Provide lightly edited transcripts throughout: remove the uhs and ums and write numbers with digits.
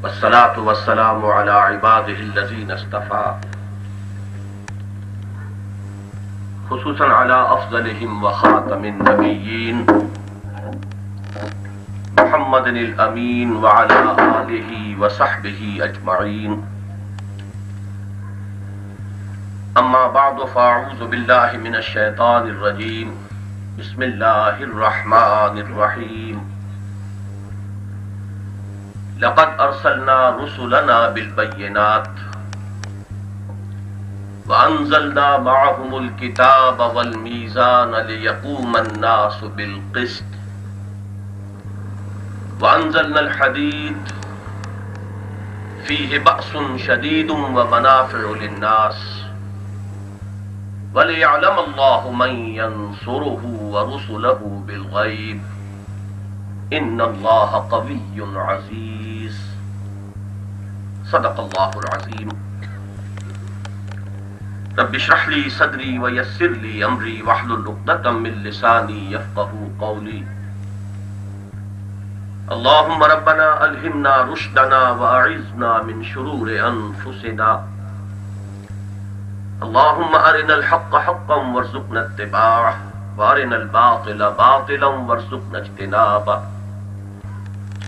والصلاة والسلام على عباده الذين اصطفى خصوصا على أفضلهم وخاتم النبيين محمد الأمين وعلى آله وصحبه أجمعين. أما بعد فأعوذ بالله من الشيطان الرجيم. بسم الله الرحمن الرحيم. لقد أرسلنا رسلنا بالبينات وأنزلنا معهم الكتاب والميزان ليقوم الناس بالقسط وأنزلنا الحديد فيه بأس شديد ومنافع للناس وليعلم الله من ينصره ورسله بالغيب إن الله قوي عزيز. صدق الله العظيم. رب اشرح لي صدري ويسر لي أمري واحلل عقدة من لساني يفقهوا قولي. اللهم ربنا ألهمنا رشدنا وأعذنا من شرور أنفسنا. اللهم أرنا الحق حقا وارزقنا اتباعه وأرنا الباطل باطلا وارزقنا اجتنابه.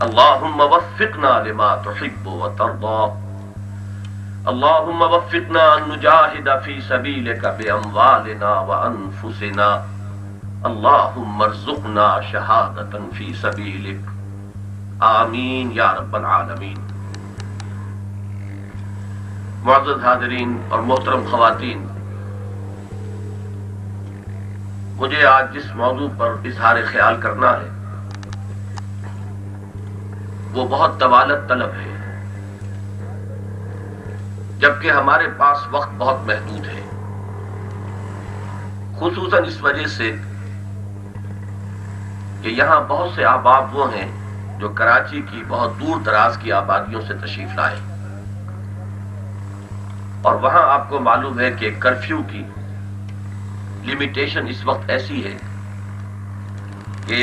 اللهم وفقنا لما تحب وترضى. اللهم وفقنا أن نجاهد في سبيلك بأموالنا وأنفسنا. اللهم ارزقنا شهادة في سبيلك. آمین یا رب العالمین. معزز حاضرین اور محترم خواتین، مجھے آج جس موضوع پر اظہار خیال کرنا ہے وہ بہت طوالت طلب ہے، جبکہ ہمارے پاس وقت بہت محدود ہے، خصوصاً اس وجہ سے کہ یہاں بہت سے احباب وہ ہیں جو کراچی کی بہت دور دراز کی آبادیوں سے تشریف لائے، اور وہاں آپ کو معلوم ہے کہ کرفیو کی لمیٹیشن اس وقت ایسی ہے کہ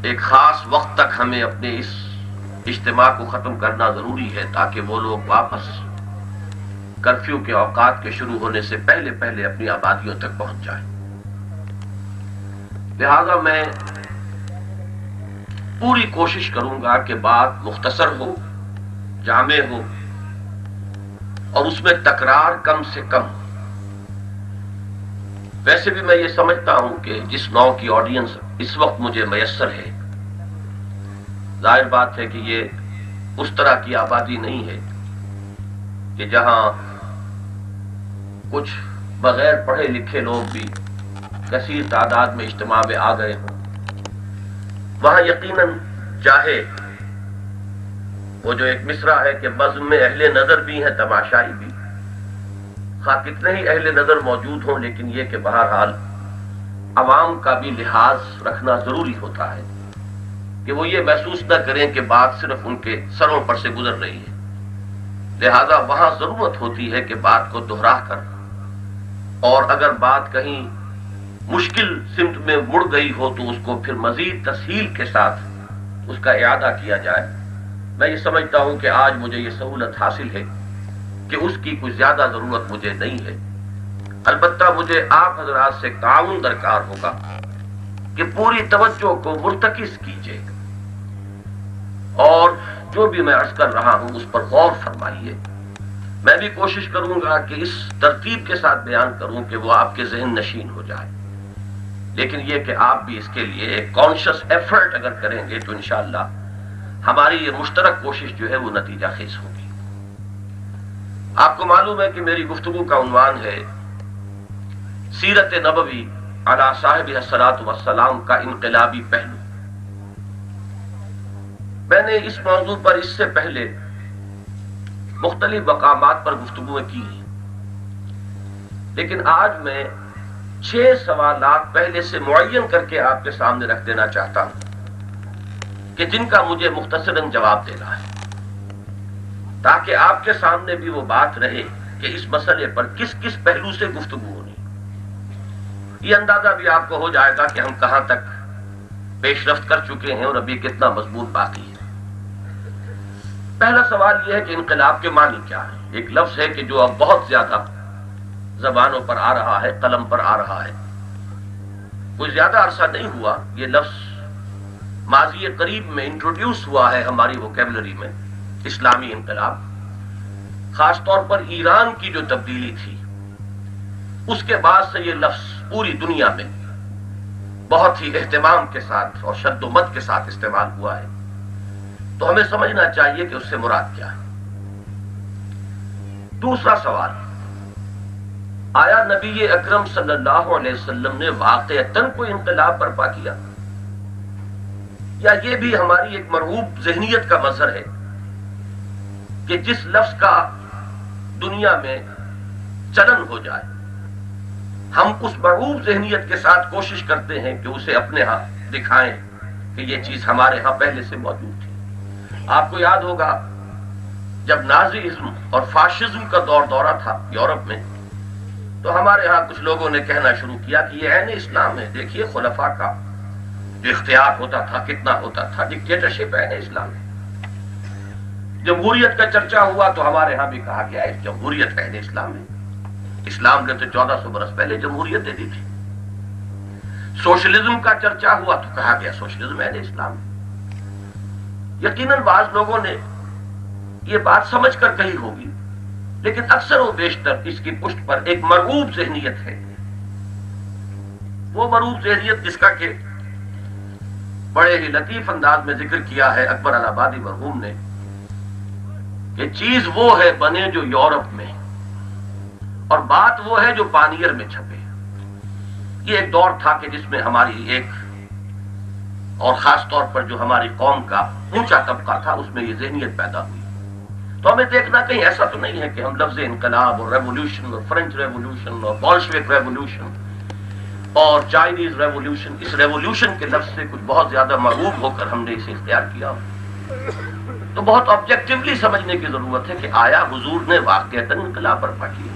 ایک خاص وقت تک ہمیں اپنے اس اجتماع کو ختم کرنا ضروری ہے تاکہ وہ لوگ واپس کرفیو کے اوقات کے شروع ہونے سے پہلے پہلے اپنی آبادیوں تک پہنچ جائیں. لہذا میں پوری کوشش کروں گا کہ بات مختصر ہو، جامع ہو، اور اس میں تکرار کم سے کم. ویسے بھی میں یہ سمجھتا ہوں کہ جس نوع کی آڈینس اس وقت مجھے میسر ہے، ظاہر بات ہے کہ یہ اس طرح کی آبادی نہیں ہے کہ جہاں کچھ بغیر پڑھے لکھے لوگ بھی کثیر تعداد میں اجتماع میں آ گئے ہوں. وہاں یقیناً چاہے وہ جو ایک مصرع ہے کہ بزم میں اہل نظر بھی ہیں تماشائی بھی، خواہ کتنے ہی اہل نظر موجود ہوں، لیکن یہ کہ بہرحال عوام کا بھی لحاظ رکھنا ضروری ہوتا ہے کہ وہ یہ محسوس نہ کریں کہ بات صرف ان کے سروں پر سے گزر رہی ہے. لہذا وہاں ضرورت ہوتی ہے کہ بات کو دہرا کر، اور اگر بات کہیں مشکل سمت میں مڑ گئی ہو تو اس کو پھر مزید تسہیل کے ساتھ اس کا اعادہ کیا جائے. میں یہ سمجھتا ہوں کہ آج مجھے یہ سہولت حاصل ہے کہ اس کی کوئی زیادہ ضرورت مجھے نہیں ہے. البتہ مجھے آپ حضرات سے تعاون درکار ہوگا کہ پوری توجہ کو مرتکز کیجیے اور جو بھی میں عرض کر رہا ہوں اس پر غور فرمائیے. میں بھی کوشش کروں گا کہ اس ترتیب کے ساتھ بیان کروں کہ وہ آپ کے ذہن نشین ہو جائے، لیکن یہ کہ آپ بھی اس کے لیے ایک کانشس ایفرٹ اگر کریں گے تو انشاءاللہ ہماری یہ مشترک کوشش جو ہے وہ نتیجہ خیز ہوگی. آپ کو معلوم ہے کہ میری گفتگو کا عنوان ہے سیرت نبوی علی صاحب الصلاۃ والسلام کا انقلابی پہلو. میں نے اس موضوع پر اس سے پہلے مختلف مقامات پر گفتگویں کی ہیں، لیکن آج میں 6 سوالات پہلے سے معین کر کے آپ کے سامنے رکھ دینا چاہتا ہوں کہ جن کا مجھے مختصراً جواب دینا ہے، تاکہ آپ کے سامنے بھی وہ بات رہے کہ اس مسئلے پر کس کس پہلو سے گفتگو ہونی. یہ اندازہ بھی آپ کو ہو جائے گا کہ ہم کہاں تک پیش رفت کر چکے ہیں اور ابھی کتنا مضمون باقی ہے۔ پہلا سوال یہ ہے کہ انقلاب کے معنی کیا ہے؟ ایک لفظ ہے کہ جو اب بہت زیادہ زبانوں پر آ رہا ہے، قلم پر آ رہا ہے۔ کوئی زیادہ عرصہ نہیں ہوا یہ لفظ ماضی قریب میں انٹروڈیوس ہوا ہے ہماری ووکیبلری میں، اسلامی انقلاب۔ خاص طور پر ایران کی جو تبدیلی تھی اس کے بعد سے یہ لفظ پوری دنیا میں بہت ہی اہتمام کے ساتھ اور شد و مد کے ساتھ استعمال ہوا ہے، تو ہمیں سمجھنا چاہیے کہ اس سے مراد کیا ہے۔ دوسرا سوال، آیا نبی اکرم صلی اللہ علیہ وسلم نے واقعتاً کوئی انقلاب برپا کیا، یا یہ بھی ہماری ایک مرغوب ذہنیت کا مظہر ہے کہ جس لفظ کا دنیا میں چلن ہو جائے ہم اس مرغوب ذہنیت کے ساتھ کوشش کرتے ہیں کہ اسے اپنے ہاں دکھائیں کہ یہ چیز ہمارے ہاں پہلے سے موجود تھی۔ آپ کو یاد ہوگا جب نازیزم اور فاشزم کا دورہ تھا یورپ میں، تو ہمارے ہاں کچھ لوگوں نے کہنا شروع کیا کہ یہ عین اسلام ہے، دیکھیے خلفاء کا جو اختیار ہوتا تھا کتنا ہوتا تھا، ڈکٹیٹرشپ عین اسلام ہے۔ جمہوریت کا چرچا ہوا تو ہمارے ہاں بھی کہا گیا ہے جمہوریت عین اسلام ہے، اسلام نے تو 1400 برس پہلے جمہوریت دے دی تھی۔ سوشلزم کا چرچا ہوا تو کہا گیا سوشلزم عین اسلام ہے۔ یقیناً بعض لوگوں نے یہ بات سمجھ کر کہی ہوگی، لیکن اکثر و بیشتر اس کی پشت پر ایک مرغوب ذہنیت ہے، وہ مرغوب ذہنیت جس کا کہ بڑے ہی لطیف انداز میں ذکر کیا ہے اکبر الہآبادی مرحوم نے، کہ چیز وہ ہے بنے جو یورپ میں، اور بات وہ ہے جو پانیر میں چھپے۔ یہ ایک دور تھا کہ جس میں ہماری ایک اور خاص طور پر جو ہماری قوم کا اونچا طبقہ تھا اس میں یہ ذہنیت پیدا ہوئی۔ تو ہمیں دیکھنا کہیں ایسا تو نہیں ہے کہ ہم لفظ انقلاب اور ریولوشن اور فرینچ ریولوشن اور بولشوک ریولوشن اور چائنیز ریولوشن، اس ریولوشن کے لفظ سے کچھ بہت زیادہ مرغوب ہو کر ہم نے اسے اختیار کیا۔ تو بہت آبجیکٹیولی سمجھنے کی ضرورت ہے کہ آیا حضور نے واقعتاً انقلاب برپا کیا۔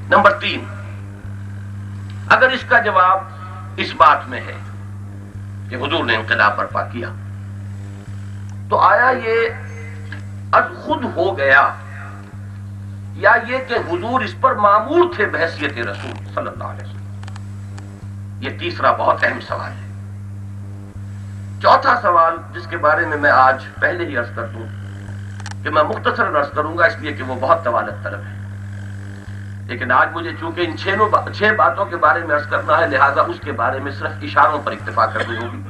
نمبر 3، اگر اس کا جواب اس بات میں ہے کہ حضور نے انقلاب برپا کیا، تو آیا یہ از خود ہو گیا یا یہ کہ حضور اس پر مامور تھے بحیثیت رسول صلی اللہ علیہ وسلم؟ یہ تیسرا بہت اہم سوال ہے۔ چوتھا سوال جس کے بارے میں آج پہلے ہی عرض کر دوں کہ میں مختصر عرض کروں گا اس لیے کہ وہ بہت طوالت طلب ہے، لیکن آج مجھے چونکہ ان 6 باتوں کے بارے میں عرض کرنا ہے، لہذا اس کے بارے میں صرف اشاروں پر اکتفا کرنی ہوگی۔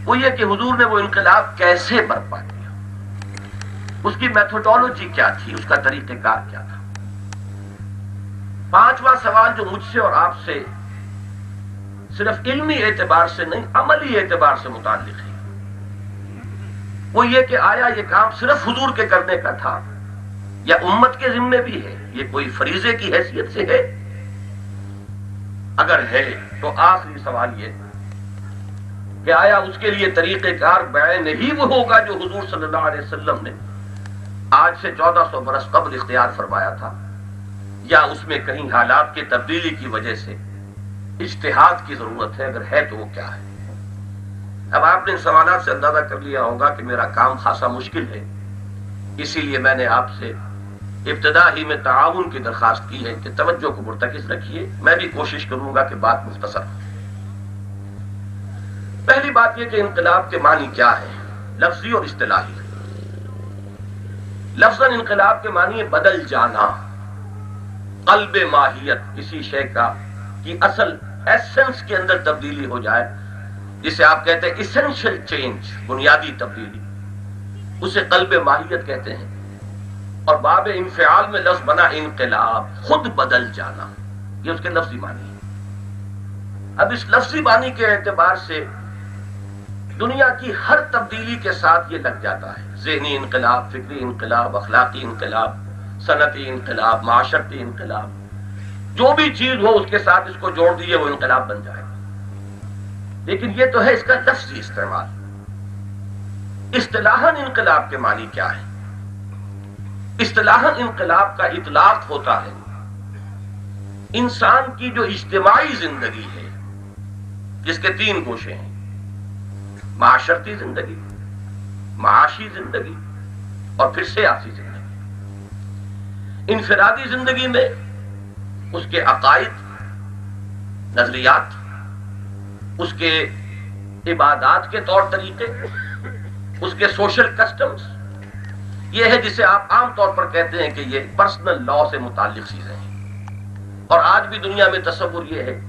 وہ یہ کہ حضور نے وہ انقلاب کیسے برپا کیا، اس کی میتھوڈولوجی کیا تھی، اس کا طریقہ کار کیا تھا۔ پانچواں سوال جو مجھ سے اور آپ سے صرف علمی اعتبار سے نہیں عملی اعتبار سے متعلق ہے، وہ یہ کہ آیا یہ کام صرف حضور کے کرنے کا تھا یا امت کے ذمے بھی ہے، یہ کوئی فریضے کی حیثیت سے ہے؟ اگر ہے تو آخری سوال یہ کہ آیا اس کے لیے طریقہ کار بعین ہی وہ ہوگا جو حضور صلی اللہ علیہ وسلم نے آج سے 1400 برس قبل اختیار فرمایا تھا، یا اس میں کہیں حالات کی تبدیلی کی وجہ سے اجتہاد کی ضرورت ہے؟ اگر ہے تو وہ کیا ہے؟ اب آپ نے ان سوالات سے اندازہ کر لیا ہوگا کہ میرا کام خاصا مشکل ہے، اسی لیے میں نے آپ سے ابتدا ہی میں تعاون کی درخواست کی ہے کہ توجہ کو مرتکز رکھیے، میں بھی کوشش کروں گا کہ بات مختصر ہو۔ پہلی بات یہ کہ انقلاب کے معنی کیا ہے، لفظی اور اصطلاحی۔ لفظاً انقلاب کے معنی ہے بدل جانا، قلب ماہیت، کسی شے کی اصل ایسنس کے اندر تبدیلی ہو جائے، جسے آپ کہتے ہیں ایسنشل چینج، بنیادی تبدیلی، اسے قلب ماہیت کہتے ہیں۔ اور باب انفعال میں لفظ بنا انقلاب، خود بدل جانا، یہ اس کے لفظی معنی ہے۔ اب اس لفظی معنی کے اعتبار سے دنیا کی ہر تبدیلی کے ساتھ یہ لگ جاتا ہے، ذہنی انقلاب، فکری انقلاب، اخلاقی انقلاب، صنعتی انقلاب، معاشرتی انقلاب، جو بھی چیز ہو اس کے ساتھ اس کو جوڑ دیے وہ انقلاب بن جائے گا۔ لیکن یہ تو ہے اس کا لفظی استعمال۔ اصطلاحاً انقلاب کے معنی کیا ہے؟ اصطلاحاً انقلاب کا اطلاق ہوتا ہے انسان کی جو اجتماعی زندگی ہے جس کے 3 گوشے ہیں: معاشرتی زندگی، معاشی زندگی اور پھر سیاسی زندگی۔ انفرادی زندگی میں اس کے عقائد، نظریات، اس کے عبادات کے طور طریقے، اس کے سوشل کسٹمز، یہ ہے جسے آپ عام طور پر کہتے ہیں کہ یہ پرسنل لا سے متعلق چیزیں ہیں۔ اور آج بھی دنیا میں تصور یہ ہے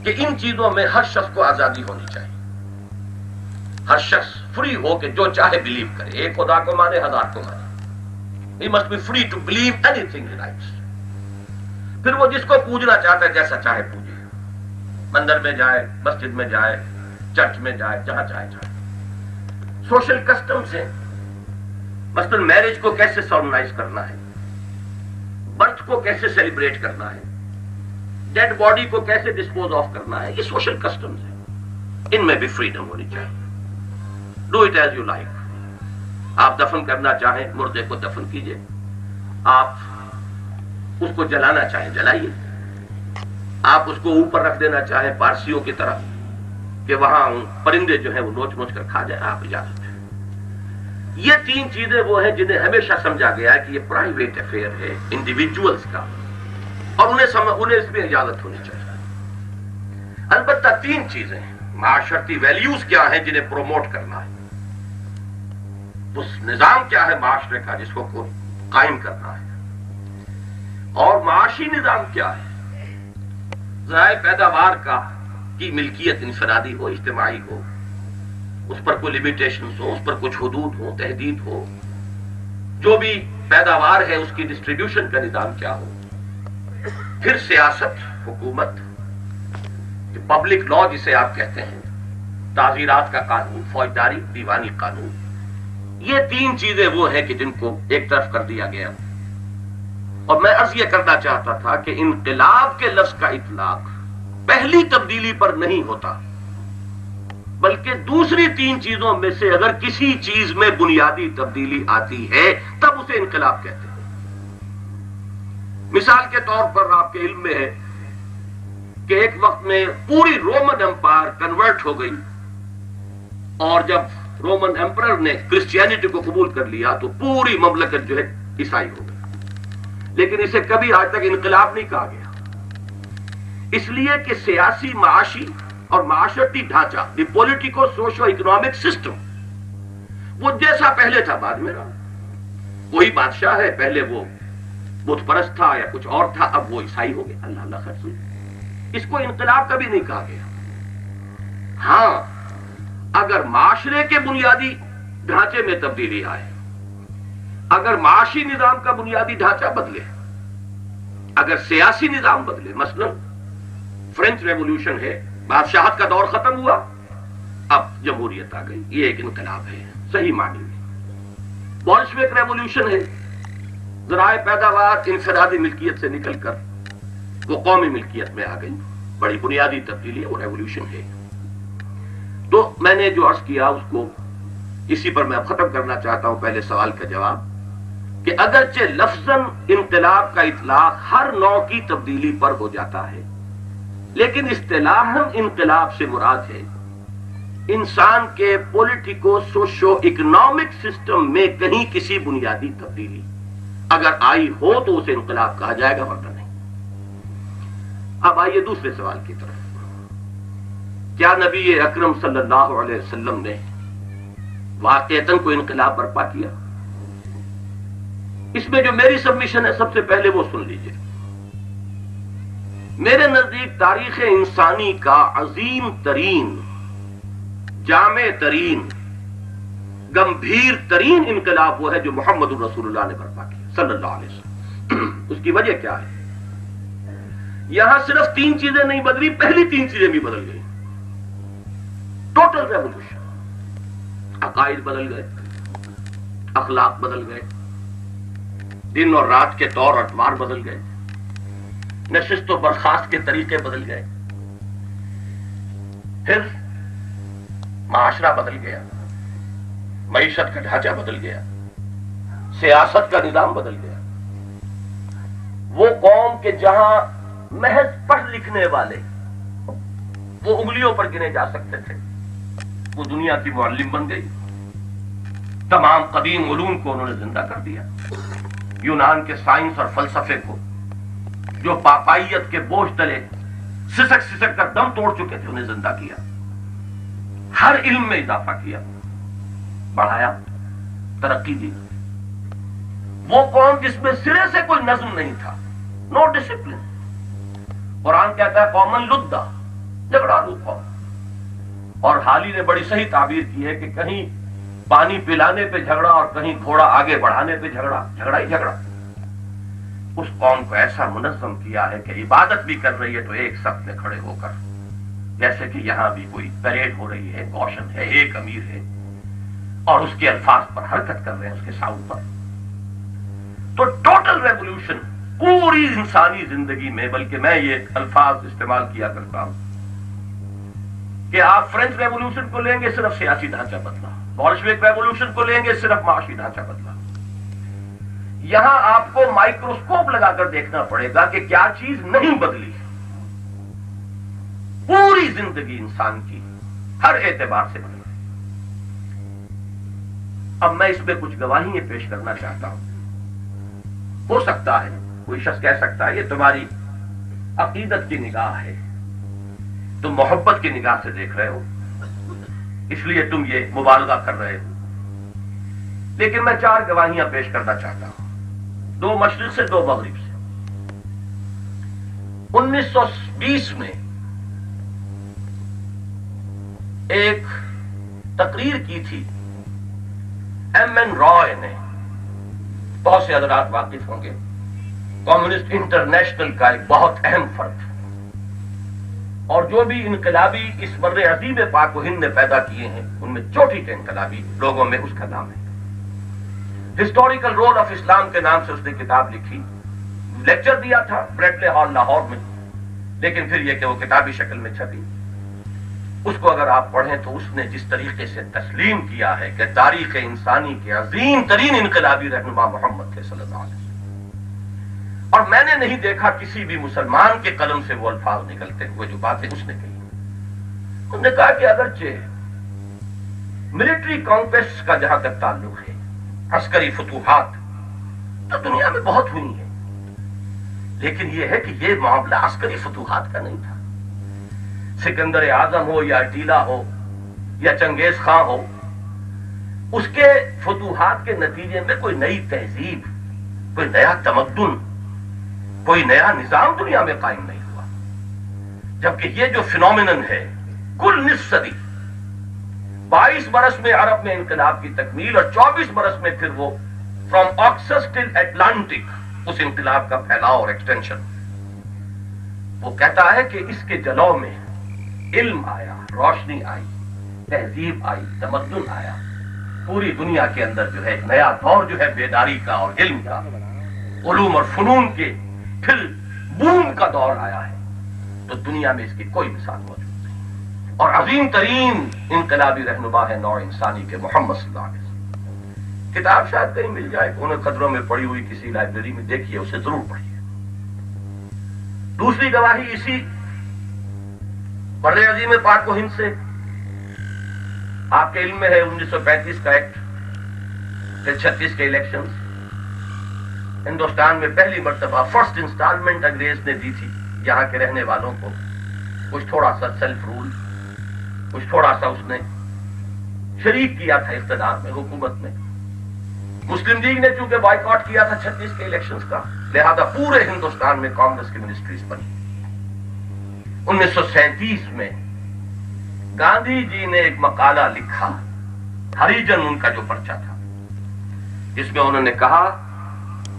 کہ ان چیزوں میں ہر شخص کو آزادی ہونی چاہیے، ہر شخص فری ہو کہ جو چاہے بلیو کرے، ایک خدا کو مانے، 1000 کو مانے۔ He must be free to believe anything he likes۔ پھر وہ جس کو پوجنا چاہتا ہے جیسا چاہے پوجے، مندر میں جائے، مسجد میں جائے، چرچ میں جائے، جہاں چاہے جائے۔ سوشل کسٹمز ہیں، مثلا میرج کو کیسے سالمنائز کرنا ہے، برتھ کو کیسے سیلیبریٹ کرنا ہے، ڈیڈ باڈی کو کیسے ڈسپوز آف کرنا ہے، یہ سوشل کسٹمز ہیں، ان میں بھی فریڈم ہونی چاہیے۔ Do it as you like. آپ دفن کرنا چاہیں مردے کو دفن کیجئے، آپ اس کو جلانا چاہیں جلائیے، آپ اس کو اوپر رکھ دینا چاہیں پارسیوں کی طرح کہ وہاں پرندے جو ہیں وہ نوچ نوچ کر کھا جائیں، آپ اجازت ہے۔ یہ 3 چیزیں وہ ہیں جنہیں ہمیشہ سمجھا گیا ہے کہ یہ پرائیویٹ افیئر ہے انڈیویجولز کا، اور انہیں اس میں اجازت ہونی چاہیے۔ البتہ 3 چیزیں ہیں، معاشرتی ویلیوز کیا ہیں جنہیں پروموٹ کرنا ہے، اس نظام کیا ہے معاشرے کا جس کو قائم کرنا ہے، اور معاشی نظام کیا ہے، ذرائع پیداوار کی ملکیت انفرادی ہو، اجتماعی ہو، اس پر کوئی لیمیٹیشنز ہو، اس پر کچھ حدود ہو، تحدید ہو، جو بھی پیداوار ہے اس کی ڈسٹریبیوشن کا نظام کیا ہو۔ پھر سیاست، حکومت، پبلک لا جسے آپ کہتے ہیں، تعزیرات کا قانون، فوجداری، دیوانی قانون، یہ 3 چیزیں وہ ہیں کہ جن کو ایک طرف کر دیا گیا۔ اور میں عرض یہ کرنا چاہتا تھا کہ انقلاب کے لفظ کا اطلاق پہلی تبدیلی پر نہیں ہوتا، بلکہ دوسری 3 چیزوں میں سے اگر کسی چیز میں بنیادی تبدیلی آتی ہے تب اسے انقلاب کہتے ہیں۔ مثال کے طور پر آپ کے علم میں ہے کہ ایک وقت میں پوری رومن امپائر کنورٹ ہو گئی، اور جب رومن امپرر نے کرسچینٹی کو قبول کر لیا تو پوری مملکت جو ہے عیسائی ہو گئی، لیکن اسے کبھی آج تک انقلاب نہیں کہا گیا، اس لیے کہ سیاسی، معاشی اور معاشرتی ڈھانچہ، دی پولیٹیکو سوشو اکنامک سسٹم، وہ جیسا پہلے تھا بعد میں رہا۔ وہی بادشاہ ہے، پہلے وہ بت پرست تھا یا کچھ اور تھا، اب وہ عیسائی ہو گیا، اللہ اللہ خیر سن۔ اس کو انقلاب کبھی نہیں کہا گیا۔ ہاں، اگر معاشرے کے بنیادی ڈھانچے میں تبدیلی آئے، اگر معاشی نظام کا بنیادی ڈھانچہ بدلے، اگر سیاسی نظام بدلے، مثلا فرینچ ریولوشن ہے، بادشاہت کا دور ختم ہوا، اب جمہوریت آ گئی، یہ ایک انقلاب ہے صحیح معنی میں۔ بولشوک ریولوشن ہے، ذرائع پیداوار انفرادی ملکیت سے نکل کر وہ قومی ملکیت میں آ گئی، بڑی بنیادی تبدیلی ہے، وہ ریولوشن ہے۔ تو میں نے جو عرض کیا اس کو اسی پر میں اب ختم کرنا چاہتا ہوں پہلے سوال کا جواب، کہ اگرچہ لفظاً انقلاب کا اطلاق ہر نوع کی تبدیلی پر ہو جاتا ہے، لیکن اصطلاحاً انقلاب سے مراد ہے انسان کے پولیٹیکو سوشو اکنامک سسٹم میں کہیں کسی بنیادی تبدیلی اگر آئی ہو تو اسے انقلاب کہا جائے گا، ورنہ نہیں۔ اب آئیے دوسرے سوال کی طرف۔ کیا نبی اکرم صلی اللہ علیہ وسلم نے واقعتاً کوئی انقلاب برپا کیا؟ اس میں جو میری سبمیشن ہے سب سے پہلے وہ سن لیجئے۔ میرے نزدیک تاریخ انسانی کا عظیم ترین، جامع ترین، گمبھیر ترین انقلاب وہ ہے جو محمد رسول اللہ نے برپا کیا صلی اللہ علیہ وسلم۔ اس کی وجہ کیا ہے؟ یہاں صرف 3 چیزیں نہیں بدلی، پہلی 3 چیزیں بھی بدل گئی، ٹوٹل ریولوشن۔ عقائد بدل گئے، اخلاق بدل گئے، دن اور رات کے طور اطوار بدل گئے، نشست و برخاست کے طریقے بدل گئے، پھر معاشرہ بدل گیا، معیشت کا ڈھانچہ بدل گیا، سیاست کا نظام بدل گیا۔ وہ قوم کے جہاں محض پڑھ لکھنے والے وہ انگلیوں پر گنے جا سکتے تھے، وہ دنیا کی معلم بن گئی. تمام قدیم علوم کو انہوں نے زندہ کر دیا. یونان کے سائنس اور فلسفے کو جو پاپائیت کے بوجھ تلے سسک سسک کر دم توڑ چکے تھے انہیں زندہ کیا. ہر علم میں اضافہ کیا، بڑھایا، ترقی دی. وہ قوم جس میں سرے سے کوئی نظم نہیں تھا، نو ڈسپلن. قرآن کہتا ہے قومن لدہ، جھگڑالو قوم. اور حالی نے بڑی صحیح تعبیر کی ہے کہ کہیں پانی پلانے پہ جھگڑا اور کہیں گھوڑا آگے بڑھانے پہ جھگڑا، جھگڑا ہی جھگڑا. اس قوم کو ایسا منظم کیا ہے کہ عبادت بھی کر رہی ہے تو ایک صف میں کھڑے ہو کر، جیسے کہ یہاں بھی کوئی پریڈ ہو رہی ہے، کوشن ہے، ایک امیر ہے اور اس کے الفاظ پر حرکت کر رہے ہیں، اس کے ساؤنڈ پر. تو ٹوٹل ریولوشن پوری انسانی زندگی میں، بلکہ میں یہ الفاظ استعمال کیا کرتا ہوں کہ آپ فرینچ ریولوشن کو لیں گے صرف سیاسی ڈھانچہ بدلا، بولشوک ریولوشن کو لیں گے صرف معاشی ڈھانچہ بدلا. یہاں آپ کو مائکروسکوپ لگا کر دیکھنا پڑے گا کہ کیا چیز نہیں بدلی. پوری زندگی انسان کی ہر اعتبار سے بدلی. اب میں اس میں کچھ گواہیاں پیش کرنا چاہتا ہوں. ہو سکتا ہے کوئی شخص کہہ سکتا ہے یہ تمہاری عقیدت کی نگاہ ہے، تم محبت کی نگاہ سے دیکھ رہے ہو، اس لیے تم یہ مبالغہ کر رہے ہو. لیکن میں 4 گواہیاں پیش کرنا چاہتا ہوں، 2 مشرق سے 2 مغرب سے. 1920 میں ایک تقریر کی تھی ایم این رائے نے، بہت سے حضرات واقف ہوں گے، کمیونسٹ انٹرنیشنل کا ایک بہت اہم فرد، اور جو بھی انقلابی اس بر عظیم پاک و ہند نے پیدا کیے ہیں ان میں چوٹی کے انقلابی لوگوں میں اس کا نام ہے. ہسٹوریکل رول آف اسلام کے نام سے اس نے کتاب لکھی، لیکچر دیا تھا بریڈلے ہال لاہور میں، لیکن پھر یہ کہ وہ کتابی شکل میں چھپی. اس کو اگر آپ پڑھیں تو اس نے جس طریقے سے تسلیم کیا ہے کہ تاریخ انسانی کے عظیم ترین انقلابی رہنما محمد تھے صلی اللہ علیہ وسلم، اور میں نے نہیں دیکھا کسی بھی مسلمان کے قلم سے وہ الفاظ نکلتے ہوئے جو باتیں اس نے کہی. انہوں نے کہا کہ اگرچہ ملٹری کانکویسٹ کا جہاں تک تعلق ہے، عسکری فتوحات تو دنیا میں بہت ہوئی ہیں، لیکن یہ ہے کہ یہ معاملہ عسکری فتوحات کا نہیں تھا. سکندر اعظم ہو یا اٹیلا ہو یا چنگیز خان ہو، اس کے فتوحات کے نتیجے میں کوئی نئی تہذیب، کوئی نیا تمدن، کوئی نیا نظام دنیا میں قائم نہیں ہوا. جبکہ یہ جو فینومینن ہے کل نصف صدی، 22 برس میں عرب میں انقلاب کی تکمیل اور 24 برس میں پھر وہ فرام آکسس ٹل اٹلانٹک اس انقلاب کا پھیلاؤ اور ایکسٹینشن. وہ کہتا ہے کہ اس کے جلو میں علم آیا، روشنی آئی، تہذیب آئی، تمدن آیا. پوری دنیا کے اندر جو ہے ایک نیا دور جو ہے بیداری کا اور علم کا، علوم اور فنون کے پھر بوم کا دور آیا ہے. تو دنیا میں اس کی کوئی مثال موجود نہیں، اور عظیم ترین انقلابی رہنما ہے نوع انسانی کے محمد صلی اللہ علیہ وسلم. کتاب شاید کہیں مل جائے، انہیں قدروں میں پڑی ہوئی کسی لائبریری میں دیکھیے، اسے ضرور پڑھیے. دوسری گواہی اسی بر عظیم پاک و ہند سے. آپ کے علم میں ہے 1935 کا ایکٹ، پھر 36 کے الیکشنز. ہندوستان میں پہلی مرتبہ فرسٹ انسٹالمنٹ انگریز نے دی تھی یہاں کے رہنے والوں کو. کچھ تھوڑا سا سیلف رول، کچھ تھوڑا سا اس نے شریک کیا تھا اقتدار میں، حکومت میں. مسلم لیگ نے چونکہ بائیکاٹ کیا تھا 36 کے الیکشنز کا، لہذا پورے ہندوستان میں کانگریس کی منسٹریز بنی. 1937 میں گاندھی جی نے ایک مقالہ لکھا، ہریجن ان کا جو پرچہ تھا، جس میں انہوں نے کہا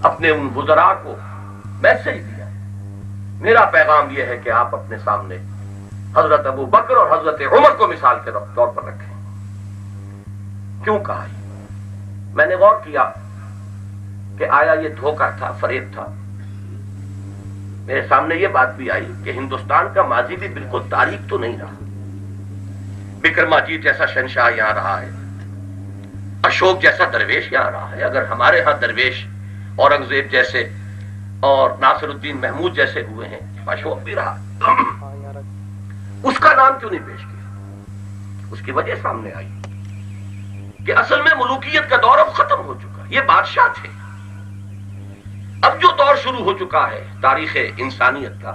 اپنے ان وزراء کو میسج دیا، میرا پیغام یہ ہے کہ آپ اپنے سامنے حضرت ابو بکر اور حضرت عمر کو مثال کے طور پر رکھیں. کیوں کہا یہ؟ میں نے غور کیا کہ آیا یہ دھوکہ تھا، فریب تھا. میرے سامنے یہ بات بھی آئی کہ ہندوستان کا ماضی بھی بالکل تاریخ تو نہیں رہا. وکرماجیت جیسا شہنشاہ یہاں رہا ہے، اشوک جیسا درویش یہاں رہا ہے. اگر ہمارے ہاں درویش اورنگزیب جیسے اور ناصر الدین محمود جیسے ہوئے ہیں، اشوک بھی رہا. اس کا نام کیوں نہیں پیش کیا؟ اس کی وجہ سامنے آئی کہ اصل میں ملوکیت کا دور اب ختم ہو چکا، یہ بادشاہ تھے۔ اب جو دور شروع ہو چکا ہے تاریخ انسانیت کا،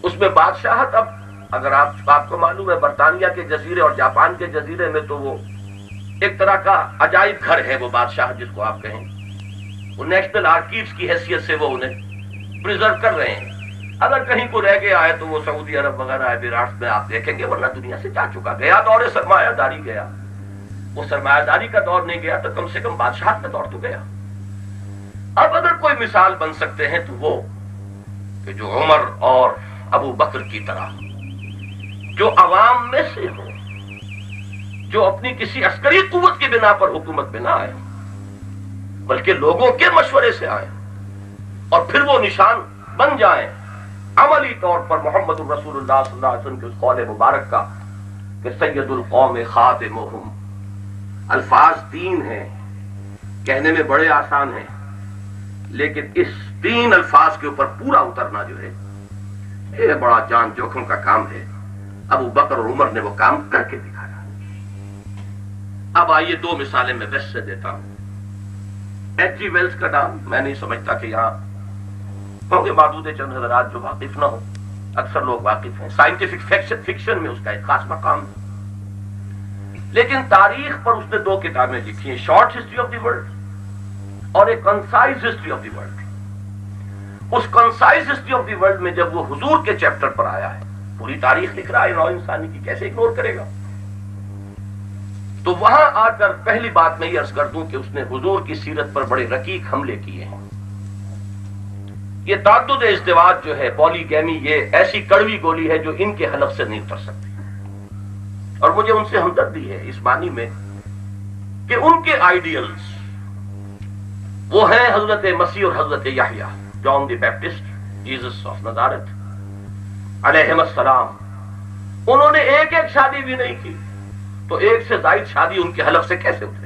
اس میں بادشاہت اب، اگر آپ کو معلوم ہے برطانیہ کے جزیرے اور جاپان کے جزیرے میں تو وہ ایک طرح کا عجائب گھر ہے، وہ بادشاہ جس کو آپ کہیں، وہ نیشنل آرکیوز کی حیثیت سے وہ انہیں پریزرو کر رہے ہیں۔ اگر کہیں کو رہ گیا ہے تو وہ سعودی عرب وغیرہ ایمارات میں آپ دیکھیں گے، ورنہ دنیا سے جا چکا، گیا دور سرمایہ داری گیا، وہ سرمایہ داری کا دور نہیں گیا تو کم سے کم بادشاہت کا دور تو گیا۔ اب اگر کوئی مثال بن سکتے ہیں تو وہ کہ جو عمر اور ابو بکر کی طرح جو عوام میں سے ہو، جو اپنی کسی عسکری قوت کی بنا پر حکومت میں نہ آئے بلکہ لوگوں کے مشورے سے آئے اور پھر وہ نشان بن جائیں عملی طور پر محمد رسول اللہ صلی اللہ علیہ وسلم کے اس قول مبارک کا کہ سید القوم خادمہم۔ الفاظ تین ہیں، کہنے میں بڑے آسان ہیں، لیکن اس تین الفاظ کے اوپر پورا اترنا جو ہے یہ بڑا جان جوخم کا کام ہے۔ ابو بکر اور عمر نے وہ کام کر کے دکھایا۔ اب آئیے دو مثالیں میں ویسٹ سے دیتا ہوں۔ ایچ جی ویلز کا نام میں نہیں سمجھتا کہ یہاں کیونکہ معدود چند حضرات جو واقف نہ ہو، اکثر لوگ واقف ہیں۔ سائنٹیفک فکشن میں اس کا ایک خاص مقام ہے، لیکن تاریخ پر اس نے دو کتابیں لکھی ہیں، short history of the world اور ایک concise history of the world. اس concise history of the world میں جب وہ حضور کے چیپٹر پر آیا ہے، پوری تاریخ لکھ رہا ہے نو انسانی کی، کیسے اگنور کرے گا؟ تو وہاں آ کر پہلی بات میں یہ عرض کر دوں کہ اس نے حضور کی سیرت پر بڑے رقیق حملے کیے ہیں۔ یہ تعدد ازدواج جو ہے، پولی گیمی، یہ ایسی کڑوی گولی ہے جو ان کے حلق سے نہیں اتر سکتی، اور مجھے ان سے ہمدردی ہے اس معنی میں کہ ان کے آئیڈیلز وہ ہیں حضرت مسیح اور حضرت یحییٰ، جان دی بیپٹسٹ، جیسس آف نزارت علیہم السلام۔ انہوں نے ایک ایک شادی بھی نہیں کی تو ایک سے زائد شادی ان کے حلق سے کیسے اترے؟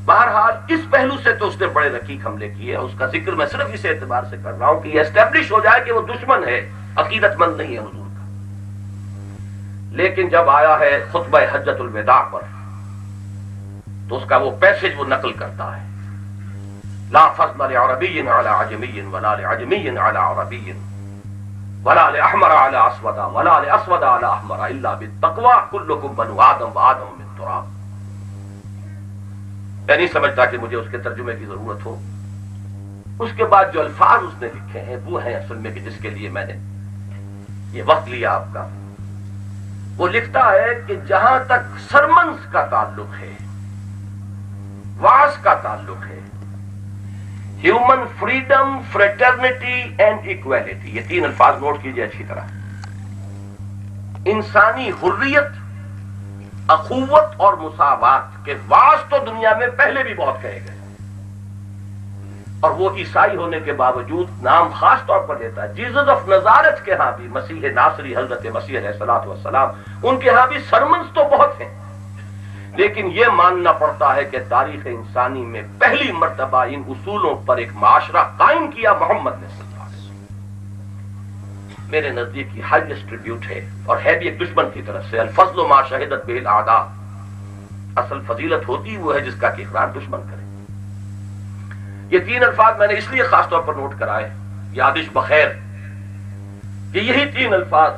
بہرحال اس پہلو سے تو اس نے بڑے رقیق حملے کیے، اس کا ذکر میں صرف اس اعتبار سے کر رہا ہوں کہ یہ اسٹیبلش ہو جائے کہ وہ دشمن ہے، عقیدت مند نہیں ہے حضور کا۔ لیکن جب آیا ہے خطبہ حجۃ الوداع پر تو اس کا وہ پیسج وہ نقل کرتا ہے، لا فضل لعربی علی عجمی ولا لعجمی علی عربی ولا لأحمر على اسود ولا لأسود على احمر الا بالتقوى كلكم بنو آدم وآدم من تراب۔ میں نہیں سمجھتا کہ مجھے اس کے ترجمے کی ضرورت ہو۔ اس کے بعد جو الفاظ اس نے لکھے ہیں وہ ہیں اصل میں کہ جس کے لیے میں نے یہ وقت لیا آپ کا۔ وہ لکھتا ہے کہ جہاں تک سرمنز کا تعلق ہے، واعظ کا تعلق ہے، human freedom, fraternity and equality, یہ تین الفاظ نوٹ کیجئے اچھی طرح۔ انسانی حریت، اخوت اور مساوات کے واعظ تو دنیا میں پہلے بھی بہت کہے گئے، اور وہ عیسائی ہونے کے باوجود نام خاص طور پر دیتا ہے۔ جیسس آف نزارت کے ہاں بھی، مسیح ناصری حضرت مسیح علیہ الصلوۃ والسلام، ان کے ہاں بھی سرمنز تو بہت ہیں، لیکن یہ ماننا پڑتا ہے کہ تاریخ انسانی میں پہلی مرتبہ ان اصولوں پر ایک معاشرہ قائم کیا محمد نے صلی اللہ علیہ وسلم۔ میرے نزدیک یہ ہائیسٹ ٹریبیوٹ ہے، اور ہے بھی ایک دشمن کی طرف سے۔ الفضل ما شہدت به الاعداء، اصل فضیلت ہوتی وہ ہے جس کا کہ اقرار دشمن کرے۔ یہ تین الفاظ میں نے اس لیے خاص طور پر نوٹ کرائے، یادش بخیر، کہ یہی تین الفاظ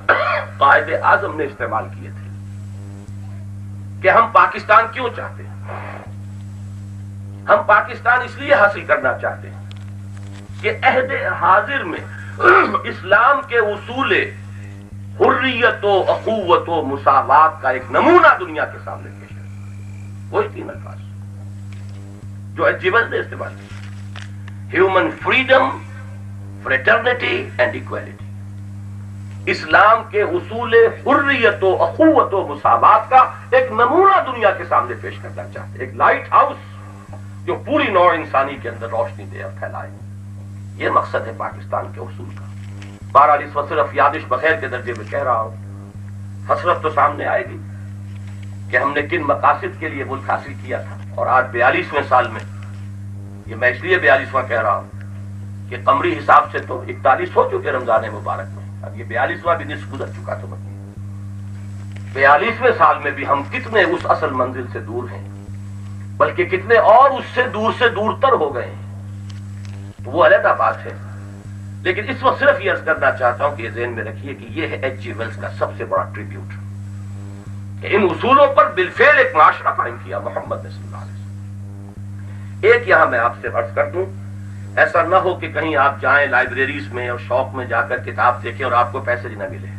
قائد اعظم نے استعمال کیے تھے کہ ہم پاکستان کیوں چاہتے ہیں۔ ہم پاکستان اس لیے حاصل کرنا چاہتے ہیں کہ عہد حاضر میں اسلام کے اصول حریت و اخوت و مساوات کا ایک نمونہ دنیا کے سامنے پیش ہے۔ وہی تین الفاظ جو ایجیول نے استعمال کیا، human freedom, fraternity and equality. اسلام کے اصول حریت و اخوت و مساوات کا ایک نمونہ دنیا کے سامنے پیش کرنا چاہتے ہیں، ایک لائٹ ہاؤس جو پوری نوع انسانی کے اندر روشنی دے اور پھیلائے۔ یہ مقصد ہے پاکستان کے اصول کا۔ بہرحال اس وقت صرف یادش بخیر کے درجے میں کہہ رہا ہوں، حسرت تو سامنے آئے گی کہ ہم نے کن مقاصد کے لیے ملک حاصل کیا تھا، اور آج 42ویں سال میں، یہ میں اس لیے 42واں کہہ رہا ہوں کہ قمری حساب سے تو 41 ہو چکے رمضان مبارک میں، اب یہ 42واں بھی نصف گزر چکا تو بتائیے 42ویں سال میں بھی ہم کتنے اس اصل منزل سے دور ہیں، بلکہ کتنے اور اس سے دور تر ہو گئے ہیں، تو وہ علیحدہ بات ہے۔ لیکن اس وقت صرف یہ عرض کرنا چاہتا ہوں کہ یہ ذہن میں رکھیے کہ یہ ہے ایچ جی ویلز کا سب سے بڑا ٹریبیوٹ، کہ ان اصولوں پر بالفعل ایک معاشرہ قائم کیا محمد نے صلی اللہ علیہ وسلم۔ ایک یہاں میں آپ سے عرض کر دوں، ایسا نہ ہو کہ کہیں آپ جائیں لائبریریز میں اور شوق میں جا کر کتاب دیکھیں اور آپ کو پیسے نہ ملے۔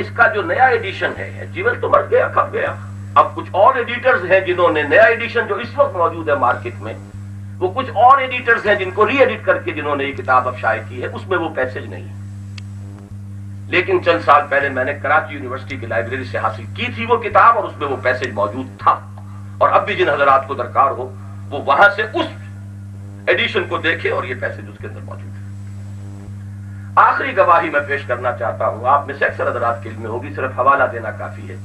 اس کا جو نیا ایڈیشن ہے ایچ جی ویلز تو مر گیا، کب گیا، اب کچھ اور ایڈیٹرز ہیں جنہوں نے نیا ایڈیشن جو اس وقت موجود ہے مارکیٹ میں، وہ کچھ اور ایڈیٹرز ہیں جن کو ری ایڈٹ کر کے جنہوں نے یہ کتاب اب شائع کی ہے، اس میں وہ پیسج نہیں ہے۔ لیکن چند سال پہلے میں نے کراچی یونیورسٹی کی لائبریری سے حاصل کی تھی وہ کتاب، اور اس میں وہ پیسج موجود تھا، اور اب بھی جن حضرات کو درکار ہو وہ وہاں سے اس ایڈیشن کو دیکھے اور یہ پیسج اس کے اندر موجود ہے۔ آخری گواہی میں پیش کرنا چاہتا ہوں، آپ میں سے اکثر حضرات کے علم میں ہوگی، صرف حوالہ دینا کافی ہے۔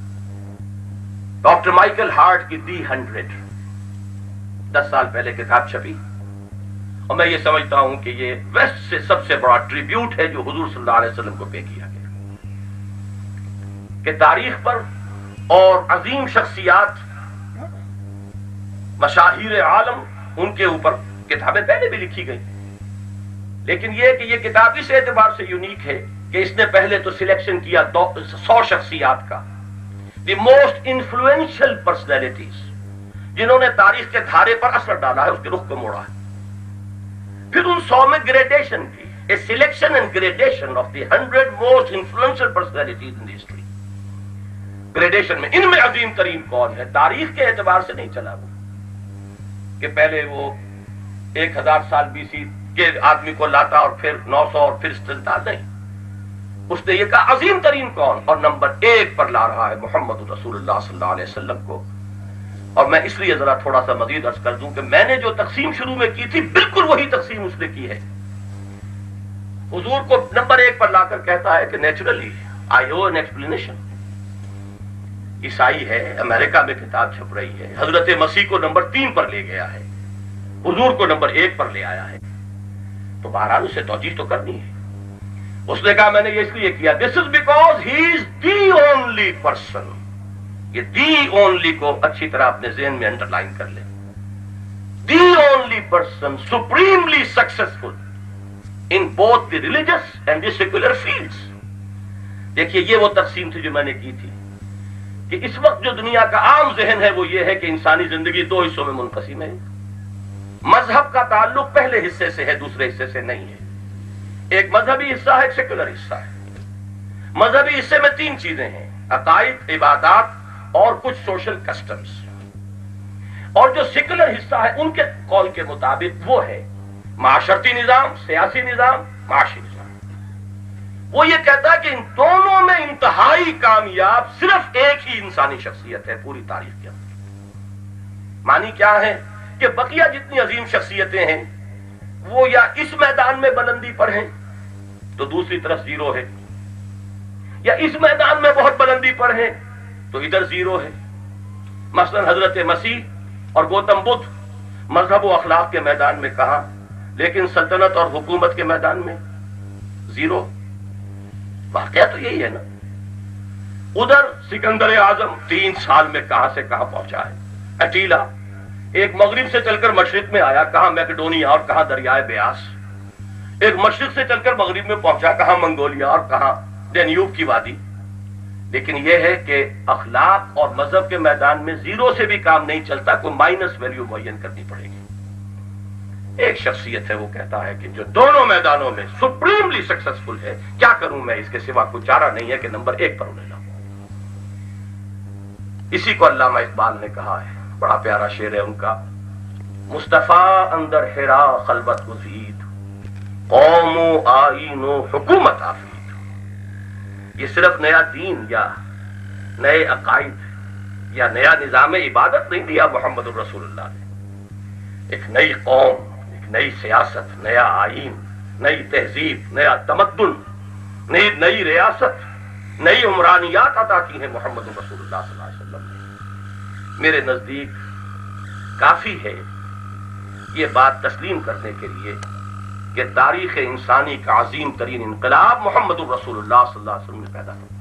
ڈاکٹر مائیکل ہارٹ کی دی 100 10 سال پہلے کتاب چھپی، اور میں یہ سمجھتا ہوں کہ یہ ویسٹ سے سب سے بڑا ٹریبیوٹ ہے جو حضور صلی اللہ علیہ وسلم کو پے کیا گیا، کہ تاریخ پر اور عظیم شخصیات مشاہیر عالم ان کے اوپر کتابیں پہلے بھی لکھی گئی، لیکن یہ کہ یہ کتاب اس اعتبار سے یونیک ہے کہ اس نے پہلے تو سلیکشن کیا 100 شخصیات کا، دی موسٹ انفلوئنشل پرسنالٹیز، جنہوں نے تاریخ کے دھارے پر اثر ڈالا ہے، اس کے رخ کو موڑا ہے۔ پھر ان 100 میں گریڈیشن کی، a selection and gradation of the 100 most influential personalities in the history. Gradation میں ان میں عظیم ترین کون ہے، تاریخ کے اعتبار سے نہیں چلا وہ کہ پہلے وہ 1000 سال BC کے آدمی کو لاتا اور پھر 900 اور پھر چلتا، نہیں، اس نے یہ کہا عظیم ترین کون، اور نمبر 1 پر لا رہا ہے محمد رسول اللہ صلی اللہ علیہ وسلم کو۔ اور میں اس لیے ذرا تھوڑا سا مزید عرض کر دوں کہ میں نے جو تقسیم شروع میں کی تھی بالکل وہی تقسیم اس نے کی ہے۔ حضور کو نمبر 1 پر لا کر کہتا ہے کہ naturally I O an explanation. عیسائی ہے، امریکہ میں کتاب چھپ رہی ہے، حضرت مسیح کو نمبر 3 پر لے گیا ہے، حضور کو نمبر 1 پر لے آیا ہے، تو بہرحال اسے توجیہ تو کرنی ہے۔ اس نے کہا میں نے یہ اس لیے کیا، this is because he is the only person. یہ دی اونلی کو اچھی طرح اپنے ذہن میں انڈر لائن کر لیں، دی only person supremely successful in both the religious and the secular fields. دیکھیے یہ وہ تقسیم تھی جو میں نے کی تھی، کہ اس وقت جو دنیا کا عام ذہن ہے وہ یہ ہے کہ انسانی زندگی 2 حصوں میں منقسم ہے، مذہب کا تعلق پہلے حصے سے ہے، دوسرے حصے سے نہیں ہے۔ ایک مذہبی حصہ ہے، ایک سیکولر حصہ ہے۔ مذہبی حصے میں 3 چیزیں ہیں، عقائد، عبادات اور کچھ سوشل کسٹمز، اور جو سیکولر حصہ ہے ان کے قول کے مطابق وہ ہے معاشرتی نظام، سیاسی نظام، معاشی نظام۔ وہ یہ کہتا ہے کہ ان دونوں میں انتہائی کامیاب صرف ایک ہی انسانی شخصیت ہے پوری تاریخ کے اندر۔ معنی کیا ہے کہ بقیہ جتنی عظیم شخصیتیں ہیں وہ یا اس میدان میں بلندی پر ہیں تو دوسری طرف 0 ہے، یا اس میدان میں بہت بلندی پر ہیں تو ادھر 0 ہے۔ مثلا حضرت مسیح اور گوتم بدھ مذہب و اخلاق کے میدان میں کہاں، لیکن سلطنت اور حکومت کے میدان میں 0۔ واقعہ تو یہی ہے نا۔ ادھر سکندر اعظم 3 سال میں کہاں سے کہاں پہنچا ہے، اٹیلا ایک مغرب سے چل کر مشرق میں آیا، کہاں میکڈونیا اور کہاں دریائے بیاس، ایک مشرق سے چل کر مغرب میں پہنچا، کہاں منگولیا اور کہاں دینیوب کی وادی۔ لیکن یہ ہے کہ اخلاق اور مذہب کے میدان میں 0 سے بھی کام نہیں چلتا، کوئی مائنس ویلیو معین کرنی پڑے گی۔ ایک شخصیت ہے وہ کہتا ہے کہ جو دونوں میدانوں میں سپریملی سکسیسفل ہے، کیا کروں میں، اس کے سوا کوئی چارہ نہیں ہے کہ نمبر 1 پر انہیں لاؤں۔ اسی کو علامہ اقبال نے کہا ہے، بڑا پیارا شعر ہے ان کا، مصطفیٰ اندر حرا خلوت گزید، قوم و آئین و حکومت آفید۔ یہ صرف نیا دین یا نئے عقائد یا نیا نظام عبادت نہیں دیا محمد الرسول اللہ نے، ایک نئی قوم، ایک نئی سیاست، نیا آئین، نئی تہذیب، نیا تمدن، نئی ریاست، نئی عمرانیات عطا کی ہیں محمد الرسول اللہ صلی اللہ علیہ وسلم نے۔ میرے نزدیک کافی ہے یہ بات تسلیم کرنے کے لیے کہ تاریخ انسانی کا عظیم ترین انقلاب محمد الرسول اللہ صلی اللہ علیہ وسلم نے پیدا کیا۔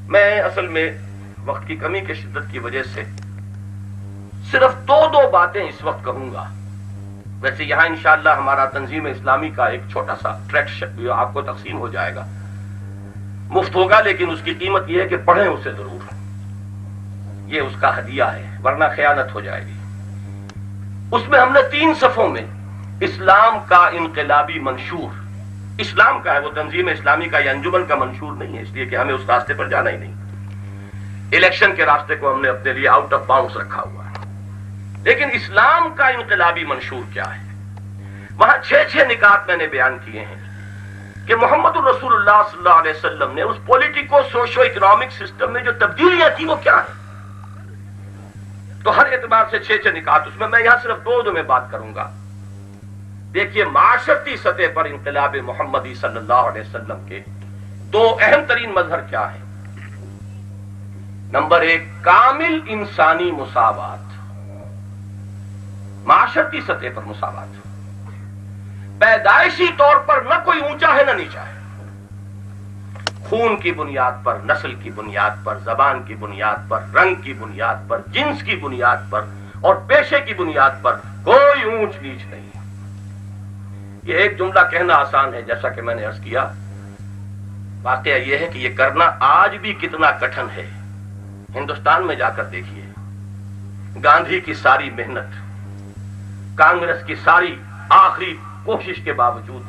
میں اصل میں وقت کی کمی کی شدت کی وجہ سے صرف دو باتیں اس وقت کہوں گا۔ ویسے یہاں انشاءاللہ ہمارا تنظیم اسلامی کا ایک چھوٹا سا ٹریکٹ آپ کو تقسیم ہو جائے گا، مفت ہوگا، لیکن اس کی قیمت یہ ہے کہ پڑھیں اسے ضرور، یہ اس کا ہدیہ ہے، ورنہ خیانت ہو جائے گی۔ اس میں ہم نے 3 صفحوں میں اسلام کا انقلابی منشور، اسلام کا ہے، وہ تنظیم اسلامی کا یا انجمن کا منشور نہیں ہے، اس لیے کہ ہمیں اس راستے پر جانا ہی نہیں، الیکشن کے راستے کو ہم نے اپنے لیے آؤٹ آف باؤنڈز رکھا ہوا ہے، لیکن اسلام کا انقلابی منشور کیا ہے؟ وہاں 6 نکات میں نے بیان کیے ہیں کہ محمد الرسول اللہ صلی اللہ علیہ وسلم نے اس پولیٹیکو سوشو اکنامک سسٹم میں جو تبدیلیاں تھی وہ کیا ہیں، تو ہر اعتبار سے 6 نکات اس میں یہاں صرف 2 میں بات کروں گا۔ دیکھیے معاشرتی سطح پر انقلاب محمدی صلی اللہ علیہ وسلم کے 2 اہم ترین مظہر کیا ہیں؟ نمبر 1 کامل انسانی مساوات، معاشرتی سطح پر مساوات، پیدائشی طور پر نہ کوئی اونچا ہے نہ نیچا ہے، خون کی بنیاد پر، نسل کی بنیاد پر، زبان کی بنیاد پر، رنگ کی بنیاد پر، جنس کی بنیاد پر اور پیشے کی بنیاد پر کوئی اونچ نیچ نہیں۔ یہ ایک جملہ کہنا آسان ہے، جیسا کہ میں نے عرض کیا، واقعہ یہ ہے کہ یہ کرنا آج بھی کتنا کٹھن ہے۔ ہندوستان میں جا کر دیکھیے، گاندھی کی ساری محنت، کانگریس کی ساری آخری کوشش کے باوجود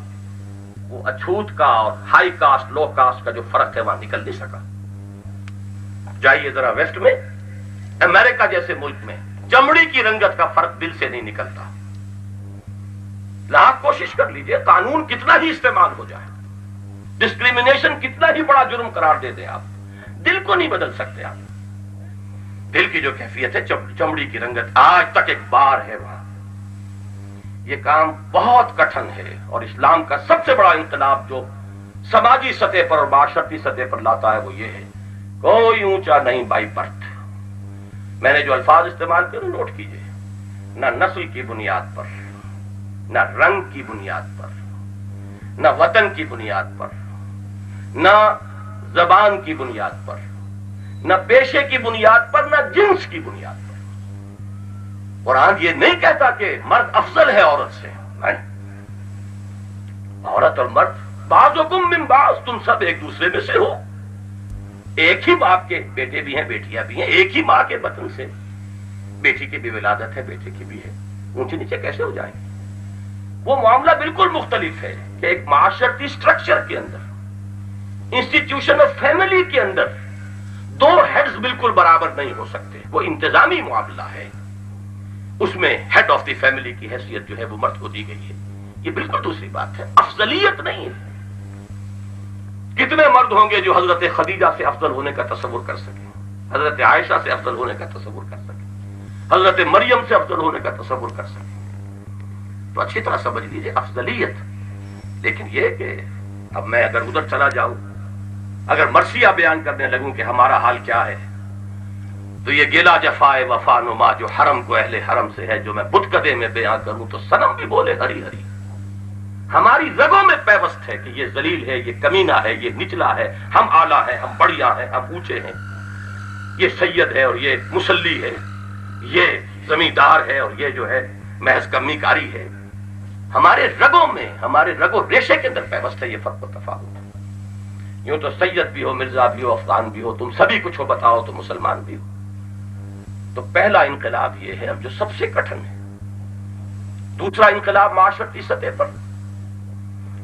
وہ اچھوت کا اور ہائی کاسٹ لو کاسٹ کا جو فرق ہے وہاں نکل نہیں سکا۔ جائیے ذرا ویسٹ میں، امریکہ جیسے ملک میں چمڑی کی رنگت کا فرق دل سے نہیں نکلتا۔ لاکھ کوشش کر لیجئے، قانون کتنا ہی استعمال ہو جائے، ڈسکریمنیشن کتنا ہی بڑا جرم قرار دے دیں، آپ دل کو نہیں بدل سکتے۔ آپ دل کی جو کیفیت ہے، چمڑی کی رنگت آج تک ایک بار ہے وہاں۔ یہ کام بہت کٹھن ہے، اور اسلام کا سب سے بڑا انقلاب جو سماجی سطح پر اور معاشرتی سطح پر لاتا ہے وہ یہ ہے، کوئی اونچا نہیں بائی برتھ۔ میں نے جو الفاظ استعمال کیے نوٹ کیجئے، نہ نسل کی بنیاد پر، نہ رنگ کی بنیاد پر، نہ وطن کی بنیاد پر، نہ زبان کی بنیاد پر، نہ پیشے کی بنیاد پر، نہ جنس کی بنیاد پر۔ قرآن یہ نہیں کہتا کہ مرد افضل ہے عورت سے، نہیں، عورت اور مرد بعضکم من بعض، تم سب ایک دوسرے میں سے ہو، ایک ہی باپ کے بیٹے بھی ہیں، بیٹیاں بھی ہیں، ایک ہی ماں کے بطن سے، بیٹی کی بھی ولادت ہے، بیٹے کی بھی ہے، اونچے نیچے کیسے ہو جائیں گے؟ وہ معاملہ بالکل مختلف ہے کہ ایک معاشرتی سٹرکچر کے اندر، انسٹیٹیوشن آف فیملی کے اندر 2 ہیڈز بالکل برابر نہیں ہو سکتے، وہ انتظامی معاملہ ہے، اس میں ہیڈ آف دی فیملی کی حیثیت جو ہے وہ مرد کو دی گئی ہے، یہ بالکل دوسری بات ہے، افضلیت نہیں ہے۔ کتنے مرد ہوں گے جو حضرت خدیجہ سے افضل ہونے کا تصور کر سکیں، حضرت عائشہ سے افضل ہونے کا تصور کر سکیں، حضرت مریم سے افضل ہونے کا تصور کر سکیں؟ تو اچھی طرح سمجھ لیجیے افضلیت۔ لیکن یہ کہ اب میں اگر ادھر چلا جاؤں، اگر مرثیہ بیان کرنے لگوں کہ ہمارا حال کیا ہے، تو یہ گیلا جفائے وفا نما جو حرم کو اہل حرم سے ہے، جو میں بت کدے میں بیان کروں تو صنم بھی بولے ہری ہری۔ ہماری رگوں میں پیوست ہے کہ یہ ذلیل ہے، یہ کمینہ ہے، یہ نچلا ہے، ہم اعلیٰ ہیں، ہم بڑھیا ہیں، ہم اونچے ہیں، یہ سید ہے اور یہ مسلی ہے، یہ زمیندار ہے اور یہ جو ہے محض کمی کاری ہے۔ ہمارے رگوں میں، ہمارے رگ و ریشے کے اندر پیوست ہے یہ فرق و تفاوت۔ یوں تو سید بھی ہو، مرزا بھی ہو، افغان بھی ہو، تم سبھی کچھ ہو، بتاؤ تو مسلمان بھی ہو۔ تو پہلا انقلاب یہ ہے اب جو سب سے کٹھن ہے۔ دوسرا انقلاب معاشرتی سطح پر،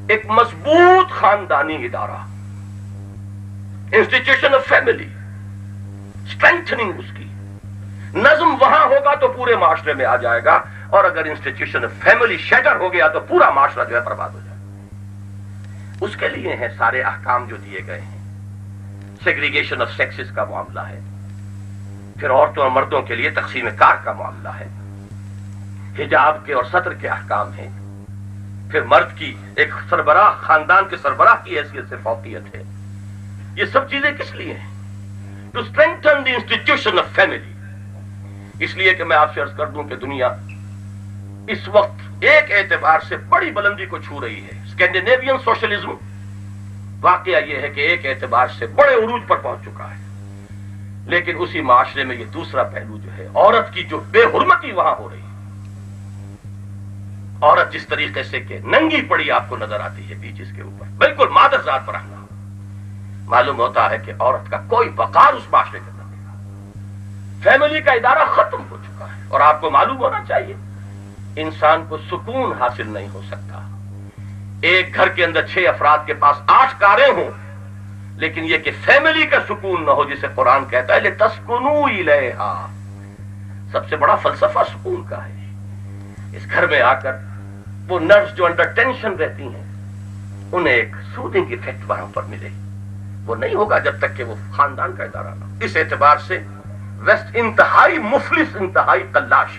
ایک مضبوط خاندانی ادارہ، انسٹیٹیوشن آف فیملی، اسٹرینتھننگ اس کی، نظم وہاں ہوگا تو پورے معاشرے میں آ جائے گا، اور اگر انسٹیٹیوشن آف فیملی شیٹر ہو گیا تو پورا معاشرہ جو ہے برباد ہو جائے گا۔ اس کے لیے ہیں سارے احکام جو دیے گئے ہیں۔ سیگریگیشن آف سیکسز کا معاملہ ہے، پھر عورتوں اور مردوں کے لیے تقسیم کار کا معاملہ ہے، حجاب کے اور ستر کے احکام ہیں، پھر مرد کی ایک سربراہ، خاندان کے سربراہ کی حیثیت سے فوقیت ہے۔ یہ سب چیزیں کس لیے ہیں؟ To strengthen the institution of family. اس لیے کہ میں آپ سے عرض کر دوں کہ دنیا اس وقت ایک اعتبار سے بڑی بلندی کو چھو رہی ہے. اسکینڈینیوین سوشلزم واقعہ یہ ہے کہ ایک اعتبار سے بڑے عروج پر پہنچ چکا ہے، لیکن اسی معاشرے میں یہ دوسرا پہلو جو ہے، عورت کی جو بے حرمتی وہاں ہو رہی ہے. عورت جس طریقے سے کہ ننگی پڑی آپ کو نظر آتی ہے بیچز کے اوپر، بالکل مادر ذات پر حملہ، معلوم ہوتا ہے کہ عورت کا کوئی وقار اس معاشرے کے اندر نہیں. فیملی کا ادارہ ختم ہو چکا ہے. اور آپ کو معلوم ہونا چاہیے انسان کو سکون حاصل نہیں ہو سکتا. ایک گھر کے اندر 6 افراد کے پاس 8 کاریں ہوں، لیکن یہ کہ فیملی کا سکون نہ ہو، جسے قرآن کہتا ہے لِتَسْكُنُوا إِلَيْهَا. سب سے بڑا فلسفہ سکون کا ہے. اس گھر میں آ کر وہ نرس جو انڈر ٹینشن رہتی ہیں انہیں ایک سوتنگ ایفیکٹ وہاں پر ملے. وہ نہیں ہوگا جب تک کہ وہ خاندان کا ادارہ نہ ہو. اس اعتبار سے ویسٹ انتہائی مفلس، انتہائی قلاش.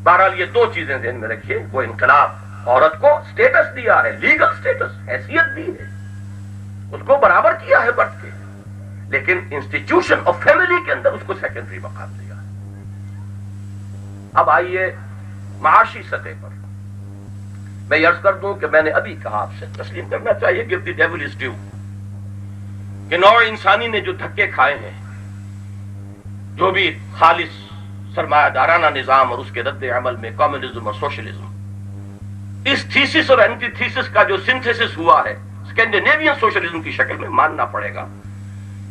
بہرحال یہ 2 چیزیں ذہن میں رکھیے. وہ انقلاب عورت کو سٹیٹس دیا ہے، لیگل سٹیٹس، حیثیت دی ہے، اس کو برابر کیا ہے بڑھ کے، لیکن انسٹیٹیوشن آف فیملی کے اندر اس کو سیکنڈری مقام دیا ہے. اب آئیے معاشی سطح پر میں یہ عرض کر دوں کہ میں نے ابھی کہا، آپ سے تسلیم کرنا چاہیے کہ دی ڈیول از ڈیو، کہ نوع انسانی نے جو دھکے کھائے ہیں، جو بھی خالص سرمایہ دارانہ نظام اور اس کے رد عمل میں کمیونزم اور سوشلزم، اس تھیسس اور اینٹی تھیسس کا جو سنتھیسس ہوا ہے اسکینڈینیوین سوشلزم کی شکل میں، ماننا پڑے گا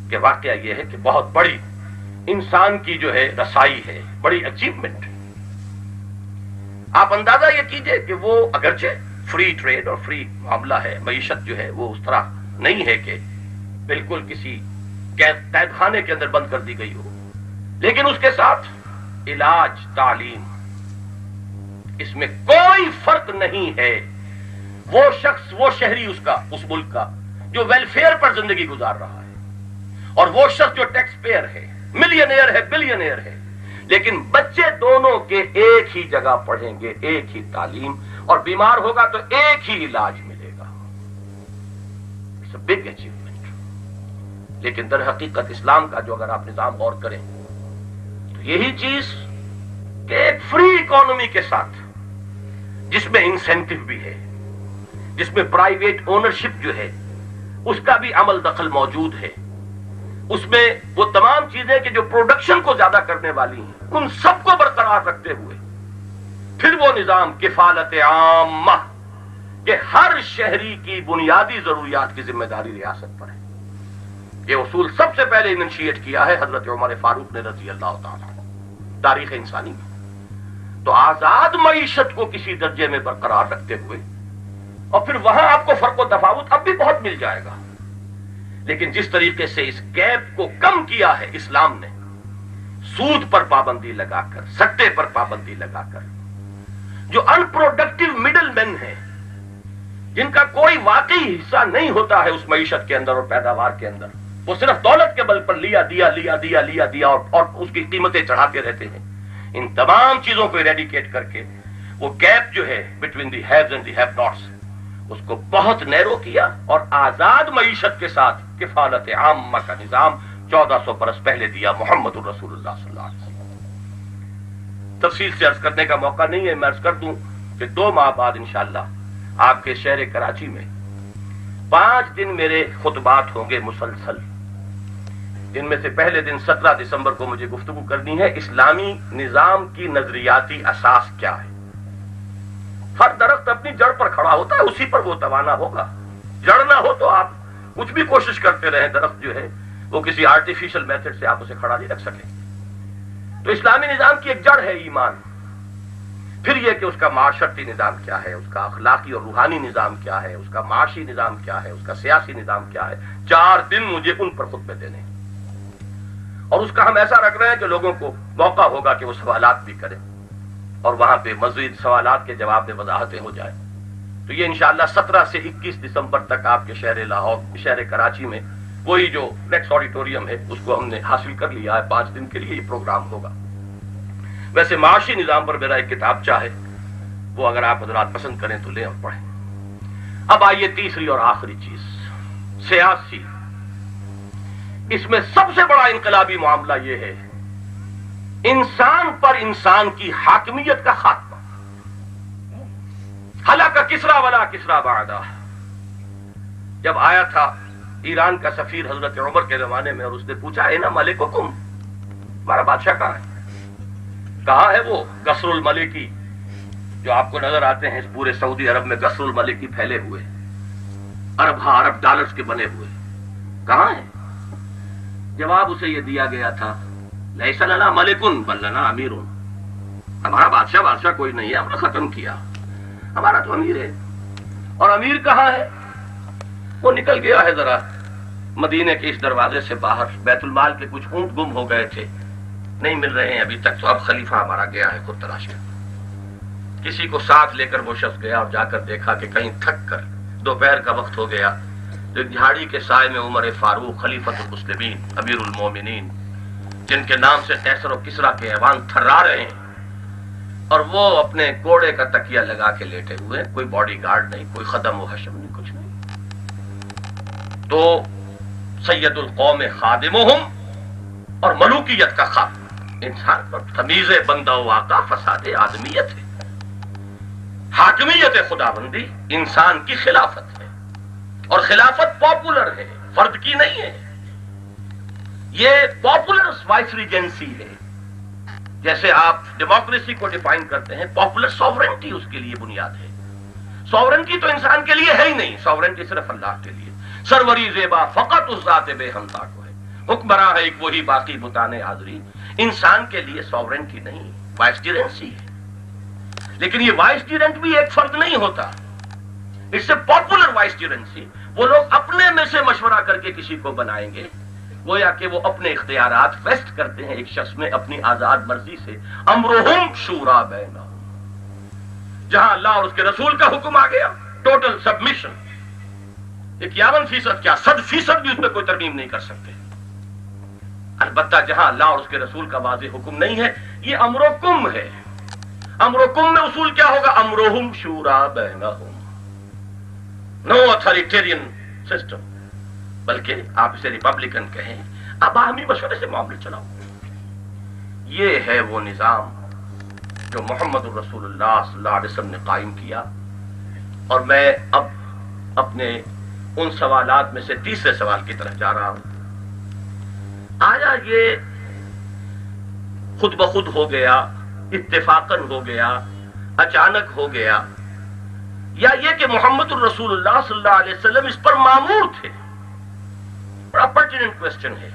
کہ واقعہ یہ ہے کہ بہت بڑی انسان کی جو ہے رسائی ہے، بڑی اچیومنٹ. آپ اندازہ یہ کیجئے کہ وہ اگرچہ فری ٹریڈ اور فری معاملہ ہے، معیشت جو ہے وہ اس طرح نہیں ہے کہ بالکل کسی قید خانے کے اندر بند کر دی گئی ہو، لیکن اس کے ساتھ علاج، تعلیم، اس میں کوئی فرق نہیں ہے. وہ شخص، وہ شہری اس ملک کا جو ویلفیئر پر زندگی گزار رہا ہے، اور وہ شخص جو ٹیکس پیئر ہے، ملینئر ہے، بلینئر ہے، لیکن بچے دونوں کے ایک ہی جگہ پڑھیں گے، ایک ہی تعلیم، اور بیمار ہوگا تو ایک ہی علاج ملے گا. It's a big achievement. لیکن در حقیقت اسلام کا جو اگر آپ نظام غور کریں تو یہی چیز کہ ایک فری اکانومی کے ساتھ، جس میں انسینٹو بھی ہے، جس میں پرائیویٹ اونرشپ جو ہے اس کا بھی عمل دخل موجود ہے، اس میں وہ تمام چیزیں کہ جو پروڈکشن کو زیادہ کرنے والی ہیں، ان سب کو برقرار رکھتے ہوئے پھر وہ نظام کفالت عامہ کہ ہر شہری کی بنیادی ضروریات کی ذمہ داری ریاست پر ہے. یہ اصول سب سے پہلے انیشیٹ کیا ہے حضرت عمر فاروق نے رضی اللہ تعالیٰ عنہ تاریخ انسانی میں. تو آزاد معیشت کو کسی درجے میں برقرار رکھتے ہوئے، اور پھر وہاں آپ کو فرق و تفاوت اب بھی بہت مل جائے گا، لیکن جس طریقے سے اس گیپ کو کم کیا ہے اسلام نے، سود پر پابندی لگا کر، سٹے پر پابندی لگا کر، جو ان پروڈکٹیو مڈل مین ہیں، جن کا کوئی واقعی حصہ نہیں ہوتا ہے اس معیشت کے اندر اور پیداوار کے اندر، وہ صرف دولت کے بل پر لیا دیا اور اس کی قیمتیں چڑھاتے رہتے ہیں. ان تمام چیزوں کو ایریڈیکیٹ کر کے وہ گیپ جو ہے between the haves and the have nots, اس کو بہت نیرو کیا، اور آزاد معیشت کے ساتھ کفالت عامہ کا نظام 1400 برس پہلے دیا محمد الرسول اللہ صلی اللہ علیہ وسلم. تفصیل سے عرض کرنے کا موقع نہیں ہے، میں عرض کر دوں کہ 2 ماہ بعد انشاءاللہ آپ کے شہر کراچی میں 5 دن میرے خطبات ہوں گے مسلسل، جن میں سے پہلے دن 17 دسمبر کو مجھے گفتگو کرنی ہے اسلامی نظام کی نظریاتی اساس کیا ہے. ہر درخت اپنی جڑ پر کھڑا ہوتا ہے، اسی پر وہ توانا ہوگا. جڑ نہ ہو تو آپ کچھ بھی کوشش کرتے رہیں، درخت جو ہے وہ کسی آرٹیفیشل میتھڈ سے آپ اسے کھڑا نہیں رکھ سکیں. تو اسلامی نظام کی ایک جڑ ہے ایمان. پھر یہ کہ اس کا معاشرتی نظام کیا ہے، اس کا اخلاقی اور روحانی نظام کیا ہے، اس کا معاشی نظام کیا ہے، اس کا سیاسی نظام کیا ہے. 4 دن مجھے ان پر خطبے دینے، اور اس کا ہم ایسا رکھ رہے ہیں کہ لوگوں کو موقع ہوگا کہ وہ سوالات بھی کریں، اور وہاں پہ مزید سوالات کے جواب میں وضاحتیں ہو جائیں. تو یہ انشاءاللہ 17 سے 21 دسمبر تک آپ کے شہر لاہور، شہر کراچی میں وہی جو نیکس آڈیٹوریم ہے اس کو ہم نے حاصل کر لیا ہے. 5 دن کے لیے یہ پروگرام ہوگا. ویسے معاشی نظام پر میرا ایک کتاب چاہے وہ اگر آپ حضرات پسند کریں تو لیں اور پڑھیں. اب آئیے تیسری اور آخری چیز، سیاسی. اس میں سب سے بڑا انقلابی معاملہ یہ ہے انسان پر انسان کی حاکمیت کا خاتمہ. ہلاک کسرا ولا کسرا بعدہ، جب آیا تھا ایران کا سفیر حضرت عمر کے زمانے میں اور اس نے پوچھا اینا ملککم، ہمارا بادشاہ کہاں ہے؟ کہاں ہے وہ قصر الملکی جو آپ کو نظر آتے ہیں اس پورے سعودی عرب میں، قصر الملکی پھیلے ہوئے ارب ڈالرز کے بنے ہوئے، کہاں ہے؟ جواب اسے یہ دیا گیا تھا لیس لنا ملکن بل لنا امیر، ہمارا بادشاہ کوئی نہیں ہے، ہم نے ختم کیا، ہمارا تو امیر ہے۔ اور امیر کہاں ہے؟ وہ نکل گیا ہے ذرا مدینے کے اس دروازے سے باہر، بیت المال کے کچھ اونٹ گم ہو گئے تھے، نہیں مل رہے ہیں ابھی تک، تو اب خلیفہ ہمارا گیا ہے خود تلاش کر۔ کسی کو ساتھ لے کر وہ شخص گیا اور جا کر دیکھا کہ کہیں تھک کر دوپہر کا وقت ہو گیا، تو ایک جھاڑی کے سائے میں عمر فاروق خلیفۃ المسلمین امیر المومنین، جن کے نام سے قیصر و کسریٰ کے ایوان تھرا رہے ہیں، اور وہ اپنے کوڑے کا تکیہ لگا کے لیٹے ہوئے، کوئی باڈی گارڈ نہیں، کوئی خدم و حشم نہیں، کچھ نہیں۔ تو سید القوم خادمہم اور ملوکیت کا خاتمہ، انسان پر تمیز بندہ و آقا فساد آدمیت ہے، حاکمیت خداوندی انسان کی خلافت ہے، اور خلافت پاپولر ہے، فرد کی نہیں ہے، یہ پاپولر وائس ریجنسی ہے۔ جیسے آپ ڈیموکریسی کو ڈیفائن کرتے ہیں، پاپولر سوورنٹی اس کے لیے بنیاد ہے۔ سوورنٹی تو انسان کے لیے ہے ہی نہیں، سوورنٹی صرف اللہ کے لیے۔ سروری زیبا فقط اس ذات بے ہمتا کو ہے، حکمراں ہے ایک وہی باقی بتانے حاضری۔ انسان کے لیے سوورنٹی نہیں، وائس ڈیرنسی ہے، لیکن یہ وائس ڈیرنٹ بھی ایک فرد نہیں ہوتا، اس سے پاپولر وائس ڈیرنسی وہ لوگ اپنے میں سے مشورہ کر کے کسی کو بنائیں گے، گویا کہ وہ اپنے اختیارات ویسٹ کرتے ہیں ایک شخص میں اپنی آزاد مرضی سے۔ امرہم شورا بینہم، جہاں اللہ اور اس کے رسول کا حکم آ گیا، ٹوٹل سبمیشن، 51% کیا 100% بھی اس میں کوئی ترمیم نہیں کر سکتے۔ البتہ جہاں اللہ اور اس کے رسول کا واضح حکم نہیں ہے، یہ امرکم ہے۔ امرکم میں اصول کیا ہوگا؟ امرہم شورا بینہم، نو اتھارٹیرین سسٹم، بلکہ آپ اسے ریپبلکن کہیں، اب باہمی مشورے سے معاملے چلاؤ۔ یہ ہے وہ نظام جو محمد الرسول اللہ صلی اللہ علیہ وسلم نے قائم کیا۔ اور میں اب اپنے ان سوالات میں سے تیسرے سوال کی طرف جا رہا ہوں۔ آیا یہ خود بخود ہو گیا، اتفاقاً ہو گیا، اچانک ہو گیا، یا یہ کہ محمد الرسول اللہ صلی اللہ علیہ وسلم اس پر مامور تھے؟ بڑا پرٹیننٹ کوسچن ہے،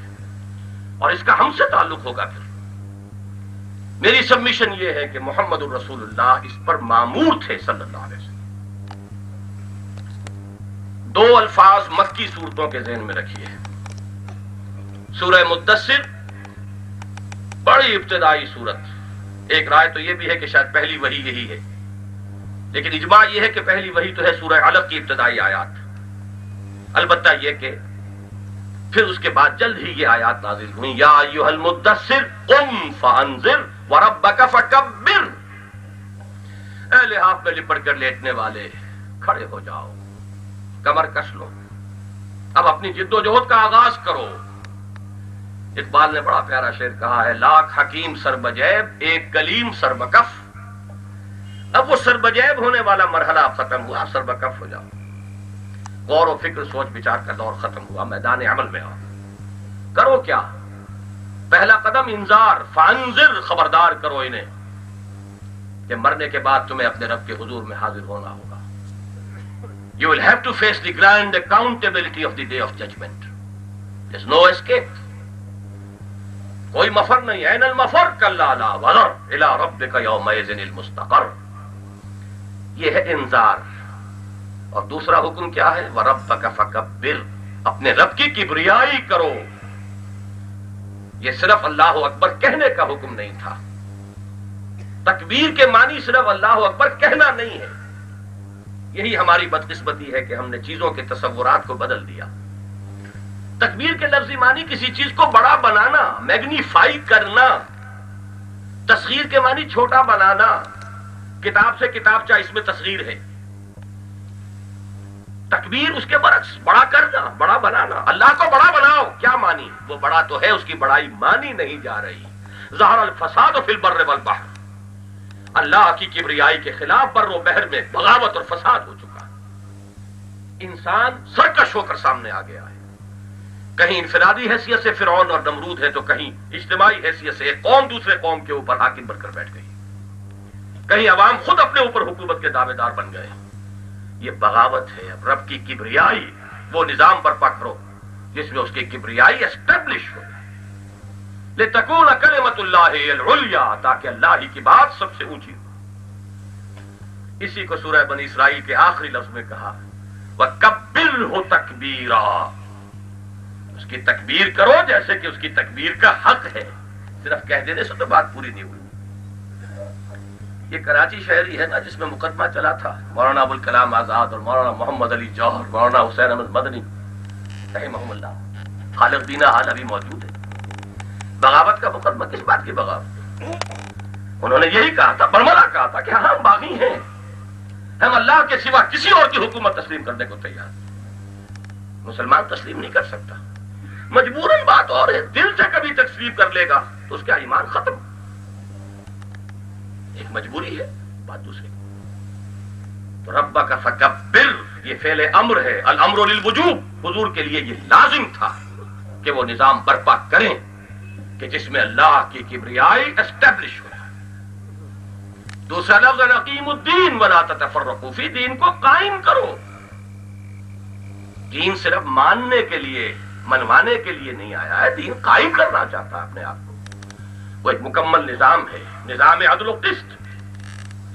اور اس کا ہم سے تعلق ہوگا۔ پھر میری سبمیشن یہ ہے کہ محمد الرسول اللہ اس پر مامور تھے صلی اللہ علیہ وسلم۔ دو الفاظ مکی صورتوں کے ذہن میں رکھیے۔ سورہ مدثر بڑی ابتدائی صورت، ایک رائے تو یہ بھی ہے کہ شاید پہلی وحی یہی ہے، لیکن اجماع یہ ہے کہ پہلی وحی تو ہے سورہ علق کی ابتدائی آیات۔ البتہ یہ کہ پھر اس کے بعد جلد ہی یہ آیات نازل ہوئی، یا ایھا المدثر قم فانذر وربک فکبر، اے لحاف میں لپٹ کر لیٹنے والے کھڑے ہو جاؤ، کمر کس لو، اب اپنی جد و جہد کا آغاز کرو۔ اقبال نے بڑا پیارا شعر کہا ہے، لاکھ حکیم سر بجیب ایک کلیم سر بکف، اب وہ سر بجیب ہونے والا مرحلہ ختم ہوا، سر بکف ہو جاؤ، غور و فکر سوچ بچار کا دور ختم ہوا، میدان عمل میں آؤ۔ کرو کیا؟ پہلا قدم انذار، فانذر، خبردار کرو انہیں کہ مرنے کے بعد تمہیں اپنے رب کے حضور میں حاضر ہونا ہوگا۔ You will have to face the grand accountability of the day of judgment. There's no escape. کوئی مفر نہیں، این المفر کلا لا وزر الی ربک یومئذ المستقر۔ یہ ہے انذار۔ اور دوسرا حکم کیا ہے؟ وَرَبَّكَ فَكَبِّرْ، اپنے رب کی کبریائی کرو۔ یہ صرف اللہ اکبر کہنے کا حکم نہیں تھا، تکبیر کے معنی صرف اللہ اکبر کہنا نہیں ہے۔ یہی ہماری بدقسمتی ہے کہ ہم نے چیزوں کے تصورات کو بدل دیا۔ تکبیر کے لفظی معنی کسی چیز کو بڑا بنانا، میگنیفائی کرنا، تصغیر کے معنی چھوٹا بنانا، کتاب سے کتاب چاہے اس میں تصغیر ہے۔ تکبیر اس کے برعکس بڑا کرنا، بڑا بنانا۔ اللہ کو بڑا بناؤ، کیا معنی؟ وہ بڑا تو ہے، اس کی بڑائی مانی نہیں جا رہی۔ ظہر الفساد فی البر والبحر، اللہ کی کبریائی کے خلاف بر و بحر میں بغاوت اور فساد ہو چکا ہے. انسان سرکش ہو کر سامنے آ گیا ہے. کہیں انفرادی حیثیت سے فرعون اور نمرود ہے تو کہیں اجتماعی حیثیت سے ایک قوم دوسرے قوم کے اوپر حاکم بن کر بیٹھ گئی. کہیں عوام خود اپنے اوپر حکومت کے دعوے دار بن گئے. یہ بغاوت ہے. اب رب کی کبریائی وہ نظام برپا کرو جس میں اس کی کبریائی اسٹیبلش ہو. لتکون کلمۃ اللہ العلیٰ، تاکہ اللہ ہی کی بات سب سے اونچی ہو. اسی کو سورہ بنی اسرائیل کے آخری لفظ میں کہا وَكَبِّرْهُ تَكْبِيرًا، اس کی تکبیر کرو جیسے کہ اس کی تکبیر کا حق ہے. صرف کہہ دینے سے تو بات پوری نہیں ہوئی. یہ کراچی شہری ہے نا جس میں مقدمہ چلا تھا مولانا ابوالکلام آزاد اور مولانا محمد علی جوہر، مولانا حسین احمد مدنی رحمہم اللہ، خالق دینہ حال ابھی موجود ہے. بغاوت کا مقدمہ کس بات کی بغاوت؟ انہوں نے یہی کہا تھا، برملا کہا تھا کہ ہم باغی ہیں، ہم اللہ کے سوا کسی اور کی حکومت تسلیم کرنے کو تیار. مسلمان تسلیم نہیں کر سکتا، مجبوراً بات اور ہے. دل سے کبھی تسلیم کر لے گا تو اس کا ایمان ختم. ایک مجبوری ہے، بات دوسری. تو ربک فکبر یہ فعل امر ہے، الامر للوجوب. حضور کے لیے یہ لازم تھا کہ وہ نظام برپا کریں کہ جس میں اللہ کی کبریائی اسٹیبلش ہو. دوسرا لفظ اقیم الدین ولا تتفرقوا فی، دین کو قائم کرو. دین صرف ماننے کے لیے منوانے کے لیے نہیں آیا ہے، دین قائم کرنا چاہتا ہے اپنے آپ کو. وہ ایک مکمل نظام ہے، نظام عدل و قسط،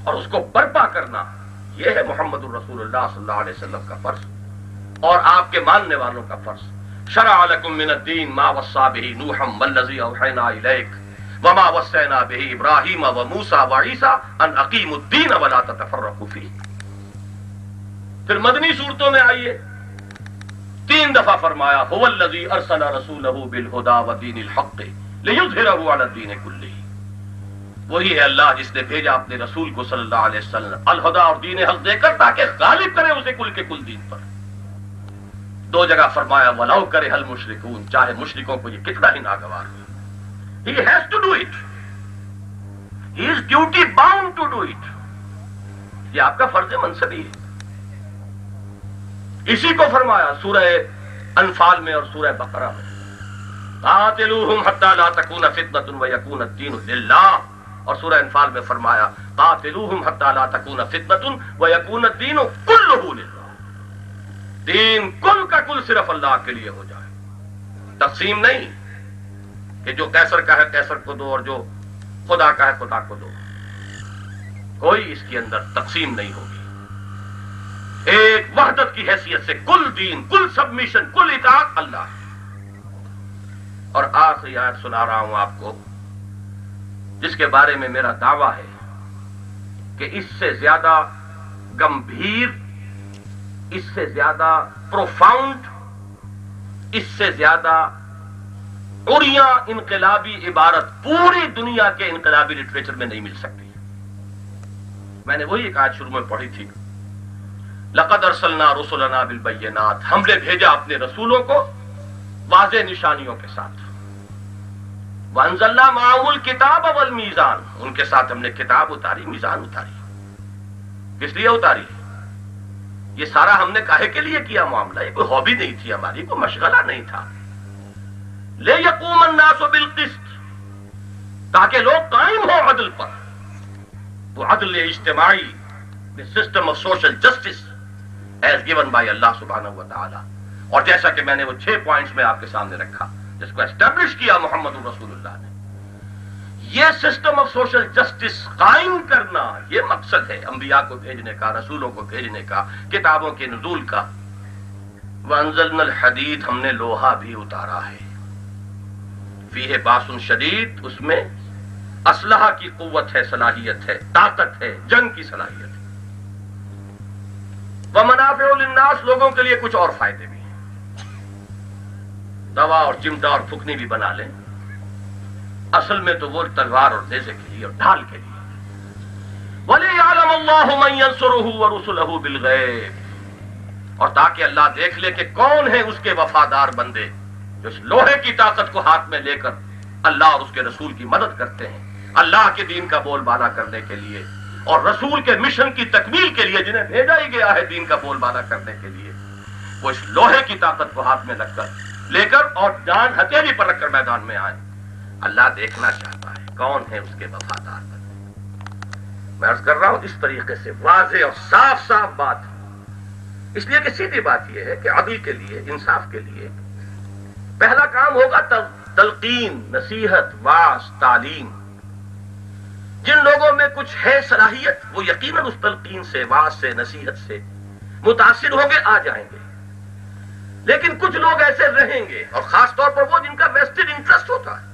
اور اس کو برپا کرنا یہ ہے محمد الرسول اللہ صلی اللہ علیہ وسلم کا فرض اور آپ کے ماننے والوں کا فرض. شرع لکم من الدین ما وصى به نوحا والذی اوحینا الیک وما وصینا به ابراہیم وموسیٰ وعیسیٰ ان اقیموا الدین ولا تتفرقوا فیہ. پھر مدنی صورتوں میں آئیے 3 دفعہ فرمایا هو الذی ارسل رسولہ بالہدی ودین الحق لیظہرہ علی الدین کلہ. وہی ہے اللہ جس نے بھیجا اپنے رسول کو صلی اللہ علیہ وسلم الہدی اور دین حق دے کر تاکہ غالب کرے اسے کل کے کل دین پر. 2 جگہ فرمایا وَلَوْ كَرِهَ الْمُشْرِكُونَ، چاہے مشرکوں کو یہ کتنا ہی ناگوار ہو. He has to do it. He is duty bound to do it. یہ آپ کا فرض منصبی ہے. اسی کو فرمایا سورہ انفال میں اور سورہ بقرہ میں قاتلوہم حتی لا تکون فتنۃ ویکون الدین للہ، اور سورہ انفال میں فرمایا قاتلوہم حتی لا تکون فتنۃ ویکون الدین کلہ للہ. دین کل کا کل صرف اللہ کے لیے ہو جائے، تقسیم نہیں کہ جو کیسر کا ہے کیسر کو دو اور جو خدا کا ہے خدا کو دو. کوئی اس کے اندر تقسیم نہیں ہوگی. ایک وحدت کی حیثیت سے کل دین، کل سبمیشن، کل اطاعت اللہ. اور آخری آیت سنا رہا ہوں آپ کو جس کے بارے میں میرا دعویٰ ہے کہ اس سے زیادہ گمبھیر، اس سے زیادہ پروفاؤنڈ، اس سے زیادہ عریاں انقلابی عبارت پوری دنیا کے انقلابی لٹریچر میں نہیں مل سکتی. میں نے وہی ایک آیت شروع میں پڑھی تھی، لقد ارسلنا رسلنا بالبینات، ہم نے بھیجا اپنے رسولوں کو واضح نشانیوں کے ساتھ. وانزلنا معهم الکتاب والمیزان، ان کے ساتھ ہم نے کتاب اتاری، میزان اتاری. کس لیے اتاری؟ یہ سارا ہم نے کاہے کے لیے کیا معاملہ؟ یہ کوئی ہابی نہیں تھی ہماری، کوئی مشغلہ نہیں تھا. لِيَقُومَ النَّاسُ بِالْقِسْطِ، تاکہ لوگ قائم ہوں عدل پر. وہ عدل اجتماعی، the system of social justice as given by اللہ سبحانہ و تعالی. اور جیسا کہ میں نے وہ 6 پوائنٹس میں آپ کے سامنے رکھا جس کو اسٹیبلش کیا محمد رسول اللہ نے. یہ سسٹم آف سوشل جسٹس قائم کرنا یہ مقصد ہے انبیاء کو بھیجنے کا، رسولوں کو بھیجنے کا، کتابوں کے نزول کا. وَأَنزَلْنَا الْحَدِيدَ، ہم نے لوہا بھی اتارا ہے. فیہ باس شدید، اس میں اسلحہ کی قوت ہے، صلاحیت ہے، طاقت ہے، جنگ کی صلاحیت ہے. وَمَنَافِعُ لِلنَّاسِ، لوگوں کے لیے کچھ اور فائدے بھی ہیں. دوا اور چمٹا اور پھکنی بھی بنا لیں، اصل میں تو وہ تلوار اور نیزے کے لیے اور ڈھال کے لیے. وَلِيَعْلَمَ اللَّهُ مَن يَنصُرُهُ وَرُسُلَهُ بِالْغَيْبِ، اور تاکہ اللہ دیکھ لے کہ کون ہیں اس کے وفادار بندے جو اس لوہے کی طاقت کو ہاتھ میں لے کر اللہ اور اس کے رسول کی مدد کرتے ہیں. اللہ کے دین کا بول بالا کرنے کے لیے اور رسول کے مشن کی تکمیل کے لیے جنہیں بھیجا ہی گیا ہے دین کا بول بالا کرنے کے لیے، وہ اس لوہے کی طاقت کو ہاتھ میں لے کر اور جان ہتھیلی پر رکھ کر میدان میں آئے۔ اللہ دیکھنا چاہتا ہے کون ہے اس کے وفادار بندے۔ میں عرض کر رہا ہوں اس طریقے سے واضح اور صاف صاف بات، اس لیے کہ سیدھی بات یہ ہے کہ عدل کے لیے، انصاف کے لیے پہلا کام ہوگا تلقین، نصیحت، واعظ، تعلیم۔ جن لوگوں میں کچھ ہے صلاحیت وہ یقیناً اس تلقین سے، واعظ سے، نصیحت سے متاثر ہوں گے، آ جائیں گے۔ لیکن کچھ لوگ ایسے رہیں گے، اور خاص طور پر وہ جن کا ویسٹڈ انٹرسٹ ہوتا ہے۔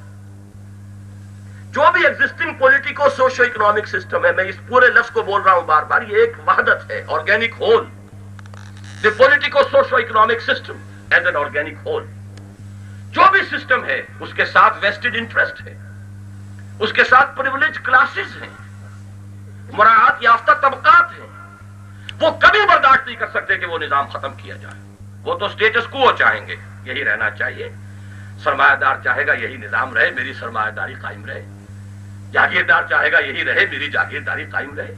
جو بھی existing politico socio economic system ہے، میں اس پورے لفظ کو بول رہا ہوں بار بار، یہ ایک وحدت ہے، organic whole. The politico socio economic system as an organic whole. جو بھی سسٹم ہے اس کے ساتھ ویسٹڈ انٹرسٹ ہے، اس کے ساتھ پریولیج کلاسز ہیں، مراعات یافتہ طبقات ہیں۔ وہ کبھی برداشت نہیں کر سکتے کہ وہ نظام ختم کیا جائے۔ وہ تو اسٹیٹس کو چاہیں گے، یہی رہنا چاہیے۔ سرمایہ دار چاہے گا یہی نظام رہے، میری سرمایہ داری قائم رہے۔ جاگیردار چاہے گا یہی رہے، میری جاگیرداری قائم رہے۔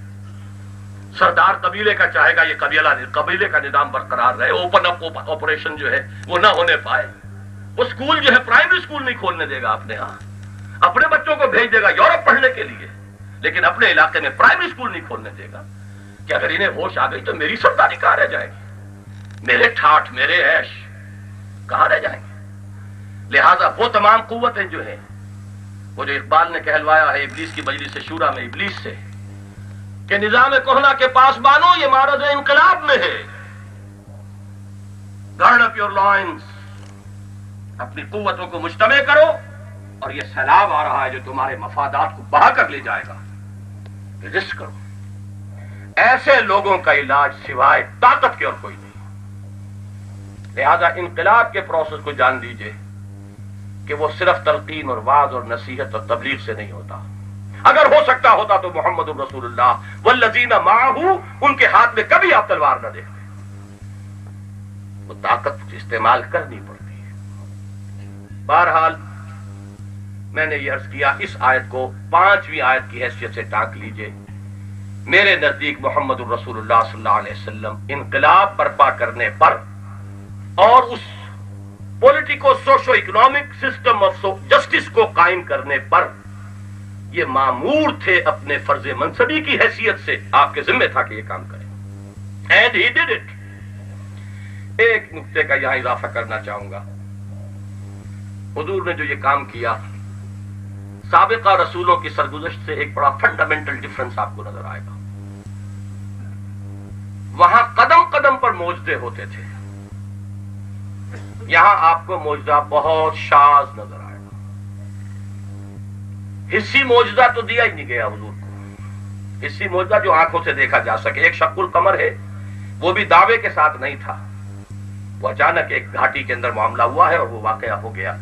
سردار قبیلے کا چاہے گا یہ قبیلے کا نظام برقرار رہے، اوپن اپ آپریشن جو ہے وہ نہ ہونے پائے۔ وہ اسکول جو ہے پرائمری اسکول نہیں کھولنے دے گا اپنے ہاں، اپنے بچوں کو بھیج دے گا یورپ پڑھنے کے لیے، لیکن اپنے علاقے میں پرائمری اسکول نہیں کھولنے دے گا کہ اگر انہیں ہوش آ گئی تو میری سرداری کہاں رہ جائے گی، میرے ٹھاٹھ، میرے عیش کہاں رہ جائیں گے۔ لہذا وہ تمام قوتیں جو ہیں، وہ جو اقبال نے کہلوایا ہے ابلیس کی مجلس شورا میں ابلیس سے کہ نظام کہنا کے پاس بانو یہ معرض انقلاب میں ہے، گارڈ اپ یور لائنز، اپنی قوتوں کو مجتمع کرو، اور یہ سیلاب آ رہا ہے جو تمہارے مفادات کو بہا کر لے جائے گا، رجسٹ کرو۔ ایسے لوگوں کا علاج سوائے طاقت کے اور کوئی نہیں۔ لہذا انقلاب کے پروسیس کو جان لیجئے کہ وہ صرف تلقین اور واعظ اور نصیحت اور تبلیغ سے نہیں ہوتا۔ اگر ہو سکتا ہوتا تو محمد رسول اللہ والذین معہ، ان کے ہاتھ میں کبھی آپ تلوار نہ دیکھتے۔ وہ طاقت استعمال کرنی پڑتی ہے۔ بہرحال میں نے یہ عرض کیا، اس آیت کو 5ویں آیت کی حیثیت سے ٹانک لیجئے۔ میرے نزدیک محمد الرسول اللہ صلی اللہ علیہ وسلم انقلاب برپا کرنے پر اور اس politico socio economic system of justice کو قائم کرنے پر یہ مامور تھے اپنے فرض منصبی کی حیثیت سے، آپ کے ذمہ تھا کہ یہ کام کریں، اینڈ ہی ڈیڈ اٹ۔ ایک نقطے کا یہاں اضافہ کرنا چاہوں گا، حضور نے جو یہ کام کیا، سابقہ رسولوں کی سرگزشت سے ایک بڑا فنڈامنٹل ڈفرنس آپ کو نظر آئے گا۔ وہاں قدم قدم پر معجزے ہوتے تھے، یہاں آپ کو معجزہ بہت شاذ نظر آئے گا۔ حصی معجزہ تو دیا ہی نہیں گیا حضور کو، حصی معجزہ جو آنکھوں سے دیکھا جا سکے۔ ایک شق القمر ہے، وہ بھی دعوے کے ساتھ نہیں تھا، وہ اچانک ایک گھاٹی کے اندر معاملہ ہوا ہے اور وہ واقعہ ہو گیا۔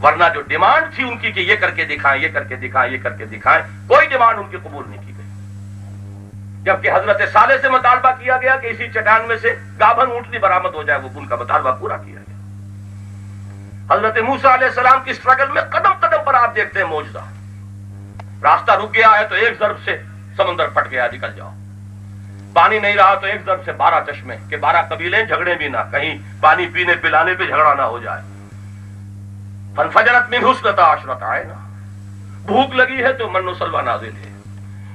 ورنہ جو ڈیمانڈ تھی ان کی کہ یہ کر کے دکھائیں، یہ کر کے دکھائیں، یہ کر کے دکھائیں، کوئی ڈیمانڈ ان کی قبول نہیں کی گئی۔ جبکہ حضرت صالح سے مطالبہ کیا گیا کہ اسی چٹان میں سے گابھن اونٹنی برآمد ہو جائے، وہ ان کا مطالبہ پورا کیا گیا۔ حضرت موسیٰ علیہ السلام کی اسٹرگل میں قدم قدم پر آپ دیکھتے ہیں معجزہ۔ راستہ رک گیا ہے تو ایک ضرب سے سمندر پھٹ گیا، نکل جاؤ۔ پانی نہیں رہا تو ایک ضرب سے 12 چشمے، کہ 12 قبیلیں جھگڑے بھی نہ، کہیں پانی پینے پلانے پہ جھگڑا نہ ہو جائے۔ فانفجرت منہ 12 عینا، بھوک لگی ہے تو من و سلوہ نازل ہے،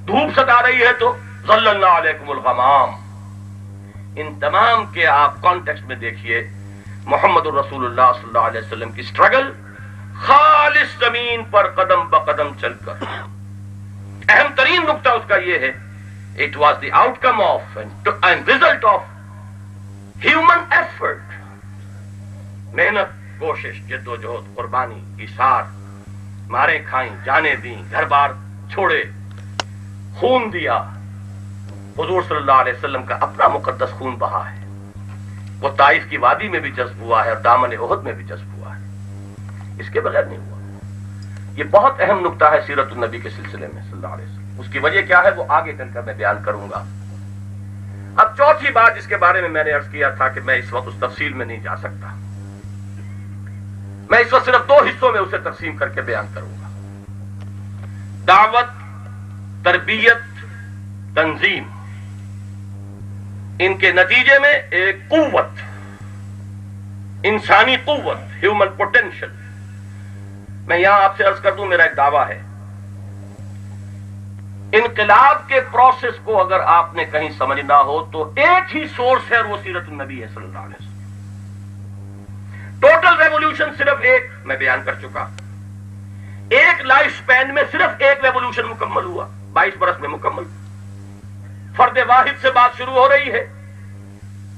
دھوپ ستا رہی ہے تو ظللنا علیکم الغمام۔ ان تمام کے آپ کانٹیکسٹ میں دیکھیے، محمد الرسول اللہ صلی اللہ علیہ وسلم کی اسٹرگل خالص زمین پر قدم بقدم چل کر۔ اہم ترین نقطہ اس کا یہ ہے، it was the out come of and result of human effort, محنت، کوشش، جد و جہد، قربانی، ایثار، مارے کھائیں، جانیں دیں، گھر بار چھوڑے، خون دیا۔ حضور صلی اللہ علیہ وسلم کا اپنا مقدس خون بہا ہے، وہ طائف کی وادی میں بھی جذب ہوا ہے اور دامن احد میں بھی جذب ہوا ہے، اس کے بغیر نہیں ہوا۔ یہ بہت اہم نقطہ ہے سیرت النبی کے سلسلے میں صلی اللہ علیہ وسلم۔ اس کی وجہ کیا ہے وہ آگے چل کر میں بیان کروں گا۔ اب چوتھی بات جس کے بارے میں نے عرض کیا تھا کہ میں اس وقت اس تفصیل میں نہیں جا سکتا، میں اس وقت صرف 2 حصوں میں اسے تقسیم کر کے بیان کروں گا۔ دعوت، تربیت، تنظیم، ان کے نتیجے میں ایک قوت، انسانی قوت، ہیومن پوٹینشل. میں یہاں آپ سے عرض کر دوں، میرا ایک دعویٰ ہے، انقلاب کے پروسیس کو اگر آپ نے کہیں سمجھنا ہو تو ایک ہی سورس ہے اور وہ سیرت النبی ہے صلی اللہ علیہ وسلم. ٹوٹل ریولوشن صرف ایک میں بیان کر چکا. ایک لائف سپین میں صرف ایک ریولوشن مکمل ہوا، 22 برس میں مکمل. فرد واحد سے بات شروع ہو رہی ہے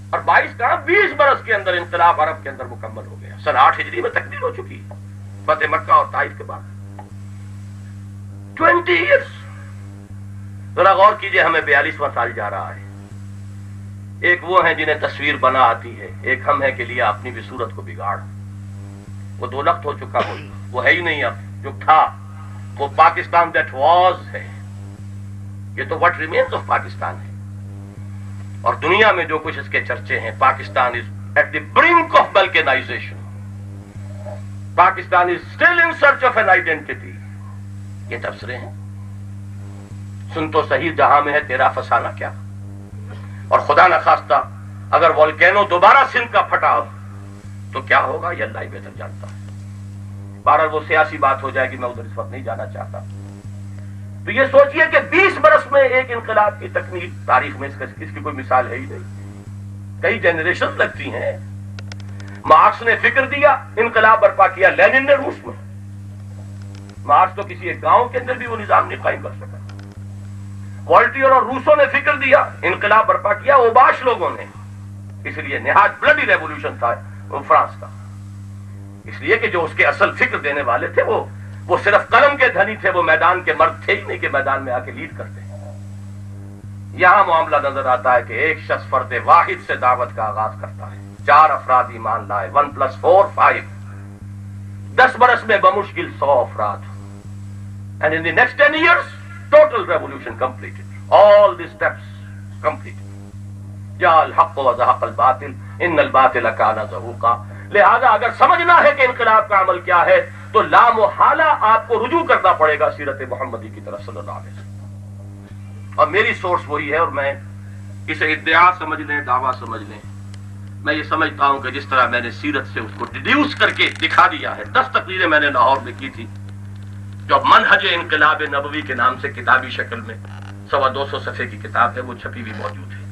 اور 22 کہاں 20 برس کے اندر انقلاب عرب کے اندر مکمل ہو گیا. سن 8 ہجری میں تکمیل ہو چکی ہے فتح مکہ اور طائف کے بعد. 20 ایئرس. ذرا غور کیجئے، ہمیں 42واں سال جا رہا ہے. ایک وہ ہیں جنہیں تصویر بنا آتی ہے، ایک ہم ہیں کہ لیا اپنی بھی صورت کو بگاڑ. وہ دو لخت ہو چکا، وہ ہے ہی نہیں. اب جو تھا وہ پاکستان دیٹ واز ہے. یہ تو واٹ ریمینز آف پاکستان ہے. اور دنیا میں جو کچھ اس کے چرچے ہیں، Pakistan is at the brink of balkanization. Pakistan is still in search of an identity. یہ تبصرے ہیں. سن تو صحیح، جہاں میں ہے تیرا فسانہ کیا. اور خدا نہ خواستہ اگر والکینو دوبارہ سندھ کا پھٹا تو کیا ہوگا، یہ اللہ ہی بہتر جانتا ہے. بہرحال وہ سیاسی بات ہو جائے گی، میں ادھر اس وقت نہیں جانا چاہتا. تو یہ سوچئے کہ 20 برس میں ایک انقلاب کی تکمیل، تاریخ میں اس کی کوئی مثال ہے ہی نہیں. کئی جنریشن لگتی ہیں. مارکس نے فکر دیا، انقلاب برپا کیا. لینن نے روس میں. مارکس تو کسی ایک گاؤں کے اندر بھی وہ نظام نہیں قائم کر سکا. والٹیئر اور روسوں نے فکر دیا، انقلاب برپا کیا. اوباش لوگوں نے، اس لیے نہایت بلڈی ریولوشن تھا فرانس کا. اس لیے کہ جو اس کے اصل فکر دینے والے تھے وہ صرف قلم کے دھنی تھے، وہ میدان کے مرد تھے ہی نہیں کہ میدان میں آ کے لیڈ کرتے. یہاں معاملہ نظر آتا ہے کہ ایک شخص فرد واحد سے دعوت کا آغاز کرتا ہے. 4 افراد ایمان لائے. 1 + 4 5. 10 برس میں بمشکل 100 افراد. And in the next 10 years, total revolution completed. All the steps completed. جاء الحق وزهق الباطل ان الباطل كان زهوقا. لہذا اگر سمجھنا ہے کہ انقلاب کا عمل کیا ہے تو لامحالہ آپ کو رجوع کرنا پڑے گا سیرت محمدی کی طرف صلی اللہ علیہ وسلم. اور میری سورس وہی ہے، اور میں اسے ادعا سمجھ لیں، دعویٰ سمجھ لیں. میں یہ سمجھتا ہوں کہ جس طرح میں نے سیرت سے اس کو ڈیڈیوس کر کے دکھا دیا ہے. 10 تقریریں میں نے لاہور میں کی تھی جو منہج انقلاب نبوی کے نام سے کتابی شکل میں 250 صفحے کی کتاب ہے، وہ چھپی بھی موجود ہے.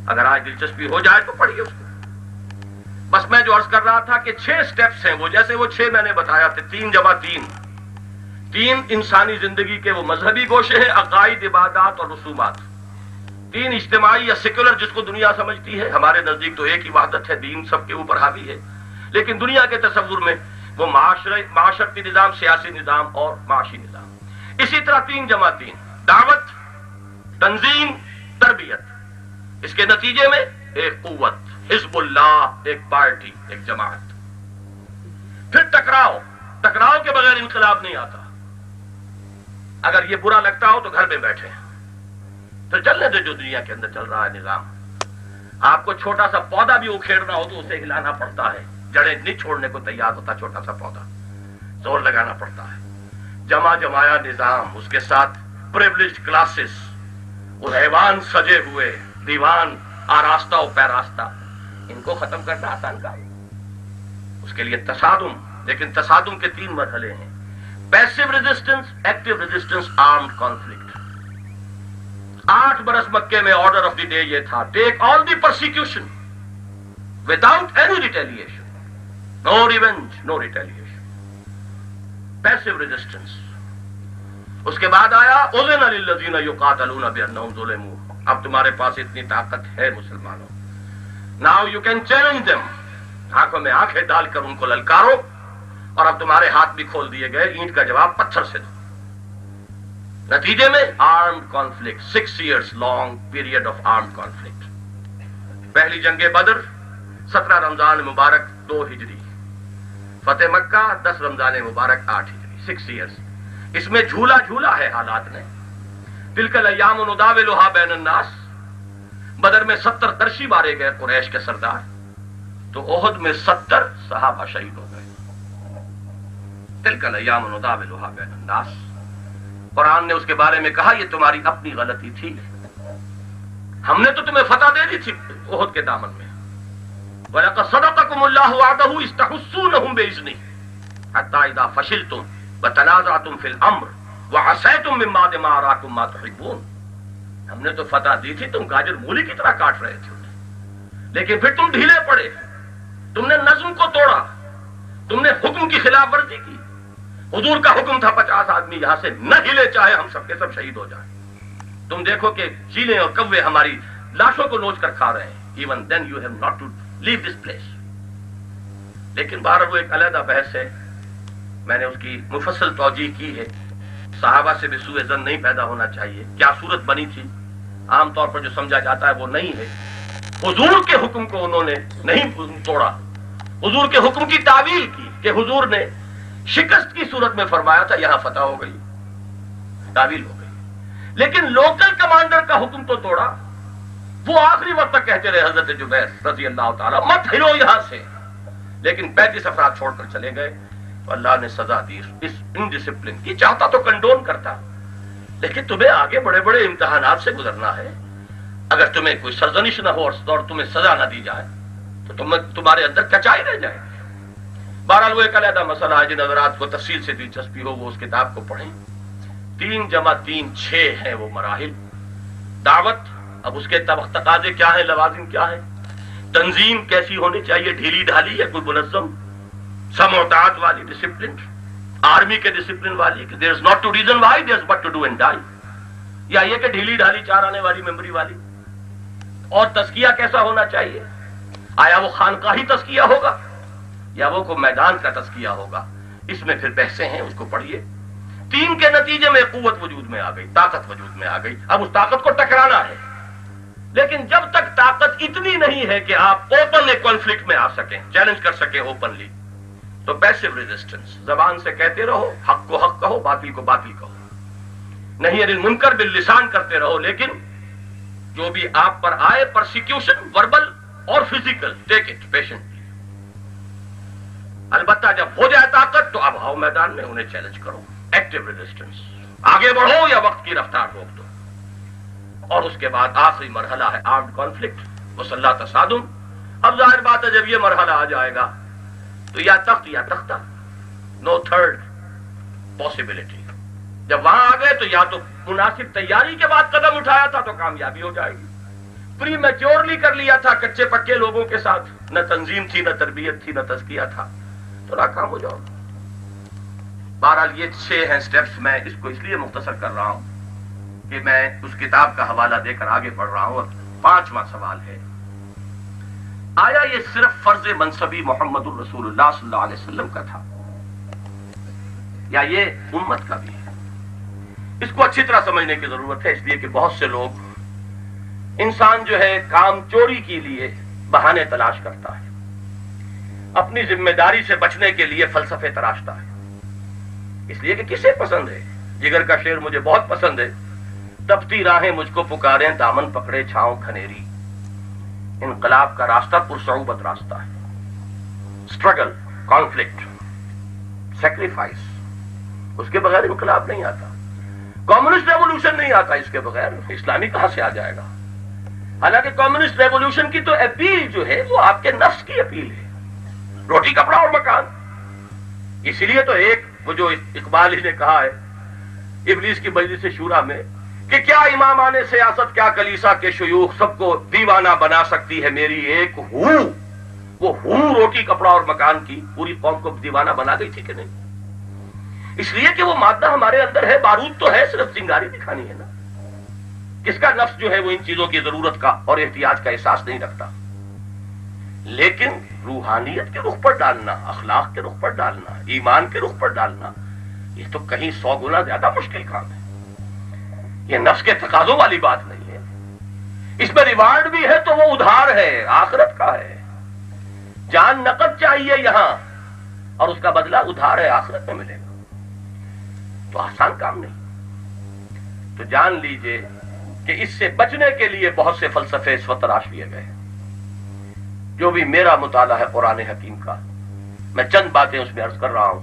اگر آج دلچسپی ہو جائے تو پڑھیے اس کو. بس میں جو عرض کر رہا تھا کہ 6 سٹیپس ہیں، وہ جیسے وہ 6 میں نے بتایا تھے. 3 × 3. 3 انسانی زندگی کے وہ مذہبی گوشے ہیں، عقائد، عبادات اور رسومات. 3 اجتماعی یا سیکولر جس کو دنیا سمجھتی ہے. ہمارے نزدیک تو ایک ہی وحدت ہے، دین سب کے اوپر حاوی ہے. لیکن دنیا کے تصور میں وہ معاشرتی نظام، سیاسی نظام اور معاشی نظام. اسی طرح 3 × 3. دعوت، تنظیم، تربیت. اس کے نتیجے میں ایک قوت، حزب اللہ، ایک پارٹی، ایک جماعت. پھر ٹکراؤ کے بغیر انقلاب نہیں آتا. اگر یہ برا لگتا ہو تو گھر میں بیٹھے، تو چلنے دے جو دنیا کے اندر چل رہا ہے نظام. آپ کو چھوٹا سا پودا بھی اکھیڑنا ہو تو اسے ہلانا پڑتا ہے. جڑیں نہیں چھوڑنے کو تیار ہوتا چھوٹا سا پودا، زور لگانا پڑتا ہے. جمایا نظام، اس کے ساتھ پریولیجڈ کلاسز، وہ حیوان سجے ہوئے، دیوان آراستہ و پیراستہ، ان کو ختم کرنا آسان کام ہے. اس کے لیے تصادم، لیکن تصادم کے 3 مرحلے ہیں: passive resistance, active resistance, armed conflict. 8 برس مکے میں آرڈر آف دی ڈے یہ تھا: take all the persecution without any retaliation. No revenge, no retaliation. Passive resistance. اس کے بعد آیا اذن للذین یقاتلون بانہم ظلموا. اب تمہارے پاس اتنی طاقت ہے مسلمانوں، now you can challenge them. آنکھوں میں آنکھیں ڈال کر ان کو للکارو. اور اب تمہارے ہاتھ بھی کھول دیے گئے، اینٹ کا جواب پتھر سے دو. نتیجے میں armed conflict. 6 years long period of armed conflict. پہلی جنگ بدر 17 رمضان مبارک 2 ہجری. فتح مکہ 10 رمضان مبارک 8 ہجری. 6 years. اس میں جھولا ہے حالات نے. تلک الایام نداولها بین الناس. بدر میں 70 درشی مارے گئے قریش کے سردار، تو احد میں 70 صحابہ شہید ہو گئے. تلک الایام نداولها بین الناس. قرآن نے اس کے بارے میں کہا یہ تمہاری اپنی غلطی تھی، ہم نے تو تمہیں فتح دے دی تھی احد کے دامن میں. وَلَقَدْ صَدَقَكُمُ اللَّهُ وَعْدَهُ إِذْ تَحُسُّونَهُم بِإِذْنِهِ حَتَّىٰ إِذَا فَشِلْتُمْ وَتَنَازَعْتُمْ فِي الْأَمْرِ وَعَصَيْتُم مِّن بَعْدِ مَا أَرَاكُم مَّا تُحِبُّونَ. ہم نے تو فتح دی تھی، تم گاجر مولی کی طرح کاٹ رہے تھے، لیکن پھر تم ڈھیلے پڑے، تم نے نظم کو توڑا، تم نے حکم کی خلاف ورزی کی. حضور کا حکم تھا 50 آدمی یہاں سے نہ ہلے، چاہے ہم سب کے سب شہید ہو جائیں. تم دیکھو کہ چیلیں اور کوے ہماری لاشوں کو نوچ کر کھا رہے ہیں. Even then you have not to leave this place. لیکن بہرحال وہ ایک علیحدہ بحث ہے، میں نے اس کی مفصل توجیح کی ہے. صحابہ سے بھی سوء ظن نہیں پیدا ہونا چاہیے. کیا صورت بنی تھی عام طور پر جو سمجھا جاتا ہے وہ نہیں ہے. حضور کے حکم کو انہوں نے نہیں توڑا، حضور کے حکم کی تعویل کی کہ حضور نے شکست کی صورت میں فرمایا تھا، یہاں فتح ہو گئی، تعویل ہو گئی. لیکن لوکل کمانڈر کا حکم تو توڑا. وہ آخری وقت تک کہتے رہے حضرت جبیر رضی اللہ تعالیٰ مت ہلو یہاں سے، لیکن 35 افراد چھوڑ کر چلے گئے تو اللہ نے سزا دی اس انڈسپلن کی. چاہتا تو کنڈون کرتا، لیکن تمہیں آگے بڑے بڑے امتحانات سے گزرنا ہے. اگر تمہیں کوئی سرزنش نہ ہو اور تمہیں سزا نہ دی جائے تو تمہارے اندر کچائی رہ جائے. بہرحال وہ ایک علیحدہ مسئلہ ہے. جن حضرات کو تفصیل سے دلچسپی ہو وہ اس کتاب کو پڑھیں. 3 × 3 6 ہیں وہ مراحل. دعوت، اب اس کے تقاضے کیا ہیں، لوازم کیا ہیں. تنظیم کیسی ہونی چاہیے، ڈھیلی ڈھالی یا کوئی منظم سم و تعات والی ڈسپلن، آرمی کے ڈسپلن والی کہ there is not to reason why there is but to do and die, یا یہ کہ ڈھیلی ڈھالی 4 آنے والی ممبری والی. اور تزکیہ کیسا ہونا چاہیے، آیا وہ خانقاہی تزکیہ ہوگا یا وہ کوئی میدان کا تزکیہ ہوگا. اس میں پھر بحثیں ہیں، اس کو پڑھیے. 3 کے نتیجے میں قوت وجود میں آ گئی، طاقت وجود میں آ گئی. اب اس طاقت کو ٹکرانا ہے، لیکن جب تک طاقت اتنی نہیں ہے کہ آپ اوپن ایک کانفلکٹ میں آ سکیں، چیلنج کر سکیں اوپنلی، تو پیسو ریزسٹنس، زبان سے کہتے رہو، حق کو حق کہو، باطل کو باطل کہو، نہیں انل منکر باللسان کرتے رہو، لیکن جو بھی آپ پر آئے پرسیکیوشن وربل اور فزیکل ٹیک اٹ پیشنٹلی. البتہ جب ہو جائے طاقت تو اب آؤ میدان میں، انہیں چیلنج کرو. ایکٹیو ریزسٹنس، آگے بڑھو یا وقت کی رفتار روک دو. اور اس کے بعد آخری مرحلہ ہے آرمڈ کانفلکٹ، مسلح تصادم. اب ظاہر بات ہے جب یہ مرحلہ آ جائے گا تو یا تخت یا تختہ، نو تھرڈ پاسبلٹی. جب وہاں آ گئے تو یا تو مناسب تیاری کے بعد قدم اٹھایا تھا تو کامیابی ہو جائے گی، پری میچورلی کر لیا تھا کچے پکے لوگوں کے ساتھ، نہ تنظیم تھی، نہ تربیت تھی، نہ تزکیہ تھا، تو ناکام ہو جاؤ. بہرحال یہ 6 ہیں سٹیپس. میں اس کو اس لیے مختصر کر رہا ہوں کہ میں اس کتاب کا حوالہ دے کر آگے بڑھ رہا ہوں. اور 5واں سوال ہے، آیا یہ صرف فرض منصبی محمد الرسول اللہ صلی اللہ علیہ وسلم کا تھا یا یہ امت کا بھی ہے؟ اس کو اچھی طرح سمجھنے کی ضرورت ہے، اس لیے کہ بہت سے لوگ، انسان جو ہے کام چوری کے لیے بہانے تلاش کرتا ہے، اپنی ذمہ داری سے بچنے کے لیے فلسفے تراشتا ہے. اس لیے کہ کسے پسند ہے، جگر کا شعر مجھے بہت پسند ہے، تپتی راہیں مجھ کو پکاریں، دامن پکڑے چھاؤں کھنیری، انقلاب کا راستہ پرصعوبت راستہ ہے. اسٹرگل، کانفلکٹ، سیکریفائس، اس کے بغیر انقلاب نہیں آتا. کمیونسٹ ریولوشن نہیں آتا اس کے بغیر، اسلامی کہاں سے آ جائے گا؟ حالانکہ کمیونسٹ ریولوشن کی تو اپیل جو ہے وہ آپ کے نفس کی اپیل ہے، روٹی کپڑا اور مکان. اسی لیے تو ایک وہ جو اقبال ہی نے کہا ہے ابلیس کی مجلس شورا میں کہ کیا امامان سیاست، کیا کلیسا کے شیوخ، سب کو دیوانہ بنا سکتی ہے میری ایک ہو. وہ ہو روٹی کپڑا اور مکان کی پوری قوم کو دیوانہ بنا گئی تھی کہ نہیں؟ اس لیے کہ وہ مادہ ہمارے اندر ہے، بارود تو ہے، صرف چنگاری دکھانی ہے نا. کس کا نفس جو ہے وہ ان چیزوں کی ضرورت کا اور احتیاج کا احساس نہیں رکھتا. لیکن روحانیت کے رخ پر ڈالنا، اخلاق کے رخ پر ڈالنا، ایمان کے رخ پر ڈالنا، یہ تو کہیں 100 گنا زیادہ مشکل کام ہے. یہ نفس کے تقاضوں والی بات نہیں ہے. اس میں ریوارڈ بھی ہے تو وہ ادھار ہے، آخرت کا ہے. جان نقد چاہیے یہاں اور اس کا بدلہ ادھار ہے، آخرت میں ملے گا. تو آسان کام نہیں. تو جان لیجئے کہ اس سے بچنے کے لیے بہت سے فلسفے اس وقت تراش لیے گئے ہیں. جو بھی میرا مطالعہ ہے قرآن حکیم کا، میں چند باتیں اس میں عرض کر رہا ہوں.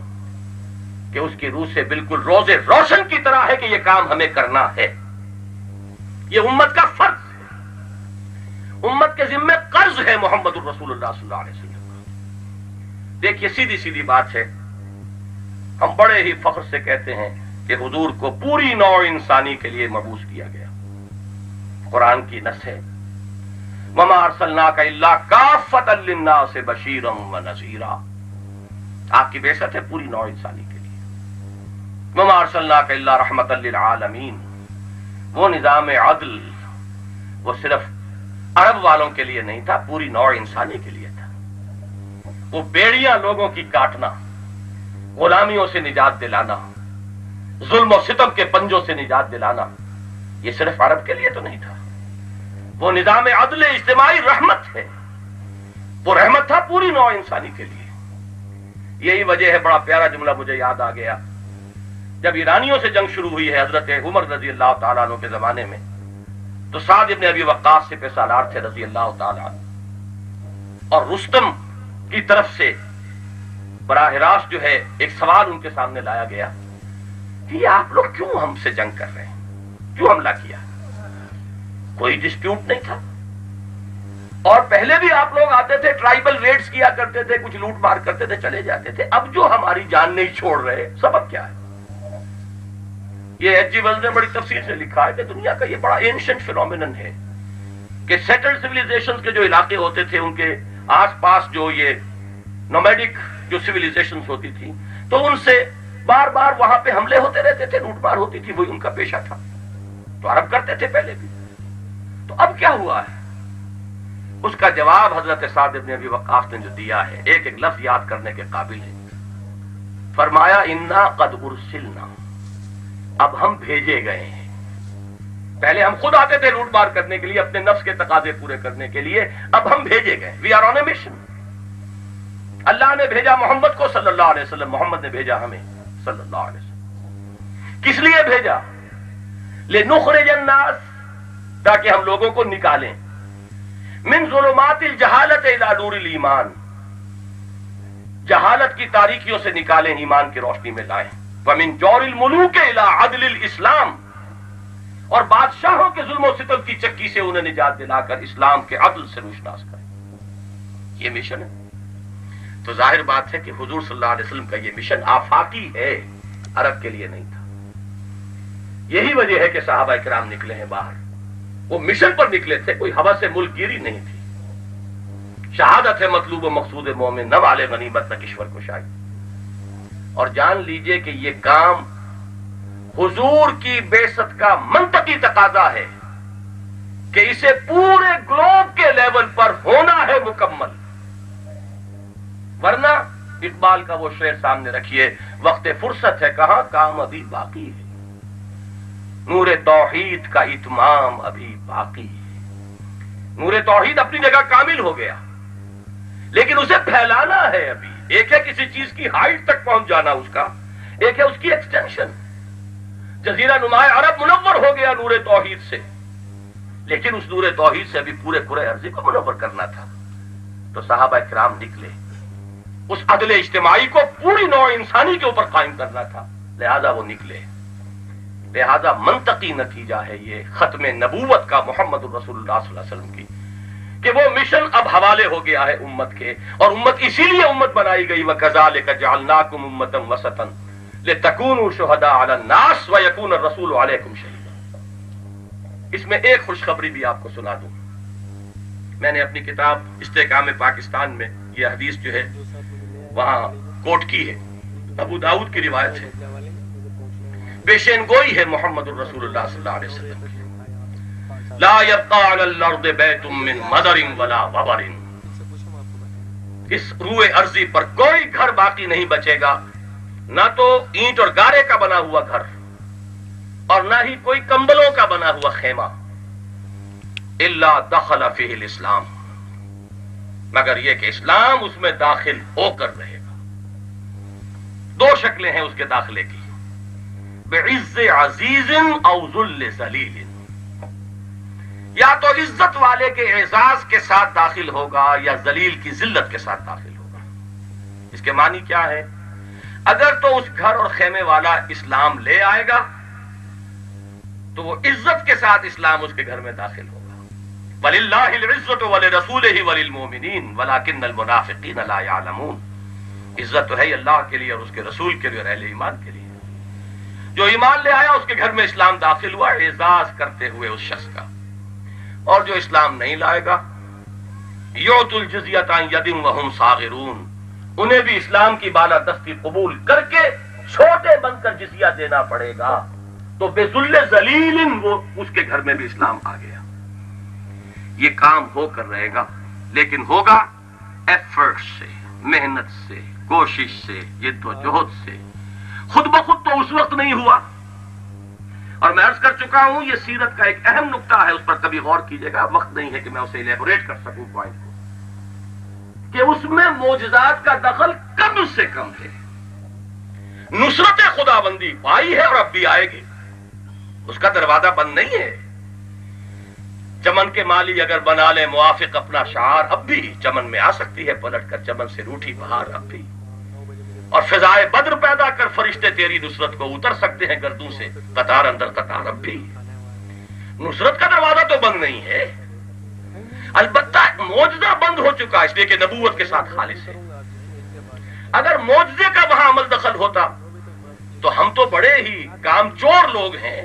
کہ اس کی روح سے بالکل روز روشن کی طرح ہے کہ یہ کام ہمیں کرنا ہے. یہ امت کا فرض ہے، امت کے ذمہ قرض ہے محمد الرسول اللہ صلی اللہ علیہ وسلم کا. دیکھیے سیدھی سیدھی بات ہے، ہم بڑے ہی فخر سے کہتے ہیں کہ حضور کو پوری نوع انسانی کے لیے مبعوث کیا گیا. قرآن کی نص ہے وَمَا أَرْسَلْنَاكَ إِلَّا كَافَّةً لِلنَّاسِ بَشِيرًا وَنَذِيرًا. آپ کی بعثت ہے پوری نوع انسانی کے لیے. وَمَا أَرْسَلْنَاكَ إِلَّا رَحْمَةً لِلْعَالَمِينَ. وہ نظام عدل وہ صرف عرب والوں کے لیے نہیں تھا، پوری نوع انسانی کے لیے تھا. وہ بیڑیاں لوگوں کی کاٹنا، غلامیوں سے نجات دلانا، ظلم و ستم کے پنجوں سے نجات دلانا، یہ صرف عرب کے لیے تو نہیں تھا. وہ نظام عدل اجتماعی رحمت ہے، وہ رحمت تھا پوری نوع انسانی کے لیے. یہی وجہ ہے، بڑا پیارا جملہ مجھے یاد آ گیا، جب ایرانیوں سے جنگ شروع ہوئی ہے حضرت عمر رضی اللہ تعالیٰ عنہ کے زمانے میں، تو سعد ابن ابی وقاص سے سالار تھے رضی اللہ تعالیٰ عنہ، اور رستم کی طرف سے براہ راست جو ہے ایک سوال ان کے سامنے لایا گیا کہ یہ آپ لوگ کیوں ہم سے جنگ کر رہے ہیں، کیوں حملہ کیا؟ کوئی ڈسپیوٹ نہیں تھا، اور پہلے بھی آپ لوگ آتے تھے، ٹرائبل ریڈز کیا کرتے تھے، کچھ لوٹ مار کرتے تھے، چلے جاتے تھے. اب جو ہماری جان نہیں چھوڑ رہے، سبب کیا ہے؟ یہ ایچ جی ویلز نے بڑی تفصیل سے لکھا ہے کہ دنیا کا یہ بڑا اینشنٹ فینومینن ہے کہ سیٹلڈ سیویلائزیشن کے جو علاقے ہوتے تھے ان کے آس پاس جو یہ نومیڈک جو سیویلائزیشنز ہوتی تھی، تو ان سے بار بار وہاں پہ حملے ہوتے رہتے تھے، لوٹ مار ہوتی تھی، وہی ان کا پیشہ تھا. تو عرب کرتے تھے پہلے بھی. تو اب کیا ہوا ہے؟ اس کا جواب حضرت سعد بن ابی وقاص نے جو دیا ہے، ایک ایک لفظ یاد کرنے کے قابل ہے. فرمایا انا قد ارسلنا، اب ہم بھیجے گئے ہیں. پہلے ہم خود آتے تھے لوٹ مار کرنے کے لیے، اپنے نفس کے تقاضے پورے کرنے کے لیے، اب ہم بھیجے گئے. We are on a mission. اللہ نے بھیجا محمد کو صلی اللہ علیہ وسلم، محمد نے بھیجا ہمیں صلی اللہ علیہ وسلم. کس لیے بھیجا؟ لنخرج الناس، تاکہ ہم لوگوں کو نکالیں، من ظلمات الجہالت الی نور الایمان، جہالت کی تاریکیوں سے نکالیں، ایمان کی روشنی میں لائیں. ومن جور الملوک الی عدل الاسلام، اور بادشاہوں کے ظلم و ستم کی چکی سے انہیں نجات دلا کر اسلام کے عدل سے روشناس کریں. یہ مشن ہے. تو ظاہر بات ہے کہ حضور صلی اللہ علیہ وسلم کا یہ مشن آفاقی ہے، عرب کے لیے نہیں تھا. یہی وجہ ہے کہ صحابہ کرام نکلے ہیں باہر، وہ مشن پر نکلے تھے، کوئی ہوا سے ملک گیری نہیں تھی. شہادت ہے مطلوب و مقصود مومن، نہ والے غنیمت نہ کشور کشائی. اور جان لیجئے کہ یہ کام حضور کی بعثت کا منطقی تقاضا ہے کہ اسے پورے گلوب کے لیول پر ہونا ہے مکمل. ورنہ اقبال کا وہ شعر سامنے رکھیے، وقت فرصت ہے کہاں، کام ابھی باقی ہے، نور توحید کا اتمام ابھی باقی ہے. نور توحید اپنی جگہ کامل ہو گیا، لیکن اسے پھیلانا ہے ابھی. ایک ہے کسی چیز کی ہائٹ تک پہنچ جانا اس کا، ایک ہے اس کی ایکسٹینشن. جزیرہ نما عرب منور ہو گیا نور توحید سے، لیکن اس نور توحید سے ابھی پورے کرۂ ارضی کو منور کرنا تھا. تو صحابہ کرام نکلے، اس عدل اجتماعی کو پوری نوع انسانی کے اوپر قائم کرنا تھا، لہذا وہ نکلے. لہذا منطقی نتیجہ ہے یہ ختم نبوت کا محمد الرسول اللہ صلی اللہ علیہ وسلم کی، کہ وہ مشن اب حوالے ہو گیا ہے امت کے. اور امت اسی لیے امت بنائی گئی، وَكَذَلِكَ جَعَلْنَاكُمْ أُمَّةً وَسَطًا لِتَكُونُوا شُهَدَاءَ عَلَى النَّاسِ وَيَكُونَ الرَّسُولُ عَلَيْكُمْ شَهِيدًا. اس میں ایک خوشخبری بھی آپ کو سنا دوں. میں نے اپنی کتاب استحکام پاکستان میں یہ حدیث جو ہے وہاں کوٹ کی ہے، ابو داؤد کی روایت ہے، پیشین گوئی ہے محمد الرسول اللہ صلی اللہ علیہ وسلم کی. لا يبقى على الارض بیت من مدر ولا وبر، اس روئے ارضی پر کوئی گھر باقی نہیں بچے گا، نہ تو اینٹ اور گارے کا بنا ہوا گھر اور نہ ہی کوئی کمبلوں کا بنا ہوا خیمہ، الا دخل فیہ الاسلام، مگر یہ کہ اسلام اس میں داخل ہو کر رہے گا. دو شکلیں ہیں اس کے داخلے کی، بعز عزیز او ذل ذلیل، یا تو عزت والے کے اعزاز کے ساتھ داخل ہوگا یا ذلیل کی ذلت کے ساتھ داخل ہوگا. اس کے معنی کیا ہے؟ اگر تو اس گھر اور خیمے والا اسلام لے آئے گا تو وہ عزت کے ساتھ اسلام اس کے گھر میں داخل ہوگا. وَلِلَّهِ الْعِزَّةُ وَلِرَسُولِهِ وَلِلْمُؤْمِنِينَ وَلَكِنَّ الْمُنَافِقِينَ لَا يَعْلَمُونَ. عزت تو ہے اللہ کے لیے اور اس کے رسول کے لیے اور اہل ایمان کے لیے. جو ایمان لے آیا اس کے گھر میں اسلام داخل ہوا اعزاز کرتے ہوئے اس شخص کا. اور جو اسلام نہیں لائے گا یُعْتُوا الْجِزْیَۃَ عَنْ یَدٍ وَهُمْ صَاغِرُونَ، انہیں بھی اسلام کی بالادستی قبول کر کے چھوٹے بن کر جزیہ دینا پڑے گا. تو بے ذل ذلیل وہ اس کے گھر میں بھی اسلام آ گیا. یہ کام ہو کر رہے گا، لیکن ہوگا ایفرٹ سے، محنت سے، کوشش سے، جد و جہد سے. خود بخود تو اس وقت نہیں ہوا. اور میں عرض کر چکا ہوں یہ سیرت کا ایک اہم نقطہ ہے، اس پر کبھی غور کیجئے گا. وقت نہیں ہے کہ میں اسے الیبوریٹ کر سکوں پوائنٹ کو، کہ اس میں معجزات کا دخل کم سے کم ہے. نصرت خداوندی آئی ہے اور اب بھی آئے گی، اس کا دروازہ بند نہیں ہے. چمن کے مالی اگر بنا لے موافق اپنا شعار، اب بھی چمن میں آ سکتی ہے پلٹ کر چمن سے روٹھی بہار. اب بھی اور فضائے بدر پیدا کر فرشتے تیری نصرت کو اتر سکتے ہیں گردوں سے قطار اندر قطار. اب بھی نصرت کا دروازہ تو بند نہیں ہے. البتہ معجزہ بند ہو چکا اس لیے کہ نبوت کے ساتھ خالص ہے. اگر معجزے کا وہاں عمل دخل ہوتا تو ہم تو بڑے ہی کام چور لوگ ہیں،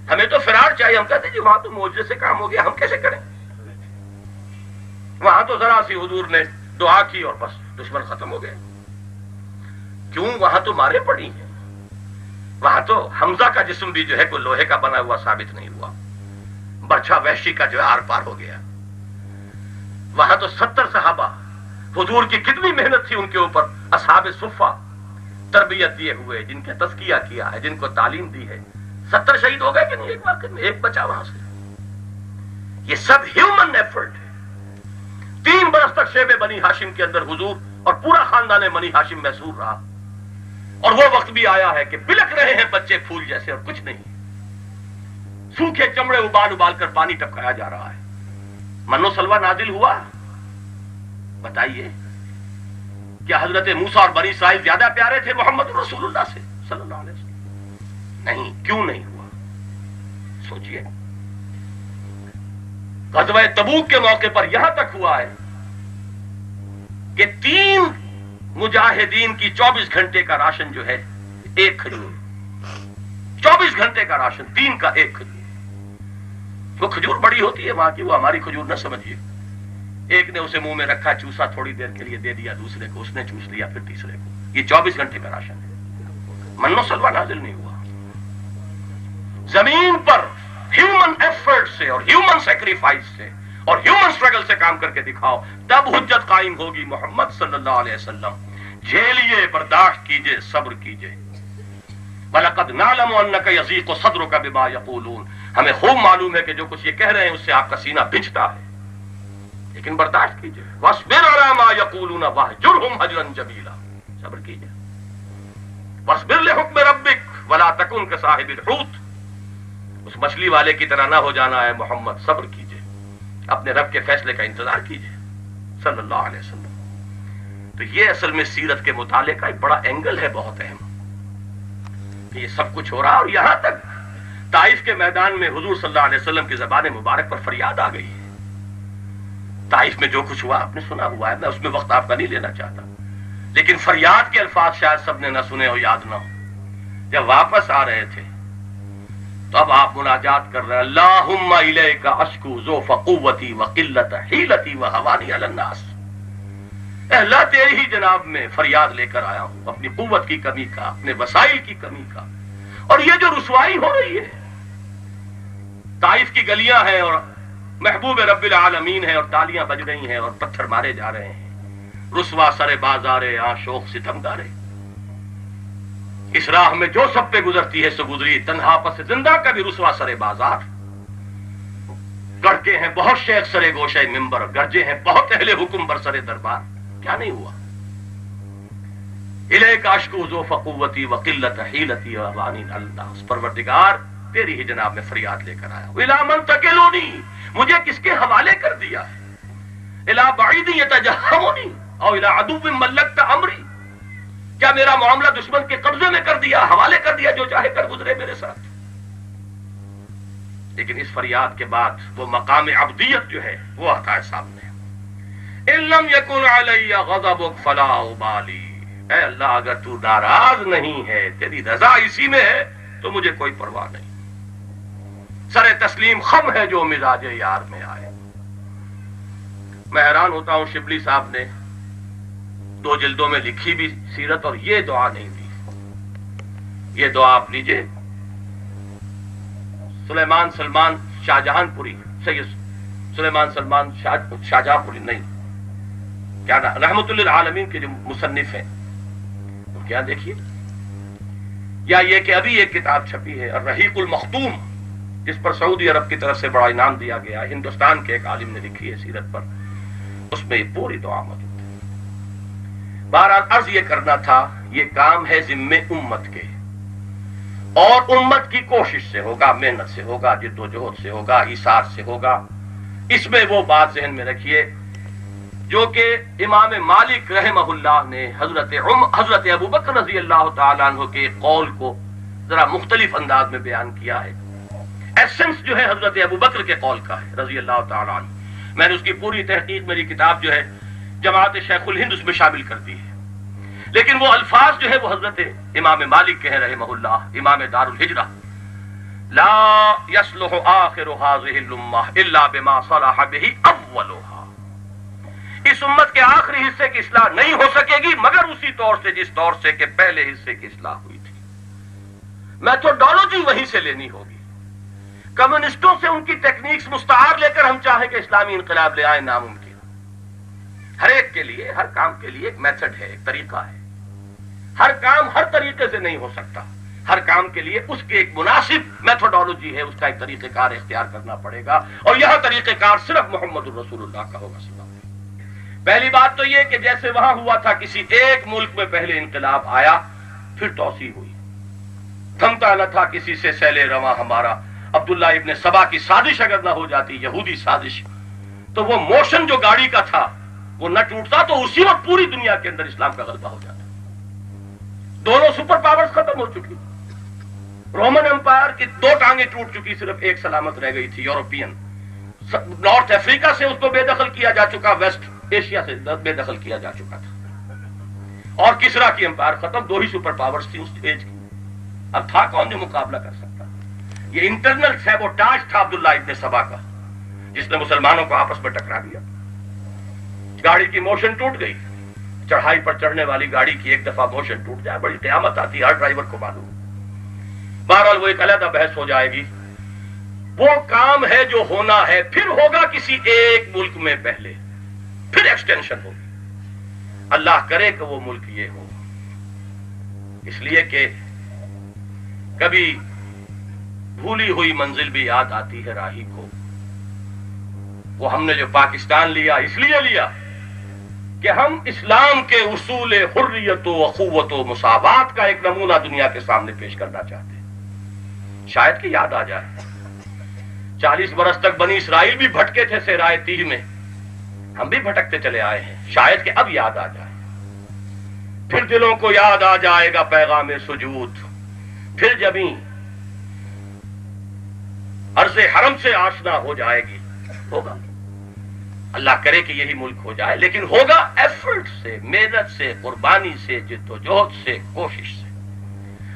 ہمیں تو فرار چاہیے. ہم کہتے ہیں جی وہاں تو معجزے سے کام ہو گیا، ہم کیسے کریں؟ وہاں تو ذرا سی حضور نے دعا کی اور بس دشمن ختم ہو گئے. کیوں؟ وہاں تو مارے پڑی ہیں. وہاں تو حمزہ کا جسم بھی جو ہے کوئی لوہے کا بنا ہوا ثابت نہیں ہوا. برچھا وحشی کا جو ہے آر پار ہو گیا. وہاں تو 70 صحابہ، حضور کی کتنی محنت تھی ان کے اوپر. اصحاب صفہ تربیت دیے ہوئے، جن کا تزکیہ کیا ہے، جن کو تعلیم دی ہے. 70 شہید ہو گئے کہ نہیں؟ ایک واقعے میں ایک بچا وہاں سے. یہ سب ہیومن ایفرٹ ہے. 3 برس تک شیب بنی ہاشم کے اندر حضور اور پورا خاندان بنی ہاشم محصور رہا. اور وہ وقت بھی آیا ہے کہ بلک رہے ہیں بچے پھول جیسے اور کچھ نہیں. سوکھے چمڑے ابال ابال کر پانی ٹپکایا جا رہا ہے. من و سلوہ نازل ہوا. بتائیے کیا حضرت موسیٰ اور بنی اسرائیل زیادہ پیارے تھے محمد رسول اللہ سے صلی اللہ علیہ وسلم؟ نہیں. کیوں نہیں ہوا؟ سوچئے. غزوہ تبوک کے موقع پر یہاں تک ہوا ہے کہ 3 مجاہدین کی 24 گھنٹے کا راشن جو ہے ایک کھجور. 24 گھنٹے کا راشن، 3 کا ایک کھجور. وہ کھجور بڑی ہوتی ہے وہاں کی، وہ ہماری کھجور نہ سمجھیے. ایک نے اسے منہ میں رکھا، چوسا، تھوڑی دیر کے لیے دے دیا دوسرے کو، اس نے چوس لیا، پھر تیسرے کو. یہ 24 گھنٹے کا راشن ہے. من و سلوہ نازل نہیں ہوا. زمین پر ہیومن ایفرٹ سے اور ہیومن سیکریفائس سے اور ہیومن سٹرگل سے کام کر کے دکھاؤ، تب حجت قائم ہوگی محمد صلی اللہ علیہ وسلم. جھیلیے، برداشت کیجئے، صبر کیجئے. وَلَقَدْ نَعْلَمُ أَنَّكَ يَضِيقُ صَدْرُكَ بِمَا يَقُولُونَ. ہمیں خوب معلوم ہے کہ جو کچھ یہ کہہ رہے ہیں اس سے آپ کا سینہ بھجتا ہے، لیکن برداشت کیجئے. وَاصْبِرْ عَلَىٰ مَا يَقُولُونَ وَاهْجُرْهُمْ هَجْرًا جَمِيلًا. صبر کیجئے. وَاصْبِرْ لِحُكْمِ رَبِّكَ وَلَا تَكُنْ كَصَاحِبِ الْحُوتِ. اس مچھلی والے کی طرح نہ ہو جانا ہے محمد. صبر کیجئے، اپنے رب کے فیصلے کا انتظار کیجئے صلی اللہ علیہ وسلم. تو یہ اصل میں سیرت کے مطالعے کا ایک بڑا اینگل ہے، بہت اہم، کہ یہ سب کچھ ہو رہا. اور یہاں تک طائف کے میدان میں حضور صلی اللہ علیہ وسلم کی زبان مبارک پر فریاد آ گئی ہے. طائف میں جو کچھ ہوا آپ نے سنا ہوا ہے، میں اس میں وقت آپ کا نہیں لینا چاہتا، لیکن فریاد کے الفاظ شاید سب نے نہ سنے ہو، یاد نہ ہو. جب واپس آ رہے تھے تو اب آپ مناجات کر رہے ہیں، اللہم الیک اشکو ضعف قوتی وقلت حیلتی وہوانی علی الناس. اے اللہ تیری ہی جناب میں فریاد لے کر آیا ہوں اپنی قوت کی کمی کا، اپنے وسائل کی کمی کا. اور یہ جو رسوائی ہو رہی ہے، طائف کی گلیاں ہیں اور محبوب رب العالمین ہے اور تالیاں بج رہی ہیں اور پتھر مارے جا رہے ہیں. رسوا سر بازارے آشوق ستم دارے. اس راہ میں جو سب پہ گزرتی ہے سو گزری، تنہا پس زندہ کا بھی رسوا سر بازار. گڑکے ہیں بہت شیخ سرے گوشے ممبر، گرجے ہیں بہت اہل حکم بر سرے دربار. کیا نہیں ہوا؟ الیک اشکو ضعف قوتی وقلت حیلتی وہوانی علی الناس. پروردگار تیری ہی جناب میں فریاد لے کر آیا ہوں. الی من تکلونی، مجھے کس کے حوالے کر دیا ہے؟ الی بعید یتجہمنی او الی عدو ملکت امری. کیا میرا معاملہ دشمن کے قبضے میں کر دیا، حوالے کر دیا، جو چاہے کر گزرے میرے ساتھ؟ لیکن اس فریاد کے بعد وہ مقام عبدیت جو ہے وہ آتا ہے سامنے. ان لم یکن علی غضبک فلا ابالی، اے اللہ اگر تو ناراض نہیں ہے، تیری رضا اسی میں ہے، تو مجھے کوئی پرواہ نہیں. سر تسلیم خم ہے جو مزاج یار میں آئے. میں حیران ہوتا ہوں، شبلی صاحب نے 2 جلدوں میں لکھی بھی سیرت اور یہ دعا نہیں دی. یہ دعا آپ لیجئے، سلیمان سلمان شاہجہان پوری، سید سلیمان سلمان شاہجہاں پوری نہیں، کیا رحمت للعالمین کے جو مصنف ہیں وہ کیا دیکھیے. یا یہ کہ ابھی ایک کتاب چھپی ہے الرحیق المختوم، جس پر سعودی عرب کی طرف سے بڑا انعام دیا گیا، ہندوستان کے ایک عالم نے لکھی ہے سیرت پر، اس میں یہ پوری دعا موجود ہے. بہرحال عرض یہ کرنا تھا، یہ کام ہے ذمے امت کے، اور امت کی کوشش سے ہوگا، محنت سے ہوگا، جد و جہد سے ہوگا، ایثار سے ہوگا. اس میں وہ بات ذہن میں رکھیے جو کہ امام مالک رحمہ اللہ نے حضرت ابو بکر رضی اللہ تعالیٰ عنہ کے قول کو ذرا مختلف انداز میں بیان کیا ہے. ایسنس جو ہے حضرت ابو بکر کے قول کا ہے رضی اللہ تعالیٰ عنہ. میں نے اس کی پوری تحقیق، میری کتاب جو ہے جماعت شیخ الہند اس میں شامل کر دی ہے. لیکن وہ الفاظ جو ہے وہ حضرت امام مالک کے ہیں رحمہ اللہ، امام دار الہجرہ. لا يصلح آخر هذه الامة الا بما صلح به اولها. اس امت کے آخری حصے کی اصلاح نہیں ہو سکے گی مگر اسی طور سے جس طور سے کہ پہلے حصے کی اصلاح ہوئی تھی. میتھوڈالوجی وہیں سے لینی ہوگی. کمیونسٹوں سے ان کی ٹیکنیکس مستعار لے کر ہم چاہیں کہ اسلامی انقلاب لے آئیں ناممکن. ہر ایک کے لیے، ہر کام کے لیے ایک میتھڈ ہے، ایک طریقہ ہے. ہر کام ہر طریقے سے نہیں ہو سکتا. ہر کام کے لیے اس کے ایک مناسب میتھوڈالوجی ہے، اس کا ایک طریقہ کار اختیار کرنا پڑے گا. اور یہاں طریقہ کار صرف محمد الرسول اللہ کا ہوگا صلی اللہ علیہ وسلم. پہلی بات تو یہ کہ جیسے وہاں ہوا تھا، کسی ایک ملک میں پہلے انقلاب آیا، پھر توسیع ہوئی. تھمتا نہ تھا کسی سے سیل رواں ہمارا. عبداللہ ابن سبا کی سازش اگر نہ ہو جاتی، یہودی سازش، تو وہ موشن جو گاڑی کا تھا وہ نہ ٹوٹتا، تو اسی وقت پوری دنیا کے اندر اسلام کا غلبہ ہو جاتا. دونوں سپر پاورز ختم ہو چکی. رومن امپائر کی 2 ٹانگیں ٹوٹ چکی، صرف ایک سلامت رہ گئی تھی، یورپین. نارتھ افریقہ سے اس کو بے دخل کیا جا چکا، ویسٹ ایشیا سے بے دخل کیا جا چکا تھا. اور کسرا کی امپائر ختم. 2 ہی سپر پاورز تھی اس ایج کی. اب تھا کون جو مقابلہ کر سکتا؟ یہ انٹرنل سیبوٹاج تھا عبداللہ ابن سبا کا، جس نے مسلمانوں کو آپس میں ٹکرا دیا. گاڑی کی موشن ٹوٹ گئی. چڑھائی پر چڑھنے والی گاڑی کی ایک دفعہ موشن ٹوٹ جائے بڑی قیامت آتی ہے، ہر ڈرائیور کو معلوم. بہرحال وہ ایک علیحدہ بحث ہو جائے گی. وہ کام ہے جو ہونا ہے، پھر ہوگا کسی ایک ملک میں پہلے، پھر ایکسٹینشن ہوگی. اللہ کرے کہ وہ ملک یہ ہو. اس لیے کہ کبھی بھولی ہوئی منزل بھی یاد آتی ہے راہی کو. وہ ہم نے جو پاکستان لیا اس لیے لیا کہ ہم اسلام کے اصول حریت و اخوت و مساوات کا ایک نمونہ دنیا کے سامنے پیش کرنا چاہتے ہیں. شاید کہ یاد آ جائے. 40 برس تک بنی اسرائیل بھی بھٹکے تھے صحرائے تیہ میں، ہم بھی بھٹکتے چلے آئے ہیں. شاید کہ اب یاد آ جائے. پھر دلوں کو یاد آ جائے گا پیغام سجود. پھر جبیں عرض حرم سے آشنا ہو جائے گی. ہوگا، اللہ کرے کہ یہی ملک ہو جائے، لیکن ہوگا ایفرٹ سے، محنت سے، قربانی سے، جد و جہد سے، کوشش سے.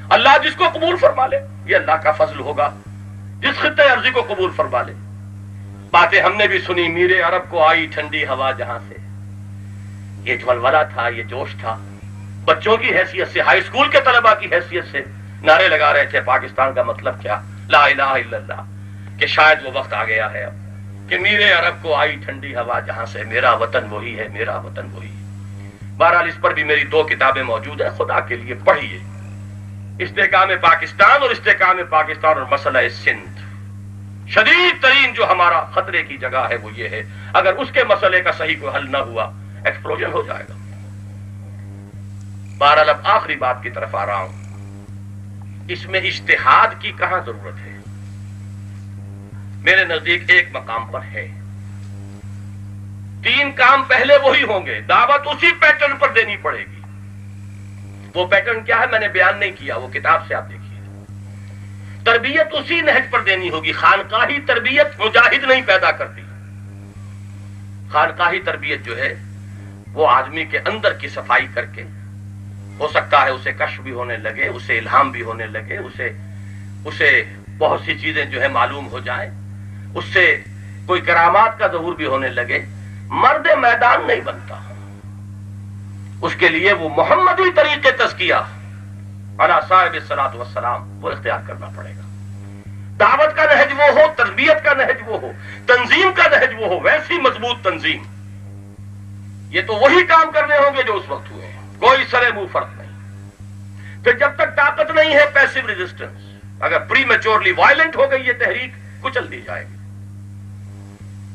اللہ جس کو قبول فرما لے، یہ اللہ کا فضل ہوگا. جس خطے عرضی کو قبول فرما لے. باتیں ہم نے بھی سنی، میرے عرب کو آئی ٹھنڈی ہوا جہاں سے. یہ جھولولا تھا، یہ جوش تھا. بچوں کی حیثیت سے، ہائی اسکول کے طلباء کی حیثیت سے نعرے لگا رہے تھے پاکستان کا مطلب کیا، لا الہ الا اللہ. کہ شاید وہ وقت آ گیا ہے اب کہ میرے عرب کو آئی ٹھنڈی ہوا جہاں سے، میرا وطن وہی ہے، میرا وطن وہی ہے. بہرحال اس پر بھی میری 2 کتابیں موجود ہیں، خدا کے لیے پڑھیے. استحکام پاکستان اور استحکام پاکستان اور مسئلہ سندھ. شدید ترین جو ہمارا خطرے کی جگہ ہے وہ یہ ہے، اگر اس کے مسئلے کا صحیح کوئی حل نہ ہوا ایکسپلوژن ہو جائے گا. بہرحال اب آخری بات کی طرف آ رہا ہوں. اس میں اجتہاد کی کہاں ضرورت ہے؟ میرے نزدیک ایک مقام پر ہے. 3 کام پہلے وہی ہوں گے، دعوت اسی پیٹرن پر دینی پڑے گی. وہ پیٹرن کیا ہے میں نے بیان نہیں کیا، وہ کتاب سے آپ دیکھیے۔ تربیت اسی نہج پر دینی ہوگی۔ خانقاہی تربیت مجاہد نہیں پیدا کرتی۔ خانقاہی تربیت جو ہے وہ آدمی کے اندر کی صفائی کر کے، ہو سکتا ہے اسے کشف بھی ہونے لگے، اسے الہام بھی ہونے لگے، اسے بہت سی چیزیں جو ہے معلوم ہو جائیں، اس سے کوئی کرامات کا ظہور بھی ہونے لگے، مرد میدان نہیں بنتا۔ اس کے لیے وہ محمدی طریقے تزکیہ علی صاحب الصلاۃ والسلام وہ اختیار کرنا پڑے گا۔ دعوت کا نہج وہ ہو، تربیت کا نہج وہ ہو، تنظیم کا نہج وہ ہو، ویسی مضبوط تنظیم۔ یہ تو وہی کام کرنے ہوں گے جو اس وقت ہوئے ہیں، کوئی سرے منہ فرق نہیں۔ پھر جب تک طاقت نہیں ہے پیسو ریزسٹنس، اگر پری میچورلی وائلنٹ ہو گئی یہ تحریک کچل دی جائے گی۔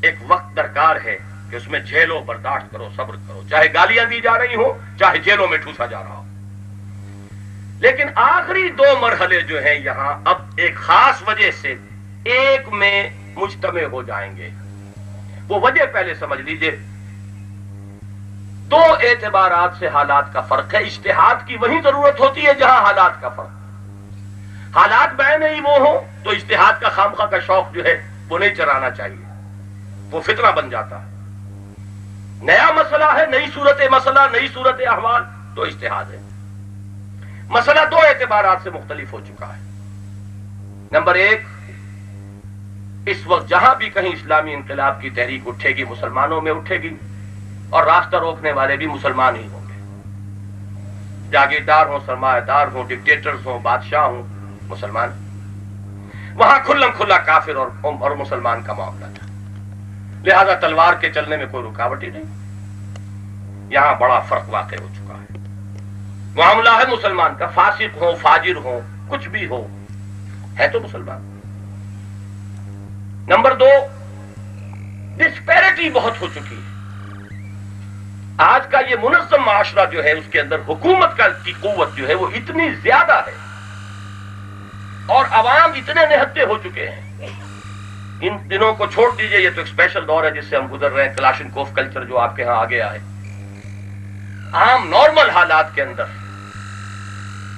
ایک وقت درکار ہے کہ اس میں جھیلو، برداشت کرو، صبر کرو، چاہے گالیاں دی جا رہی ہوں، چاہے جیلوں میں ٹھوسا جا رہا ہو۔ لیکن آخری دو مرحلے جو ہیں یہاں اب ایک خاص وجہ سے ایک میں مجتمع ہو جائیں گے۔ وہ وجہ پہلے سمجھ لیجئے۔ دو اعتبارات سے حالات کا فرق ہے۔ اجتہاد کی وہی ضرورت ہوتی ہے جہاں حالات کا فرق۔ حالات بین ہی وہ ہوں تو اجتہاد کا خامخواہ کا شوق جو ہے وہ نہیں چرانا چاہیے، وہ فتنہ بن جاتا ہے۔ نیا مسئلہ ہے، نئی صورت مسئلہ، نئی صورت احوال تو اجتہاد ہے۔ مسئلہ دو اعتبارات سے مختلف ہو چکا ہے۔ نمبر ایک، اس وقت جہاں بھی کہیں اسلامی انقلاب کی تحریک اٹھے گی مسلمانوں میں اٹھے گی، اور راستہ روکنے والے بھی مسلمان ہی ہوں گے۔ جاگیردار ہوں، سرمایہ دار ہوں، ڈکٹیٹرز ہوں، بادشاہ ہوں، مسلمان۔ وہاں کھلم کھلا کافر اور مسلمان کا معاملہ تھا، لہذا تلوار کے چلنے میں کوئی رکاوٹ ہی نہیں۔ یہاں بڑا فرق واقع ہو چکا ہے۔ معاملہ ہے مسلمان کا، فاسق ہو، فاجر ہو، کچھ بھی ہو، ہے تو مسلمان۔ نمبر دو، ڈسپیرٹی بہت ہو چکی ہے۔ آج کا یہ منظم معاشرہ جو ہے اس کے اندر حکومت کی قوت جو ہے وہ اتنی زیادہ ہے، اور عوام اتنے نہتے ہو چکے ہیں۔ ان دنوں کو چھوڑ دیجئے، یہ تو ایک اسپیشل دور ہے جس سے ہم گزر رہے ہیں، کلاشنکوف کلچر جو آپ کے ہاں آگے آئے۔ عام نارمل حالات کے اندر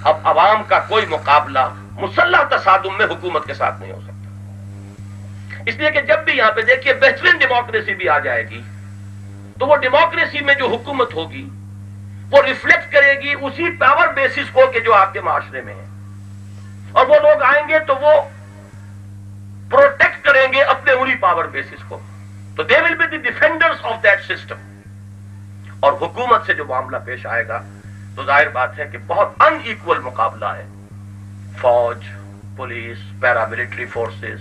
اب عوام کا کوئی مقابلہ مسلح تصادم میں حکومت کے ساتھ نہیں ہو سکتا۔ اس لیے کہ جب بھی یہاں پہ دیکھیے بہترین ڈیموکریسی بھی آ جائے گی تو وہ ڈیموکریسی میں جو حکومت ہوگی وہ ریفلیکٹ کرے گی اسی پاور بیسس کو کہ جو آپ کے معاشرے میں ہے، اور وہ لوگ آئیں گے تو وہ پروٹیکٹ کریں گے اپنے انہی پاور بیسس کو، تو they will be the defenders of that system. اور حکومت سے جو معاملہ پیش آئے گا تو ظاہر بات ہے کہ بہت ان ایکول مقابلہ ہے۔ فوج، پولیس، پیراملٹری فورسز،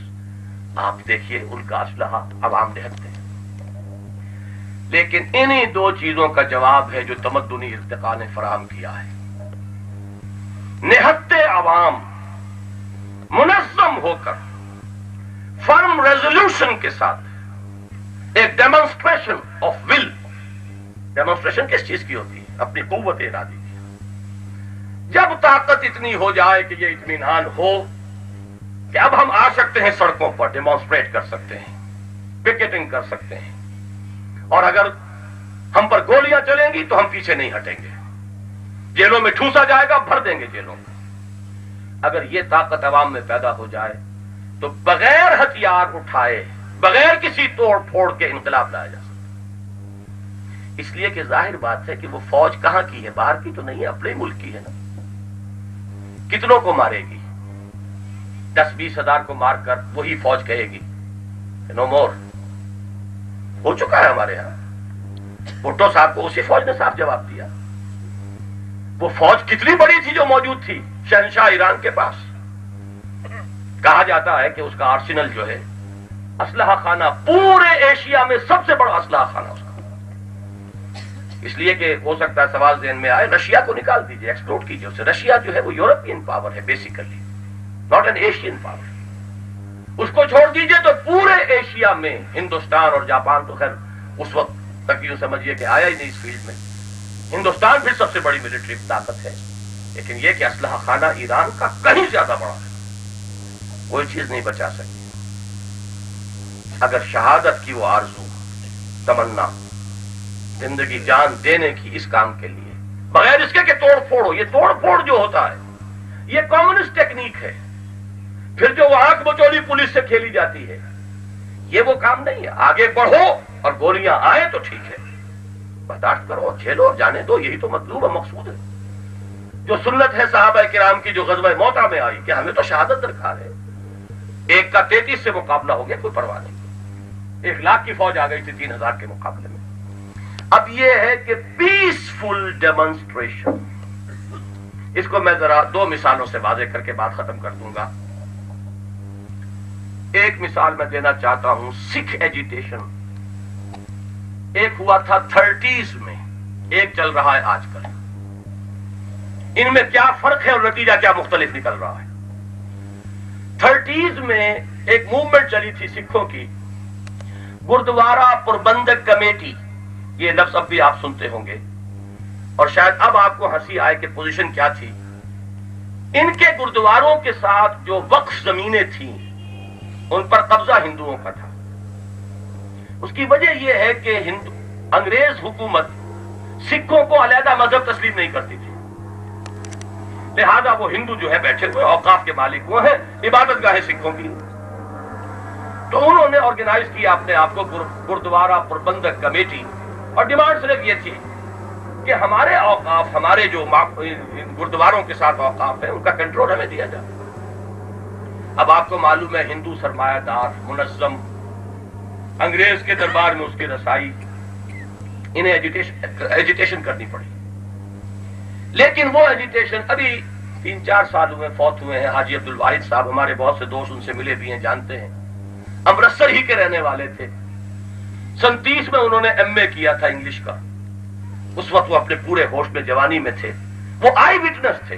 آپ دیکھیے ان کا اسلحہ عوام نہتے ہیں۔ لیکن انہی دو چیزوں کا جواب ہے جو تمدنی ارتقاء نے فراہم کیا ہے۔ نہتے عوام منظم ہو کر فرم ریزولوشن کے ساتھ ایک ڈیمونسٹریشن آف ول، ڈیمونسٹریشن کس چیز کی ہوتی ہے؟ اپنی قوت ارادی کی۔ جب طاقت اتنی ہو جائے کہ یہ اطمینان ہو کہ اب ہم آ سکتے ہیں سڑکوں پر، ڈیمونسٹریٹ کر سکتے ہیں، پکیٹنگ کر سکتے ہیں، اور اگر ہم پر گولیاں چلیں گی تو ہم پیچھے نہیں ہٹیں گے، جیلوں میں ٹھوسا جائے گا، بھر دیں گے جیلوں میں۔ اگر یہ طاقت عوام میں پیدا ہو جائے تو بغیر ہتھیار اٹھائے، بغیر کسی توڑ پھوڑ کے انقلاب لایا جا سکتا۔ اس لیے کہ ظاہر بات ہے کہ وہ فوج کہاں کی ہے؟ باہر کی تو نہیں ہے، اپنے ملک کی ہے نا۔ کتنوں کو مارے گی؟ 10-20 ہزار کو مار کر وہی فوج کہے گی نو مور۔ ہو چکا ہے ہمارے ہاں، بھٹو صاحب کو اسی فوج نے صاف جواب دیا۔ وہ فوج کتنی بڑی تھی جو موجود تھی شہنشاہ ایران کے پاس؟ کہا جاتا ہے کہ اس کا آرسنل جو ہے، اسلحہ خانہ، پورے ایشیا میں سب سے بڑا اسلحہ خانہ اس کا۔ اس لیے کہ ہو سکتا ہے سوال ذہن میں آئے، رشیا کو نکال دیجئے، ایکسپلوٹ کیجئے اسے۔ رشیا جو ہے وہ یورپین پاور ہے basically, not an Asian power. اس کو چھوڑ دیجئے تو پورے ایشیا میں ہندوستان اور جاپان تو خیر اس وقت تک یوں سمجھیے کہ آیا ہی نہیں اس فیلڈ میں، ہندوستان پھر سب سے بڑی ملٹری طاقت ہے، لیکن یہ کہ اسلحہ خانہ ایران کا کہیں زیادہ بڑا ہے، کوئی چیز نہیں بچا سکی۔ اگر شہادت کی وہ آرزو، تمنا، زندگی جان دینے کی اس کام کے لیے بغیر اس کے کہ توڑ پھوڑ ہو. یہ توڑ پھوڑ جو ہوتا ہے یہ کمیونسٹ ٹیکنیک ہے. پھر جو وہ آنکھ بچولی پولیس سے کھیلی جاتی ہے یہ وہ کام نہیں ہے. آگے بڑھو اور گولیاں آئیں تو ٹھیک ہے, برداشت کرو, جھیلو اور جانے دو. یہی تو مطلوب و مقصود ہے. جو سنت ہے صحابہ کرام کی جو غزوہ موتا میں آئی کہ ہمیں تو شہادت درکار ہے. 1 کا 33 سے مقابلہ ہو گیا, کوئی پرواہ نہیں. 1 لاکھ کی فوج آ گئی تھی 3000 کے مقابلے میں. اب یہ ہے کہ پیسفل ڈیمونسٹریشن, اس کو میں ذرا 2 مثالوں سے واضح کر کے بات ختم کر دوں گا. ایک مثال میں دینا چاہتا ہوں, سکھ ایجیٹیشن. ایک ہوا تھا 30s میں, ایک چل رہا ہے آج کل. ان میں کیا فرق ہے اور نتیجہ کیا مختلف نکل رہا ہے؟ 30s میں ایک موومنٹ چلی تھی سکھوں کی, گردوارہ پربندک کمیٹی. یہ لفظ اب بھی آپ سنتے ہوں گے اور شاید اب آپ کو ہنسی آئے کہ پوزیشن کیا تھی. ان کے گردواروں کے ساتھ جو وقف زمینیں تھیں ان پر قبضہ ہندوؤں کا تھا. اس کی وجہ یہ ہے کہ انگریز حکومت سکھوں کو علیحدہ مذہب تسلیم نہیں کرتی تھی, لہذا وہ ہندو جو ہے بیٹھے ہوئے اوقاف کے مالک وہ ہیں, عبادت گاہیں سکھوں کی. تو انہوں نے آرگنائز کیا اپنے آپ کو گردوارہ پربندک کمیٹی, اور ڈیمانڈ صرف یہ تھی کہ ہمارے اوقاف, ہمارے جو گردواروں کے ساتھ اوقاف ہیں ان کا کنٹرول ہمیں دیا جائے. اب آپ کو معلوم ہے ہندو سرمایہ دار منظم, انگریز کے دربار میں اس کی رسائی, انہیں ایجیٹیشن کرنی پڑی. لیکن وہ ایجیٹیشن ابھی 3-4 سال ہوئے فوت ہوئے ہیں. حاجی عبد الواحد صاحب ہمارے بہت سے دوست ان سے ملے بھی ہیں, جانتے ہیں. امرتسر ہی کے رہنے والے تھے. 37 میں انہوں نے MA کیا تھا انگلش کا. اس وقت وہ اپنے پورے ہوش میں جوانی میں تھے. وہ آئی وٹنس تھے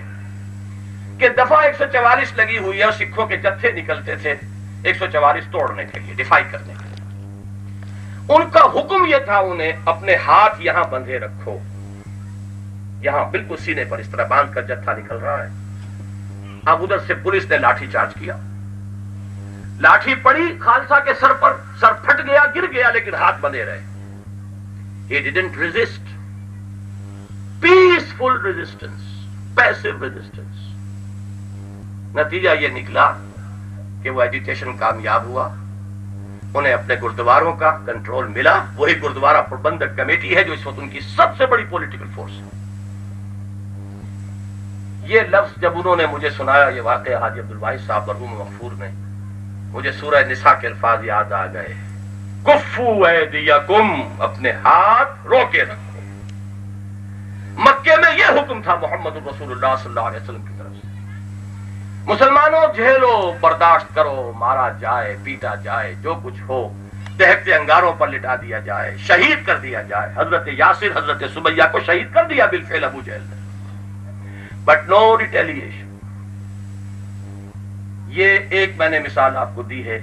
کہ دفعہ 144 لگی ہوئی ہے اور سکھوں کے جتھے نکلتے تھے 144 توڑنے کے لیے, ڈیفائی کرنے کے لیے. ان کا حکم یہ تھا انہیں اپنے ہاتھ یہاں بندھے رکھو, یہاں بالکل سینے پر اس طرح باندھ کر جتھا نکل رہا ہے. اب ادھر سے پولیس نے لاٹھی چارج کیا, لاٹھی پڑی خالصہ کے سر پر, سر پھٹ گیا, گر گیا, لیکن ہاتھ بندھے رہے. He didn't resist. Peaceful resistance, passive resistance. نتیجہ یہ نکلا کہ وہ ایجیٹیشن کامیاب ہوا, انہیں اپنے گردواروں کا کنٹرول ملا. وہی گردوارہ پربندک کمیٹی ہے جو اس وقت ان کی سب سے بڑی پولیٹیکل فورس ہے. یہ لفظ جب انہوں نے مجھے سنایا, یہ واقعہ حاجی عبد الواحد صاحب مرحوم مغفور نے, مجھے سورہ نساء کے الفاظ یاد آ گئے. کفو ایدیکم, اپنے ہاتھ روکے رکھو. مکے میں یہ حکم تھا محمد رسول اللہ صلی اللہ علیہ وسلم کی طرف سے, مسلمانوں جھیلو, برداشت کرو, مارا جائے, پیٹا جائے, جو کچھ ہو, دہکتے انگاروں پر لٹا دیا جائے, شہید کر دیا جائے. حضرت یاسر, حضرت سمیہ کو شہید کر دیا بالفعل ابو جہل نے. But no retaliation. یہ ایک میں نے مثال آپ کو دی ہے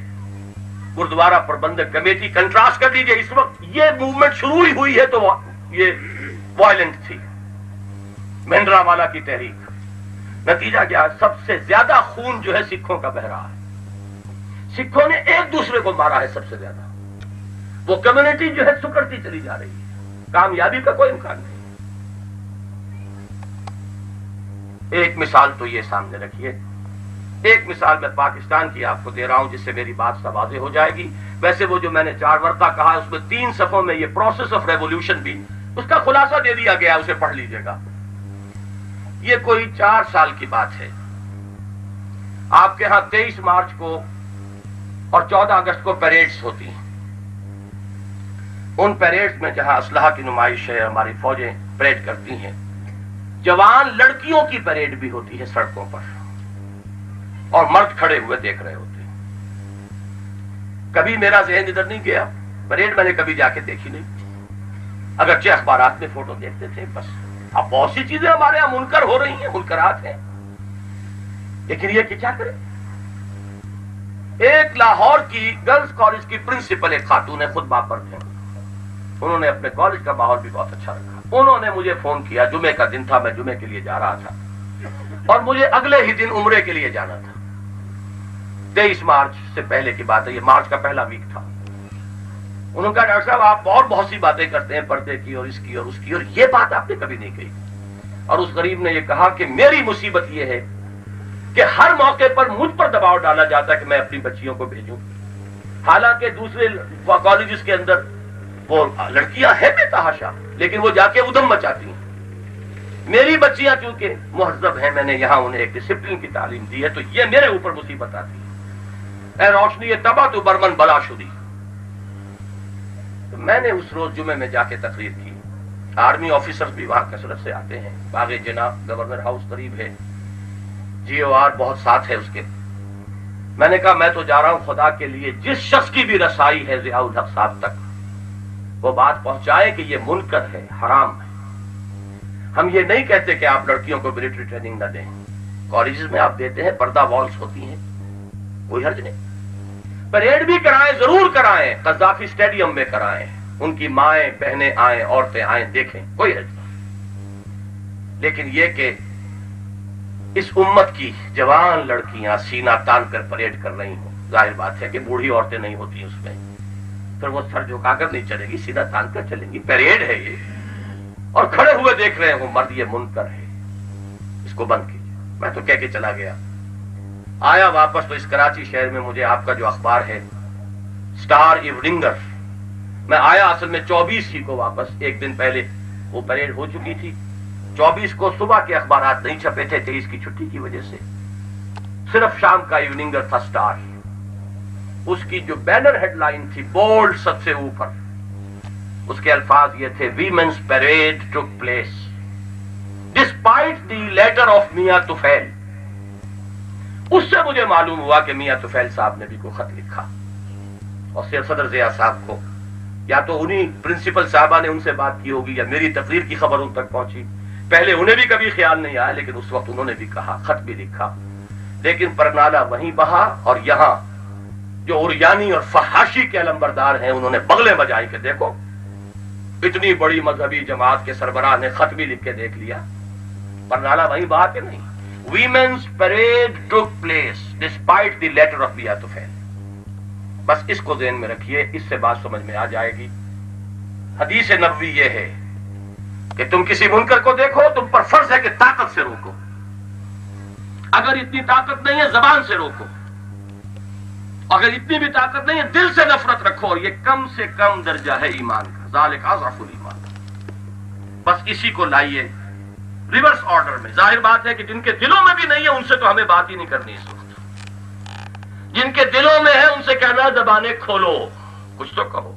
گردوارہ پربندک کمیٹی. کنٹراسٹ کر دیجئے, اس وقت یہ موومنٹ شروع ہی ہوئی ہے تو یہ وائلنٹ تھی, مہندرا والا کی تحریک. نتیجہ کیا, سب سے زیادہ خون جو ہے سکھوں کا بہ رہا ہے. سکھوں نے ایک دوسرے کو مارا ہے سب سے زیادہ. وہ کمیونٹی جو ہے سکڑتی چلی جا رہی ہے, کامیابی کا کوئی امکان نہیں. ایک مثال تو یہ سامنے رکھیے. ایک مثال میں پاکستان کی آپ کو دے رہا ہوں جس سے میری بات سا واضح ہو جائے گی. ویسے وہ جو میں نے 4 ورقہ کہا اس میں 3 صفحوں میں یہ پروسیس آف ریولوشن بھی اس کا خلاصہ دے دیا گیا, اسے پڑھ لیجئے گا. یہ کوئی 4 سال کی بات ہے. آپ کے ہاں 23 مارچ کو اور 14 اگست کو پیریڈز ہوتی ہیں. ان پیریڈز میں جہاں اسلحہ کی نمائش ہے, ہماری فوجیں پریڈ کرتی ہیں, جوان لڑکیوں کی پریڈ بھی ہوتی ہے سڑکوں پر, اور مرد کھڑے ہوئے دیکھ رہے ہوتے ہیں. کبھی میرا ذہن ادھر نہیں گیا, پریڈ میں نے کبھی جا کے دیکھی نہیں, اگرچہ اخبارات میں فوٹو دیکھتے تھے بس. اب بہت سی چیزیں ہمارے یہاں منکر ہو رہی ہیں, منکرات ہیں, لیکن یہ کہ کیا کریں. ایک لاہور کی گرلز کالج کی پرنسپل ایک خاتون ہے, خود باپرد ہیں, انہوں نے اپنے کالج کا ماحول بھی بہت اچھا رکھا. انہوں نے مجھے فون کیا, جمعے کا دن تھا, میں جمعے کے لیے جا رہا تھا اور مجھے اگلے ہی دن عمرے کے لیے جانا تھا. 23 مارچ سے پہلے کی بات ہے, یہ مارچ کا پہلا ویک تھا. انہوں نے کہا ڈاکٹر صاحب آپ اور بہت سی باتیں کرتے ہیں پردے کی اور اس کی اور اس کی, اور یہ بات آپ نے کبھی نہیں کہی. اور اس غریب نے یہ کہا کہ میری مصیبت یہ ہے کہ ہر موقع پر مجھ پر دباؤ ڈالا جاتا ہے کہ میں اپنی بچیوں کو بھیجوں، حالانکہ دوسرے کالجز کے اندر وہ لڑکیاں ہیں بے تحاشا، لیکن وہ جا کے ادھم مچاتی ہیں۔ میری بچیاں چونکہ مہذب ہیں، میں نے یہاں انہیں ایک ڈسپلن کی تعلیم دی ہے، تو یہ میرے اوپر مصیبت آتی ہے۔ اے روشنی تبا تو برمن بلا شدی۔ تو میں نے اس روز جمعے میں جا کے تقریر کی۔ آرمی آفیسرز بھی وہاں کثرت سے آتے ہیں، باغ جناب گورنر ہاؤس قریب ہے، جی او آر بہت ساتھ ہے اس کے۔ میں نے کہا میں تو جا رہا ہوں خدا کے لیے جس شخص کی بھی رسائی ہے ضیاء الحق صاحب تک وہ بات پہنچائے کہ یہ منکر ہے، حرام ہے۔ ہم یہ نہیں کہتے کہ آپ لڑکیوں کو ملٹری ٹریننگ نہ دیں، کالجز میں آپ دیتے ہیں، پردہ والس ہوتی ہیں، کوئی حرج نہیں۔ پریڈ بھی کرائیں، ضرور کرائیں، قذافی اسٹیڈیم میں کرائیں، ان کی مائیں بہنیں آئیں، عورتیں آئیں، دیکھیں، کوئی حرج نہیں۔ لیکن یہ کہ اس امت کی جوان لڑکیاں سینہ تان کر پریڈ کر رہی ہوں، ظاہر بات ہے کہ بوڑھی عورتیں نہیں ہوتی اس میں، پھر وہ سر جھکا کر نہیں چلے گی، سینہ تان کر چلیں گی، پریڈ ہے یہ، اور کھڑے ہوئے دیکھ رہے ہوں مرد، یہ منکر ہے، اس کو بند کیجیے۔ میں تو کہہ کے چلا گیا، آیا واپس تو اس کراچی شہر میں مجھے آپ کا جو اخبار ہے سٹار ایوننگر، میں آیا اصل میں 24 ہی کو واپس، ایک دن پہلے وہ پریڈ ہو چکی تھی، 24 کو صبح کے اخبارات نہیں چھپے تھے 23 کی چھٹی کی وجہ سے، صرف شام کا ایوننگر تھا سٹار۔ اس کی جو بینر ہیڈ لائن تھی بولڈ سب سے اوپر، اس کے الفاظ یہ تھے women's parade took place despite the letter of Mian Tufail. اس سے مجھے معلوم ہوا کہ میاں طفیل صاحب نے بھی کوئی خط لکھا، اور صدر ضیاء صاحب کو یا تو انہی پرنسپل صاحبہ نے ان سے بات کی ہوگی یا میری تقریر کی خبر ان تک پہنچی، پہلے انہیں بھی کبھی خیال نہیں آیا، لیکن اس وقت انہوں نے بھی کہا، خط بھی لکھا، لیکن پرنالہ وہیں بہا، اور یہاں جو اوریانی اور فحاشی کے علمبردار ہیں انہوں نے بغلیں بجائی کہ دیکھو اتنی بڑی مذہبی جماعت کے سربراہ نے خط بھی لکھ کے دیکھ لیا، پرنالہ وہیں بہا کہ نہیں۔ Women's parade took place despite the letter of Mian Tufail. بس اس کو ذہن میں رکھیے، اس سے بات سمجھ میں آ جائے گی۔ حدیث نبوی یہ ہے کہ تم کسی منکر کو دیکھو، تم پر فرض ہے کہ طاقت سے روکو، اگر اتنی طاقت نہیں ہے زبان سے روکو، اگر اتنی بھی طاقت نہیں ہے دل سے نفرت رکھو، اور یہ کم سے کم درجہ ہے ایمان کا، ذالک اضعف الایمان۔ بس اسی کو لائیے ریورس آرڈر میں۔ ظاہر بات ہے کہ جن کے دلوں میں بھی نہیں ہے ان سے تو ہمیں بات ہی نہیں کرنی اس وقت، جن کے دلوں میں ہے ان سے کہنا زبانیں کھولو، کچھ تو کہو،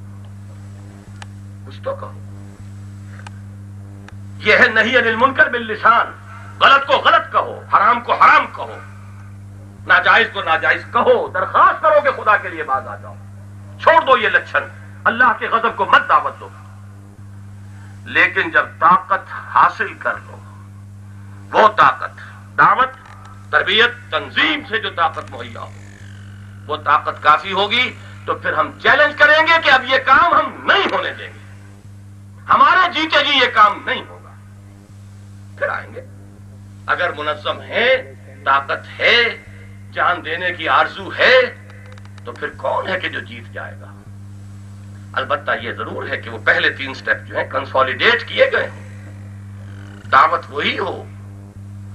کچھ تو کہو۔ یہ ہے نہی عن المنکر باللسان، غلط کو غلط کہو، حرام کو حرام کہو، ناجائز کو ناجائز کہو، درخواست کرو کہ خدا کے لیے باز آ جاؤ، چھوڑ دو یہ لچھن، اللہ کے غضب کو مت دعوت دو۔ لیکن جب طاقت حاصل کر لو، وہ طاقت، دعوت، تربیت، تنظیم سے جو طاقت مہیا ہو، وہ طاقت کافی ہوگی تو پھر ہم چیلنج کریں گے کہ اب یہ کام ہم نہیں ہونے دیں گے، ہمارے جیتے جی یہ کام نہیں ہوگا، پھر آئیں گے۔ اگر منظم ہے، طاقت ہے، جان دینے کی آرزو ہے، تو پھر کون ہے کہ جو جیت جائے گا؟ البتہ یہ ضرور ہے کہ وہ پہلے 3 سٹیپ جو ہیں کنسولیڈیٹ کیے گئے ہیں، دعوت وہی ہو،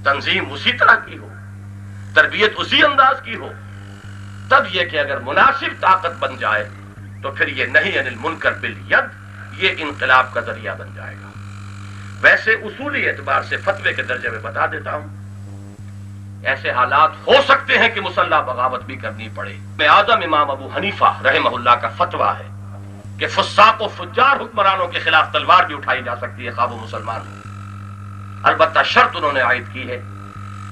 تنظیم اسی طرح کی ہو، تربیت اسی انداز کی ہو، تب یہ کہ اگر مناسب طاقت بن جائے تو پھر یہ نہی عن المنکر بالید یہ انقلاب کا ذریعہ بن جائے گا۔ ویسے اصولی اعتبار سے فتوے کے درجے میں بتا دیتا ہوں، ایسے حالات ہو سکتے ہیں کہ مسلح بغاوت بھی کرنی پڑے۔ میں اعظم امام ابو حنیفہ رحمہ اللہ کا فتویٰ ہے کہ فساق و فجار حکمرانوں کے خلاف تلوار بھی اٹھائی جا سکتی ہے، خواہ وہ مسلمان ہو۔ البتہ شرط انہوں نے عائد کی ہے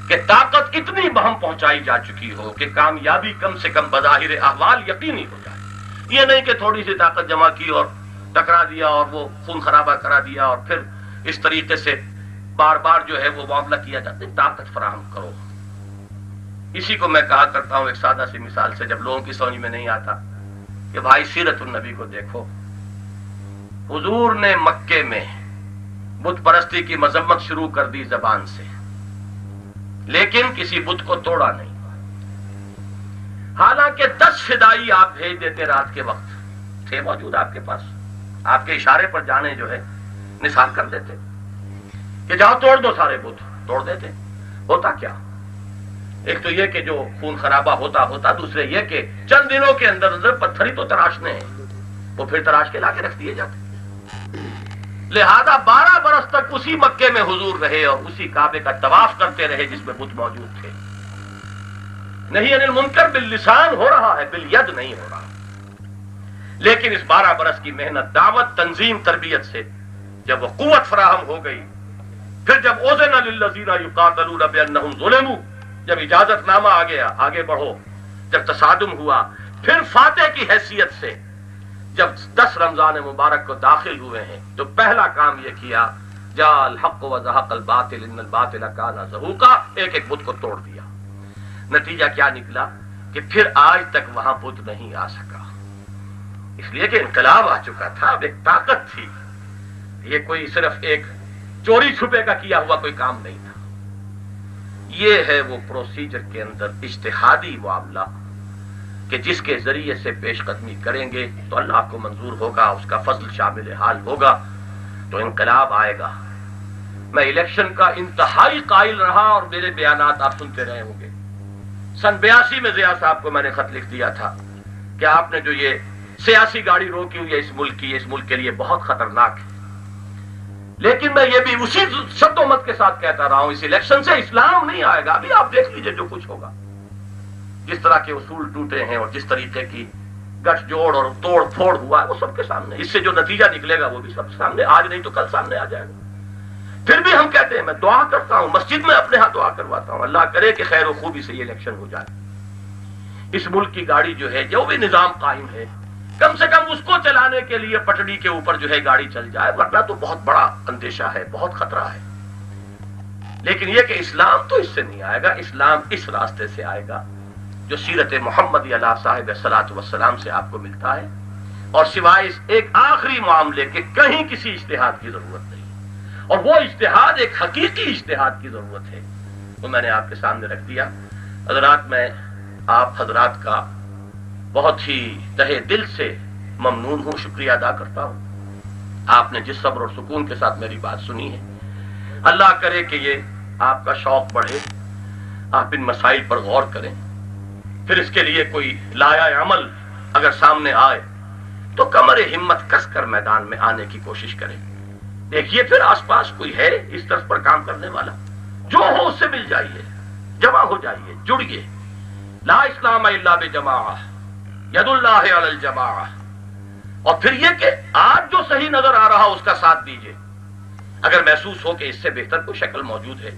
کہ طاقت اتنی بہم پہنچائی جا چکی ہو کہ کامیابی کم سے کم بظاہر احوال یقینی ہو جائے۔ یہ نہیں کہ تھوڑی سی طاقت جمع کی اور ٹکرا دیا اور وہ خون خرابہ کرا دیا اور پھر اس طریقے سے بار بار جو ہے وہ معاملہ کیا جاتا ہے۔ طاقت فراہم کرو۔ اسی کو میں کہا کرتا ہوں ایک سادہ سی مثال سے، جب لوگوں کی سمجھ میں نہیں آتا، کہ بھائی سیرت النبی کو دیکھو، حضور نے مکے میں بت پرستی کی مذمت شروع کر دی زبان سے، لیکن کسی بت کو توڑا نہیں، حالانکہ 10 فدائی آپ بھیج دیتے رات کے وقت، تھے موجود آپ کے پاس، آپ کے اشارے پر جانے جو ہے نثار کر دیتے، کہ جہاں توڑ دو سارے بت، توڑ دیتے. ہوتا کیا؟ ایک تو یہ کہ جو خون خرابہ ہوتا، دوسرے یہ کہ چند دنوں کے اندر اندر پتھر ہی تو تراشنے ہیں، وہ پھر تراش کے لا کے رکھ دیے جاتے. لہذا 12 برس تک اسی مکے میں حضور رہے اور اسی کعبے کا طواف کرتے رہے جس میں بت موجود تھے. نہیں انل منکر باللسان ہو رہا ہے، بالید نہیں ہو رہا. لیکن اس 12 برس کی محنت، دعوت، تنظیم، تربیت سے جب وہ قوت فراہم ہو گئی، پھر جب اذن للذین یقاتلون بانہم ظلموا، جب اجازت نامہ آ گیا آگے بڑھو، جب تصادم ہوا، پھر فاتح کی حیثیت سے جب 10 رمضان مبارک کو داخل ہوئے ہیں تو پہلا کام یہ کیا، جاء الحق وزهق الباطل ان الباطل کان زہوقا، ایک ایک بت کو توڑ دیا. نتیجہ کیا نکلا کہ پھر آج تک وہاں بت نہیں آ سکا، اس لیے کہ انقلاب آ چکا تھا، اب ایک طاقت تھی. یہ کوئی صرف ایک چوری چھپے کا کیا ہوا کوئی کام نہیں تھا. یہ ہے وہ پروسیجر کے اندر اجتہادی معاملہ کہ جس کے ذریعے سے پیش قدمی کریں گے تو اللہ کو منظور ہوگا، اس کا فضل شامل حال ہوگا تو انقلاب آئے گا. میں الیکشن کا انتہائی قائل رہا اور میرے بیانات آپ سنتے رہے ہوں گے. سن 82 میں ضیاء صاحب کو میں نے خط لکھ دیا تھا کہ آپ نے جو یہ سیاسی گاڑی روکی ہوئی ہے اس ملک کی، اس ملک کے لیے بہت خطرناک ہے. لیکن میں یہ بھی اسی شد و مت کے ساتھ کہتا رہا ہوں، اس الیکشن سے اسلام نہیں آئے گا. ابھی آپ دیکھ لیجئے جو کچھ ہوگا، جس طرح کے اصول ٹوٹے ہیں اور جس طریقے کی گٹھ جوڑ اور توڑ پھوڑ ہوا ہے وہ سب کے سامنے. اس سے جو نتیجہ نکلے گا وہ بھی سب سامنے، آج نہیں تو کل سامنے آ جائے گا. پھر بھی ہم کہتے ہیں، میں دعا کرتا ہوں، مسجد میں اپنے ہاں دعا کرواتا ہوں، اللہ کرے کہ خیر و خوبی سے یہ الیکشن ہو جائے. اس ملک کی گاڑی جو ہے، جو بھی نظام قائم ہے، کم سے کم اس کو چلانے کے لیے پٹڑی کے اوپر جو ہے گاڑی چل جائے، ورنہ تو بہت بڑا اندیشہ ہے، بہت خطرہ ہے. لیکن یہ کہ اسلام تو اس سے نہیں آئے گا، اسلام اس راستے سے آئے گا جو سیرت محمدی علیہ صاحب الصلاۃ والسلام سے آپ کو ملتا ہے، اور سوائے اس ایک آخری معاملے کے کہیں کسی اجتہاد کی ضرورت نہیں. اور وہ اجتہاد ایک حقیقی اجتہاد کی ضرورت ہے، وہ میں نے آپ کے سامنے رکھ دیا. حضرات، میں آپ حضرات کا بہت ہی تہہ دل سے ممنون ہوں، شکریہ ادا کرتا ہوں. آپ نے جس صبر اور سکون کے ساتھ میری بات سنی ہے، اللہ کرے کہ یہ آپ کا شوق بڑھے، آپ ان مسائل پر غور کریں، پھر اس کے لیے کوئی لایہ عمل اگر سامنے آئے تو کمر ہمت کس کر میدان میں آنے کی کوشش کریں. دیکھیے پھر آس پاس کوئی ہے اس طرز پر کام کرنے والا، جو ہو اس سے مل جائیے، جمع ہو جائیے، جڑیے. لا اسلام الا بجماعہ، ید اللہ علی الجماعہ. اور پھر یہ کہ آج جو صحیح نظر آ رہا اس کا ساتھ دیجیے. اگر محسوس ہو کہ اس سے بہتر کوئی شکل موجود ہے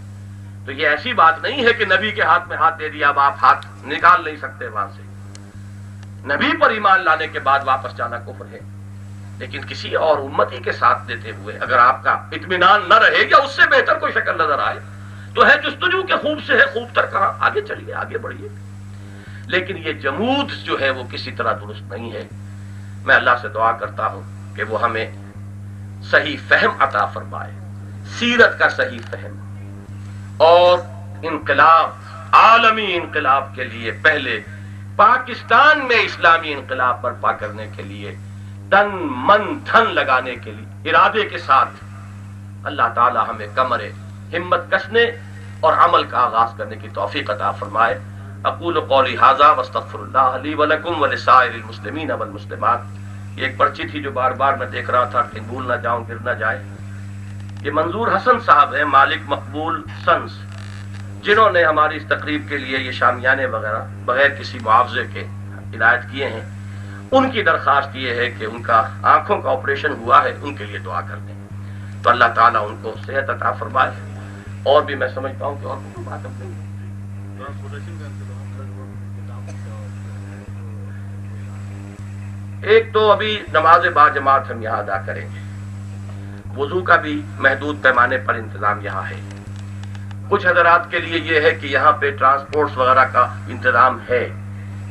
تو یہ ایسی بات نہیں ہے کہ نبی کے ہاتھ میں ہاتھ دے دیا اب آپ ہاتھ نکال نہیں سکتے وہاں سے. نبی پر ایمان لانے کے بعد واپس جانا کفر ہے. لیکن کسی اور امتی کے ساتھ دیتے ہوئے اگر آپ کا اطمینان نہ رہے یا اس سے بہتر کوئی شکل نظر آئے تو ہے جستجو کے خوب سے ہے، خوب تر کہاں، آگے چلیے، آگے بڑھیے. لیکن یہ جمود جو ہے وہ کسی طرح درست نہیں ہے. میں اللہ سے دعا کرتا ہوں کہ وہ ہمیں صحیح فہم عطا فرمائے، سیرت کا صحیح فہم، اور انقلاب، عالمی انقلاب کے لیے پہلے پاکستان میں اسلامی انقلاب برپا کرنے کے لیے تن من دھن لگانے کے لیے ارادے کے ساتھ اللہ تعالی ہمیں کمر ہمت کسنے اور عمل کا آغاز کرنے کی توفیق عطا فرمائے. اقول قولی ھذا واستغفر اللہ لی ولکم ولسائر المسلمین والمسلمات. یہ ایک پرچی تھی جو بار بار میں دیکھ رہا تھا کہ بھول نہ جاؤں، گر نہ جائے. یہ منظور حسن صاحب ہیں، مالک مقبول سنس، جنہوں نے ہماری اس تقریب کے لیے یہ شامیانے وغیرہ بغیر کسی معاوضے کے عنایت کیے ہیں. ان کی درخواست یہ ہے کہ ان کا آنکھوں کا آپریشن ہوا ہے، ان کے لیے دعا کر دیں تو اللہ تعالیٰ ان کو صحت عطا فرمائے. اور بھی میں سمجھتا ہوں کہ اور کوئی بات اب نہیں. ایک تو ابھی نماز با جماعت ہم یہاں ادا کریں گے، وضو کا بھی محدود پیمانے پر انتظام یہاں ہے. کچھ حضرات کے لیے یہ ہے کہ یہاں پہ ٹرانسپورٹس وغیرہ کا انتظام ہے،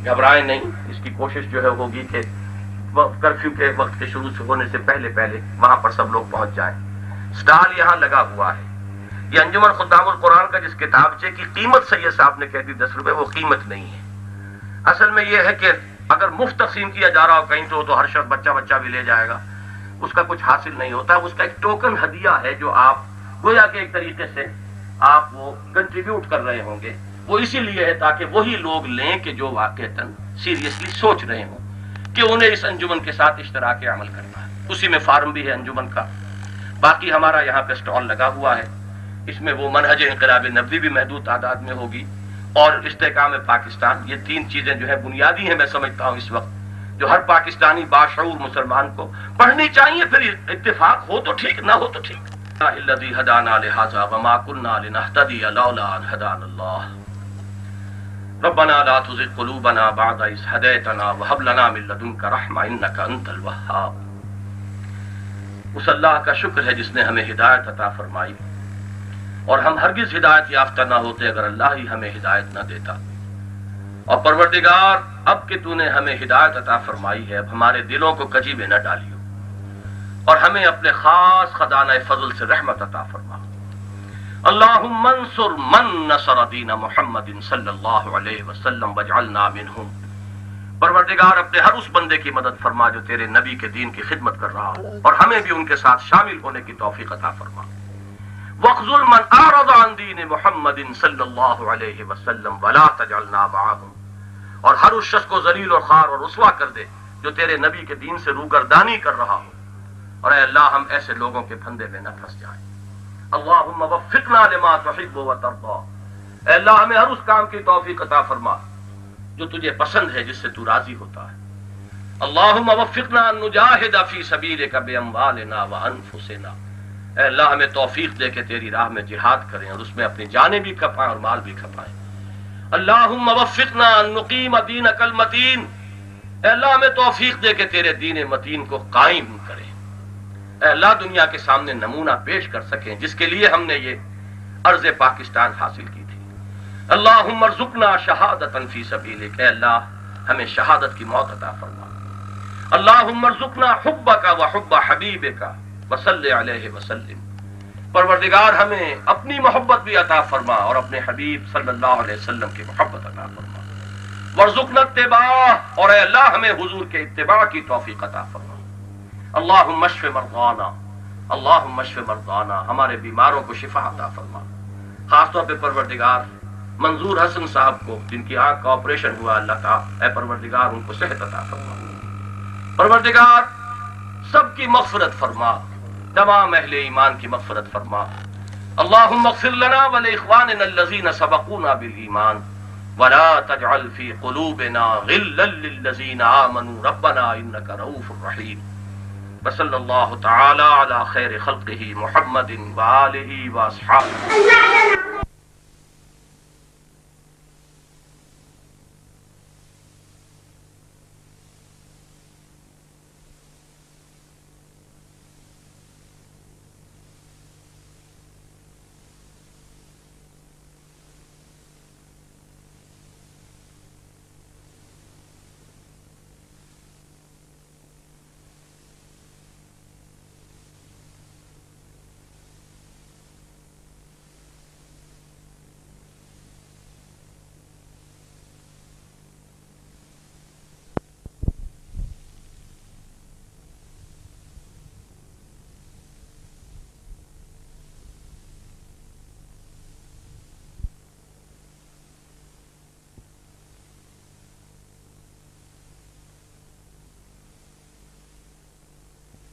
گھبرائیں نہیں. اس کی کوشش جو ہے ہوگی کہ کرفیو کے وقت کے شروع ہونے سے پہلے وہاں پر سب لوگ پہنچ جائیں. سٹال یہاں لگا ہوا ہے. یہ انجمن خدام القرآن کا جس کتابچے کی قیمت سید صاحب نے کہہ دی 10 روپے، وہ قیمت نہیں ہے. اصل میں یہ ہے کہ اگر مفت تقسیم کیا جا رہا ہو کہیں تو ہر شخص بچہ بھی لے جائے گا، اس کا کچھ حاصل نہیں ہوتا. اس کا ایک ٹوکن ہدیہ ہے جو آپ گویا کہ ایک طریقے سے آپ وہ کنٹریبیوٹ کر رہے ہوں گے. وہ اسی لیے ہے تاکہ وہی لوگ لیں کہ جو واقعتاً سیریسلی سوچ رہے ہوں کہ انہیں اس انجمن کے ساتھ اشتراک عمل کرنا ہے. اسی میں فارم بھی ہے انجمن کا. باقی ہمارا یہاں پہ اسٹال لگا ہوا ہے. اس میں وہ منہج انقلاب نبوی بھی محدود تعداد میں ہوگی اور استحکام پاکستان. یہ تین چیزیں جو ہے بنیادی ہیں میں سمجھتا ہوں اس وقت, جو ہر پاکستانی باشعور مسلمان کو پڑھنی چاہیے. پھر اتفاق ہو تو ٹھیک, نہ ہو تو ٹھیک. الذی ہدانا لہذا وما کنا لنہتدی لولا ان ہدانا اللہ ربنا لا تزغ قلوبنا بعد اذ ہدیتنا وہب لنا من لدنک رحمہ انک انت الوہاب. اس اللہ کا شکر ہے جس نے ہمیں ہدایت عطا فرمائی, اور ہم ہرگز ہدایت یافتہ نہ ہوتے اگر اللہ ہی ہمیں ہدایت نہ دیتا. اور پروردگار اب کہ تو نے ہمیں ہدایت عطا فرمائی ہے, اب ہمارے دلوں کو کجی میں نہ ڈالیو اور ہمیں اپنے خاص خزانہ فضل سے رحمت عطا فرما. اللہم انصر من نصر دین محمد صلی اللہ علیہ وسلم واجعلنا منہم. پروردگار اپنے ہر اس بندے کی مدد فرما جو تیرے نبی کے دین کی خدمت کر رہا ہو, اور ہمیں بھی ان کے ساتھ شامل ہونے کی توفیق عطا فرما. وَاخْذُلْ مَنْ أَعْرَضَ عَنْ دِينِ مُحَمَّدٍ صلی اللہ علیہ وسلم وَلَا تَجْعَلْنَا مَعَهُمْ. اور ہر اس شخص کو ذلیل اور خوار اور رسوا کر دے جو تیرے نبی کے دین سے روگردانی کر رہا ہو, اور اے اللہ ہم ایسے لوگوں کے پھندے میں نہ پھنس جائیں. اللہم وفقنا لما تحب وترضى. اے اللہ ہمیں ہر اس کام کی توفیق عطا فرما جو تجھے پسند ہے, جس سے تو راضی ہوتا ہے. اللہم وفقنا ان نجاہد فی سبیلک باموالنا وانفسنا. اے اللہ ہمیں توفیق دے کہ تیری راہ میں جہاد کریں اور اس میں اپنی جانیں بھی کھپائیں اور مال بھی کھپائیں. اللہم وفقنا ان نقیم دینک المتین. اے اللہ ہمیں توفیق دے کہ تیرے دین متین کو قائم کریں. اے اللہ دنیا کے سامنے نمونہ پیش کر سکیں جس کے لیے ہم نے یہ ارض پاکستان حاصل کی تھی. اللہم ارزقنا شہادتا فی سبیلک. اے اللہ ہمیں شہادت کی موت عطا فرما. اللہم ارزقنا حبک وحب حبیبک وصلی علیہ وسلم. پروردگار ہمیں اپنی محبت بھی عطا فرما اور اپنے حبیب صلی اللہ علیہ وسلم کی محبت عطا فرما. وارزقنا اتباع. اور اے اللہ ہمیں حضور کے اتباع کی توفیق عطا فرما. اللہم اشف مرضانا. اللہم اشف مرضانا. ہمارے بیماروں کو شفا عطا فرما. خاص طور پہ پروردگار منظور حسن صاحب کو جن کی آنکھ کا آپریشن ہوا, اللہ تعالی اے پروردگار ان کو صحت عطا فرما. پروردگار سب کی مغفرت فرما, تمام اہل ایمان کی مغفرت فرما. اللہم اغفر لنا ولاخواننا الذین سبقونا بالایمان ولا تجعل فی قلوبنا غلا للذین آمنوا ربنا انک رؤوف رحیم. وصلی اللہ تعالی علی خیر خلقہ محمد وآلہ واصحابہ.